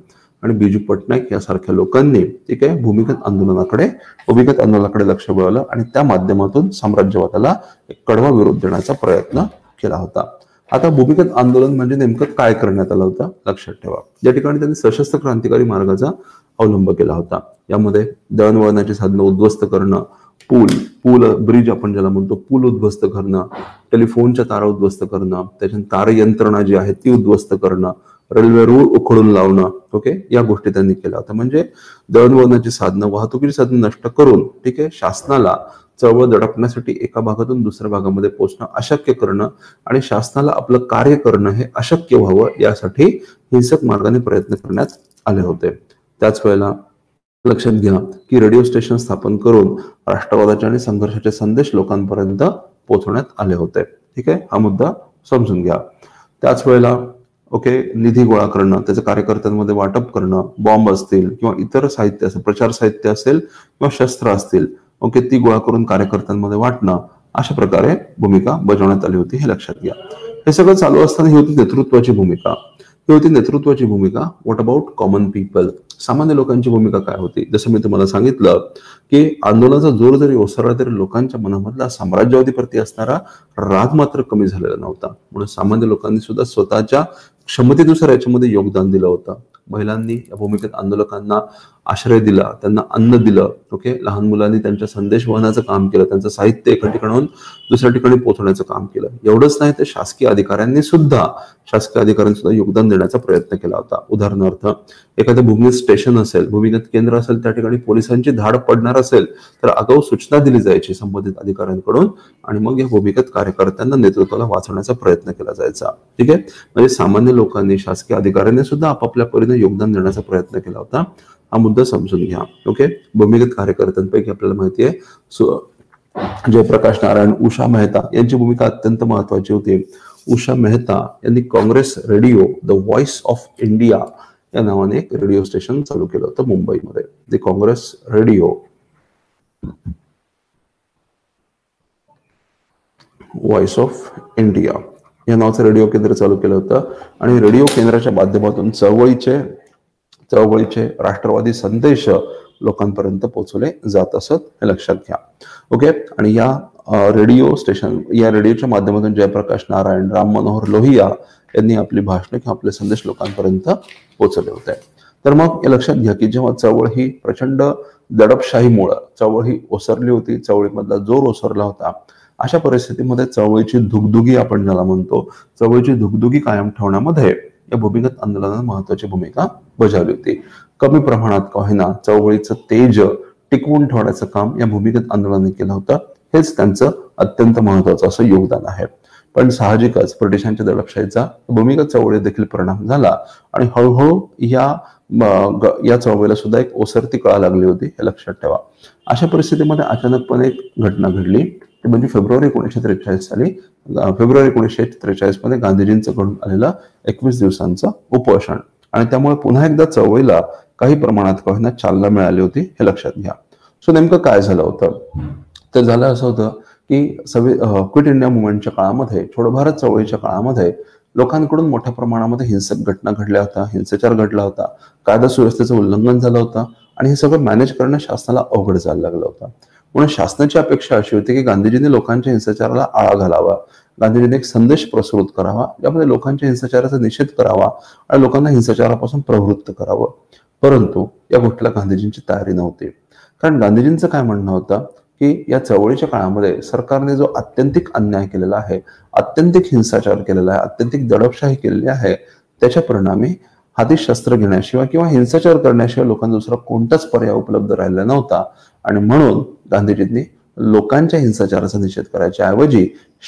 आणि बिजू पटनायक यासारख्या लोकांनी ठीक आहे भूमिगत आंदोलनाकडे लक्ष वळवलं आणि त्या माध्यमातून साम्राज्यवादाला एक कडवा विरोध देण्याचा प्रयत्न केला होता. आता भूमिगत आंदोलन म्हणजे नेमकं काय करण्यात आलं होतं, लक्षात ठेवा. या ठिकाणी त्यांनी सशस्त्र क्रांतिकारी मार्गाचा अवलंब केला होता. यामध्ये दळणवळणाची साधनं उद्ध्वस्त करणं, पूल ब्रिज आपण ज्याला म्हणतो, पूल उद्ध्वस्त करणं, टेलिफोनच्या तारा उद्ध्वस्त करणं, त्याच्या तार यंत्रणा जी आहे ती उद्ध्वस्त करणं, रेल्वे रूळ उखडून लावणं. ओके, या गोष्टी त्यांनी केल्या होत्या. म्हणजे दळणवळणाची साधनं, वाहतुकीची साधनं नष्ट करून ठीक आहे शासनाला चळवळ दडपण्यासाठी एका भागातून दुसऱ्या भागामध्ये पोहोचणं अशक्य करणं आणि शासनाला आपलं कार्य करणं हे अशक्य व्हावं यासाठी हिंसक मार्गाने प्रयत्न करण्यात आले होते. त्याच वेळेला लक्षात घ्या की रेडिओ स्टेशन स्थापन करून राष्ट्रवादाचे आणि संघर्षाचे संदेश लोकांपर्यंत पोहोचवण्यात आले होते. ठीक आहे, हा मुद्दा समजून घ्या. त्याच वेळेला ओके निधी गोळा करणं, त्याचं कार्यकर्त्यांमध्ये वाटप करणं, बॉम्ब असतील किंवा इतर साहित्य असेल, प्रचार साहित्य असेल किंवा शस्त्र असतील ओके ती गोळा करून कार्यकर्त्यांमध्ये वाटणं, अशा प्रकारे भूमिका बजावण्यात आली होती, हे लक्षात घ्या. हे सगळं चालू असताना ही होती नेतृत्वाची भूमिका. व्हॉट अबाउट कॉमन पीपल, सामान्य लोकांची भूमिका काय होती? जसं मी तुम्हाला सांगितलं की आंदोलनाचा जोर जरी ओसरला तरी लोकांच्या मनामधला साम्राज्यवादी प्रती असणारा राग मात्र कमी झालेला नव्हता. म्हणून सामान्य लोकांनी सुद्धा स्वतःच्या क्षमतेनुसार याच्यामध्ये योगदान दिलं होतं. महिलांनी या भूमिकेत आंदोलकांना आश्रय दिला, त्यांना अन्न दिलं. ओके, लहान मुलांनी त्यांच्या संदेश वहनाचं काम केलं, त्यांचं साहित्य एका ठिकाणाहून दुसऱ्या ठिकाणी पोहोचवण्याचं काम केलं. एवढंच नाही तर शासकीय अधिकाऱ्यांनी सुद्धा योगदान देण्याचा प्रयत्न केला होता. उदाहरणार्थ, एखाद्या भूमिगत स्टेशन असेल, भूमिगत केंद्र असेल, त्या ठिकाणी पोलिसांची धाड पडणार असेल तर आगाऊ सूचना दिली जायची संबंधित अधिकाऱ्यांकडून आणि मग या भूमिगत कार्यकर्त्यांना, नेतृत्वाला वाचवण्याचा प्रयत्न केला जायचा. ठीक आहे, म्हणजे सामान्य लोकांनी, शासकीय अधिकाऱ्यांनी सुद्धा आपापल्या परीने योगदान देण्याचा प्रयत्न केला होता. हा मुद्दा समजून घ्या. ओके, भूमिगत कार्यकर्त्यांपैकी आपल्याला माहिती आहे जयप्रकाश नारायण, उषा मेहता यांची भूमिका अत्यंत महत्वाची होती. उषा मेहता यांनी Congress radio the voice of India या नावाने एक रेडिओ स्टेशन चालू केलं होतं मुंबईमध्ये. ते Congress radio voice of India या नावाचं रेडिओ केंद्र चालू केलं होतं आणि रेडिओ केंद्राच्या माध्यमातून चळवळीचे राष्ट्रवादी संदेश लोकांपर्यंत पोहोचवले जात असत, हे लक्षात घ्या. ओके, आणि या रेडिओच्या माध्यमातून जयप्रकाश नारायण, राम मनोहर लोहिया यांनी आपली भाषणे किंवा आपले संदेश लोकांपर्यंत पोहोचवले होते. तर मग हे लक्षात घ्या की जेव्हा चळवळ ही प्रचंड दडपशाहीमुळे चळवळ ही ओसरली होती, चळवळीमधला जोर ओसरला होता, अशा परिस्थितीमध्ये चळवळीची धुगधुगी, आपण ज्याला म्हणतो, चळवळीची धुगधुगी कायम ठेवण्यामध्ये या भूमिगत आंदोलनाने महत्वाची भूमिका बजावली होती. कमी प्रमाणात का होईना चळवळीचं तेज टिकवून ठेवण्याचं काम या भूमिगत आंदोलनाने केलं होतं. हेच त्यांचं अत्यंत महत्वाचं असं योगदान आहे. पण साहजिकच ब्रिटिशांच्या दडपशाहीचा भूमिगत चळवळीत देखील परिणाम झाला आणि हळूहळू या चळवळीला सुद्धा एक ओसरती कळा लागली होती, हे लक्षात ठेवा. अशा परिस्थितीमध्ये अचानकपणे एक घटना घडली, ती म्हणजे फेब्रुवारी 1943 मध्ये गांधीजींचं घडून आलेलं 21 दिवसांचं उपोषण आणि त्यामुळे पुन्हा एकदा चळवळीला काही प्रमाणात का होईना चालना मिळाली होती, हे लक्षात घ्या. सो नेमकं काय झालं होतं, तर झालं असं होतं की क्विट इंडिया मुवमेंटच्या काळामध्ये, छोडो भारत चळवळीच्या काळामध्ये लोकांकडून मोठ्या प्रमाणामध्ये हिंसक घटना घडल्या होत्या, हिंसाचार घडला होता, कायदा सुव्यवस्थेचं उल्लंघन झालं होतं आणि हे सगळं मॅनेज करणं शासनाला अवघड जायला लागलं होतं. म्हणून शासनाची अपेक्षा अशी होती की गांधीजींनी लोकांच्या हिंसाचाराला आळा घालावा, गांधीजींनी एक संदेश प्रसारित करावा, ज्यामध्ये लोकांच्या हिंसाचाराचा निषेध करावा आणि लोकांना हिंसाचारापासून प्रवृत्त करावं. परंतु या गोष्टीला गांधीजींची तयारी नव्हती. कारण गांधीजींचं काय म्हणणं होतं की या चळवळीच्या काळामध्ये सरकारने जो आत्यंतिक अन्याय केलेला आहे, आत्यंतिक हिंसाचार केलेला आहे, आत्यंतिक दडपशाही केलेली आहे, त्याच्या परिणामी हाती शस्त्र घेण्याशिवाय किंवा हिंसाचार करण्याशिवाय लोकांना दुसरा कोणताच पर्याय उपलब्ध राहिला नव्हता. आणि म्हणून गांधीजींनी लोकांच्या हिंसाचाराचा निषेध करायच्या ऐवजी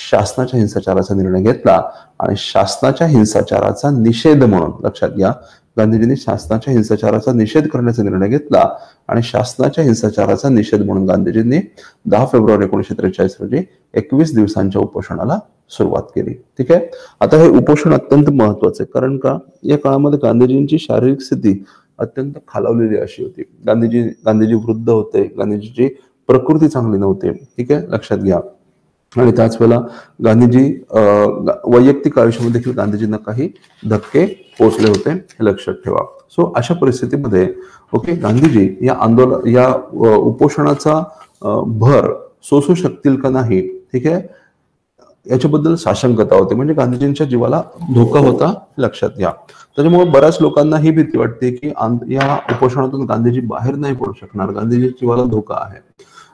शासनाच्या हिंसाचाराचा निर्णय घेतला आणि शासनाच्या हिंसाचाराचा निषेध म्हणून, लक्षात घ्या, गांधीजींनी शासनाच्या हिंसाचाराचा निषेध करण्याचा निर्णय घेतला आणि शासनाच्या हिंसाचाराचा निषेध म्हणून गांधीजींनी 10 फेब्रुवारी 1943 रोजी 21 दिवसांच्या उपोषणाला सुरुवात केली. ठीक आहे, आता हे उपोषण अत्यंत महत्वाचं आहे, कारण का या काळामध्ये गांधीजींची शारीरिक स्थिती अत्यंत खालावलेली अशी होती. गांधीजी वृद्ध होते, गांधीजीची प्रकृती चांगली नव्हती. ठीक आहे, लक्षात घ्या. आणि त्याच वेळेला गांधीजी वैयक्तिक आयुष्यामध्ये देखील गांधीजींना काही धक्के पोहोचले होते, हे लक्षात ठेवा. सो अशा परिस्थितीमध्ये ओके, गांधीजी या उपोषणाचा भर सोसू शकतील का नाही, ठीक आहे, याच्याबद्दल साशंकता होती. म्हणजे गांधीजींच्या जीवाला धोका होता, लक्षात घ्या. त्याच्यामुळे बऱ्याच लोकांना ही भीती वाटते की या उपोषणातून गांधीजी बाहेर नाही पडू शकणार, गांधीजींच्या जीवाला धोका आहे.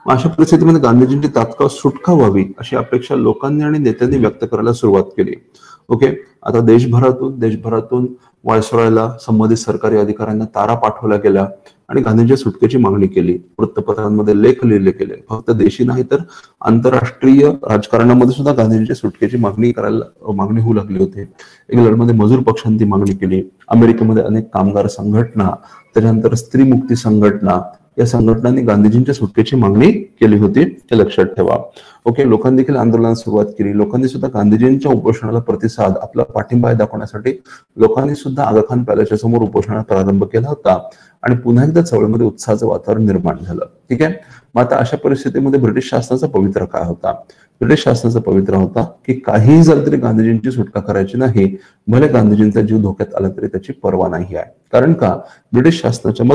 अशा परिस्थितीमध्ये गांधीजींची तात्काळ सुटका व्हावी अशी अपेक्षा लोकांनी आणि नेत्यांनी व्यक्त करायला सुरुवात केली. ओके, आता देशभरातून व्हायसरॉयला, संबंधित सरकारी अधिकाऱ्यांना तारा पाठवल्या गेल्या आणि गांधींच्या सुटकेची मागणी केली. वृत्तपत्रांमध्ये लेख लिहिले गेले. फक्त देशी नाही तर आंतरराष्ट्रीय राजकारणामध्ये सुद्धा गांधींच्या सुटकेची मागणी होऊ लागली होती. इंग्लंडमध्ये मजूर पक्षांनी ती मागणी केली. अमेरिकेमध्ये अनेक कामगार संघटना, त्याच्यानंतर स्त्री मुक्ती संघटना, या संघटनांनी गांधीजींच्या सुटकेची मागणी केली होती, हे लक्षात ठेवा. ओके, लोकांनी देखील आंदोलनाला सुरुवात केली. लोकांनी सुद्धा गांधीजींच्या उपोषणाला प्रतिसाद, आपला पाठिंबा दाखवण्यासाठी लोकांनी सुद्धा आगा खान पॅलेसच्या समोर उपोषणाला प्रारंभ केला होता आणि पुन्हा एकदा चळवळीमध्ये उत्साहाचं वातावरण निर्माण झालं. ठीक आहे. मग आता अशा परिस्थितीमध्ये ब्रिटिश शासनाचा पवित्रा काय होता? ब्रिटिश शासनाचा पवित्रा होता की काहीही झालं तरी गांधीजींची सुटका करायची नाही, भले गांधीजींचा जीव धोक्यात आला तरी त्याची पर्वा नाही आहे. कारण का, ब्रिटिश शासनाच्या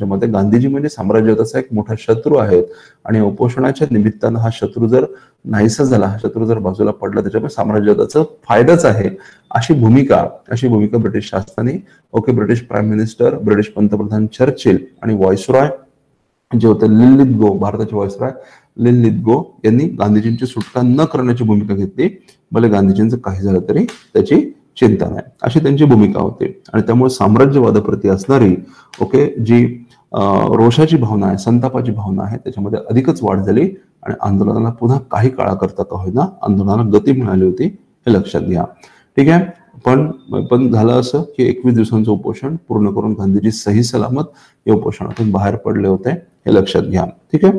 मते गांधीजी म्हणजे साम्राज्यवादाचा एक मोठा शत्रू आहेत आणि उपोषणाच्या निमित्तानं हा शत्रू जर नाहीसा झाला, हा शत्रू जर बाजूला पडला, त्याच्यामुळे साम्राज्यवादाचा फायदाच आहे, अशी भूमिका ब्रिटिश शासनाने ब्रिटिश प्राईम मिनिस्टर, ब्रिटिश पंतप्रधान चर्चिल आणि व्हाईसरॉय जे होते लिलिथगो, भारताचे व्हाईसरॉय लिलिथगो यांनी गांधीजींची सुटका न करण्याची भूमिका घेतली, भले गांधीजींचं काही झालं तरी त्याची चिंता नाही, अशी त्यांची भूमिका होती. आणि त्यामुळे साम्राज्यवादाप्रती असणारी जी रोषाची भावना आहे, संतापाची भावना आहे, त्याच्यामध्ये अधिकच वाढ झाली आणि आंदोलनाला पुन्हा काही काळाकरता का होईना आंदोलनाला गती मिळाली होती, हे लक्षात घ्या. ठीक आहे. पण झालं असं की 21 दिवसांचं उपोषण पूर्ण करून गांधीजी सही सलामत या उपोषणातून बाहेर पडले होते, हे लक्षात घ्या. ठीक आहे.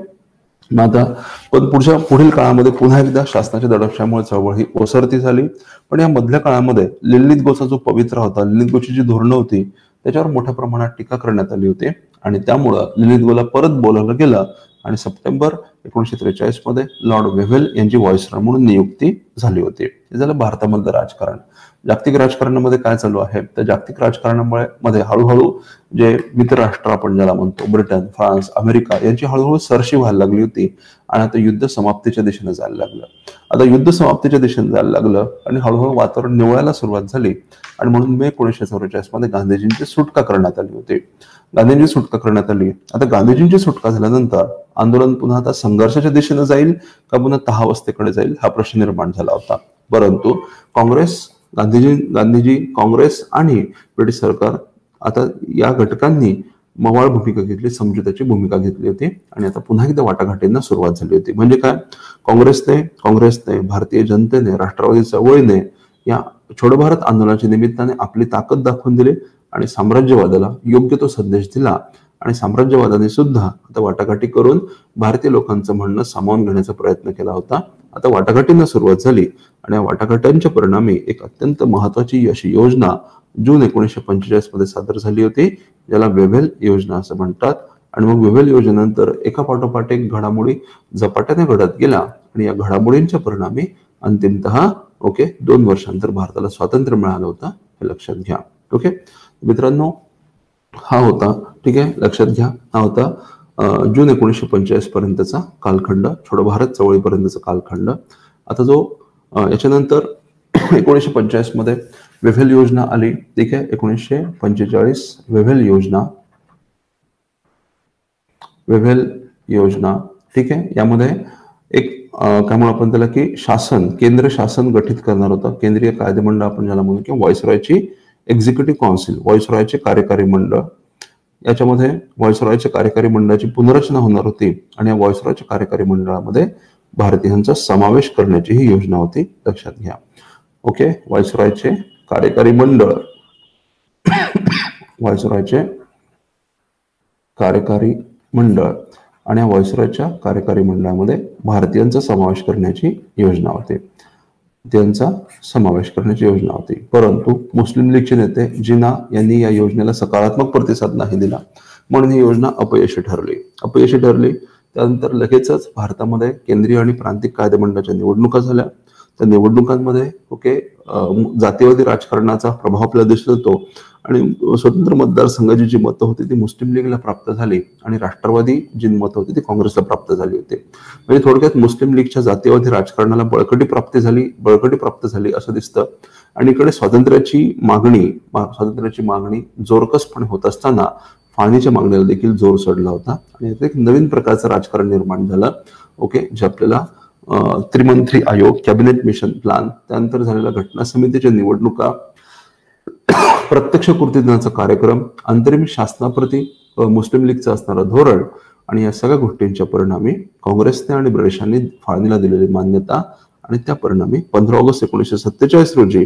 मग आता पण पुढील काळामध्ये पुन्हा एकदा शासनाच्या दडपशामुळे चळवळ ही ओसरती झाली. पण या मधल्या काळामध्ये लिलिथगोचा जो पवित्रा होता, लिलिथगोची जी धोरणं होती त्याच्यावर मोठ्या प्रमाणात टीका करण्यात आली होती आणि त्यामुळं लिलिथगोला परत बोलावलं गेलं आणि सप्टेंबर 1943 मध्ये लॉर्ड वेव्हेल यांची व्हाईसरॉय म्हणून नियुक्ती झाली होती. हे झालं भारतामधलं राजकारण. जागतिक राजकारणामध्ये काय चालू आहे, तर जागतिक राजकारणामध्ये हळूहळू जे मित्र राष्ट्र आपण ज्याला म्हणतो, ब्रिटन, फ्रान्स, अमेरिका यांची हळूहळू सरशी व्हायला लागली होती आणि आता युद्ध समाप्तीच्या दिशेने जायला लागलं. आणि हळूहळू वातावरण निवळायला सुरुवात झाली आणि म्हणून मे 1944 मध्ये गांधीजींची सुटका करण्यात आली होती. आता गांधीजींची सुटका झाल्यानंतर आंदोलन पुन्हा आता संघर्षाच्या दिशेने जाईल का पुन्हा तहावस्थेकडे जाईल, हा प्रश्न निर्माण झाला होता. परंतु गांधीजी, काँग्रेस आणि ब्रिटिश सरकार आता या घटकांनी मवाळ भूमिका घेतली, समजुताची भूमिका घेतली होती आणि आता पुन्हा एकदा वाटाघाटींना सुरुवात झाली होती. म्हणजे काय, काँग्रेसने, भारतीय जनतेने, राष्ट्रवादी चळवळीने या छोडो भारत आंदोलनाच्या निमित्ताने आपली ताकद दाखवून दिली आणि साम्राज्यवादाला योग्य तो संदेश दिला आणि साम्राज्यवादाने सुद्धा आता वाटाघाटी करून भारतीय लोकांचं म्हणणं सामावून घेण्याचा प्रयत्न केला होता. आता वाटाघाटींना सुरुवात झाली आणि या वाटाघाटींच्या परिणामी एक अत्यंत महत्वाची अशी योजना जून 1945 मध्ये सादर झाली होती, ज्याला वेव्हेल योजना असं म्हणतात. आणि मग वेव्हेल योजनेनंतर एका पाठोपाठ एक घडामोडी झपाट्याने घडत गेला आणि या घडामोडींच्या परिणामी अंतिमतः 2 वर्षांतर भारताला स्वातंत्र्य मिळालं होतं, हे लक्षात घ्या. मित्रांनो, हा होता, ठीक आहे, लक्षात घ्या, हा होता जून 1945 पर्यंतचा कालखंड, छोडो भारत चळवळीपर्यंतचा कालखंड. आता जो याच्यानंतर 1945 मध्ये वेव्हेल योजना आली, ठीक आहे. 1945 वेव्हेल योजना, ठीक आहे. यामध्ये एक काय म्हणू आपण त्याला की केंद्र शासन गठीत करणार होतं, केंद्रीय कायदेमंडळ आपण ज्याला म्हणू, किंवा व्हाईसरॉयची एक्झिक्युटिव्ह काउन्सिल, व्हाईसरॉयचे कार्यकारी मंडळ. याच्यामध्ये व्हाईसरॉयच्या कार्यकारी मंडळाची पुनर्रचना होणार होती आणि या व्हाईसरॉयच्या कार्यकारी मंडळामध्ये भारतीयांचा समावेश करण्याची ही योजना होती, लक्षात घ्या. व्हाईसरॉयचे कार्यकारी मंडळ, आणि या व्हाईसरॉयच्या कार्यकारी मंडळामध्ये भारतीयांचा समावेश करण्याची योजना होती. परंतु मुस्लिम लीगचे नेते जिना यांनी या योजनेला सकारात्मक प्रतिसाद नाही दिला, म्हणून ही योजना अपयशी ठरली. त्यानंतर लगेचच भारतामध्ये केंद्रीय आणि प्रांतिक कायदेमंडळाच्या निवडणुका झाल्या. त्या निवडणुकांमध्ये जातीवादी राजकारणाचा प्रभाव आपल्याला दिसत होतो आणि स्वतंत्र मतदारसंघाची जी मतं होती ती मुस्लिम लीगला प्राप्त झाली आणि राष्ट्रवादी जी मतं होती ती काँग्रेसला प्राप्त झाली होती. म्हणजे थोडक्यात मुस्लिम लीगच्या जातीवादी राजकारणाला बळकटी प्राप्त झाली असं दिसतं. आणि इकडे स्वातंत्र्याची मागणी जोरकसपणे होत असताना फाळणीच्या मागणीला देखील जोर चढला होता आणि एक नवीन प्रकारचं राजकारण निर्माण झालं. जे आपल्याला त्रिमंत्री आयोग, कॅबिनेट मिशन प्लॅन, त्यानंतर झालेल्या घटना समितीच्या निवडणुका, प्रत्यक्ष कृतीदनाचा कार्यक्रम, अंतरिम शासनाप्रती मुस्लिम लीगचं असणारं धोरण आणि या सगळ्या गोष्टींच्या परिणामी काँग्रेसने आणि ब्रिटिशांनी फाळणीला दिलेली मान्यता आणि त्या परिणामी 15 ऑगस्ट 1947 रोजी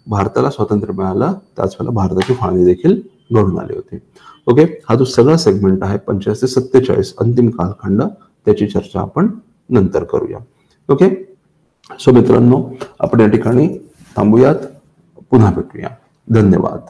भारताला स्वातंत्र्य मिळालं. त्याच वेळेला भारताची फाळणी देखील घडून आली होती. हा जो सगळा सेगमेंट आहे 45 ते 47 अंतिम कालखंड, त्याची चर्चा आपण नंतर करूया. सो मित्रांनो, आपण या ठिकाणी थांबूयात, पुन्हा भेटूया. धन्यवाद.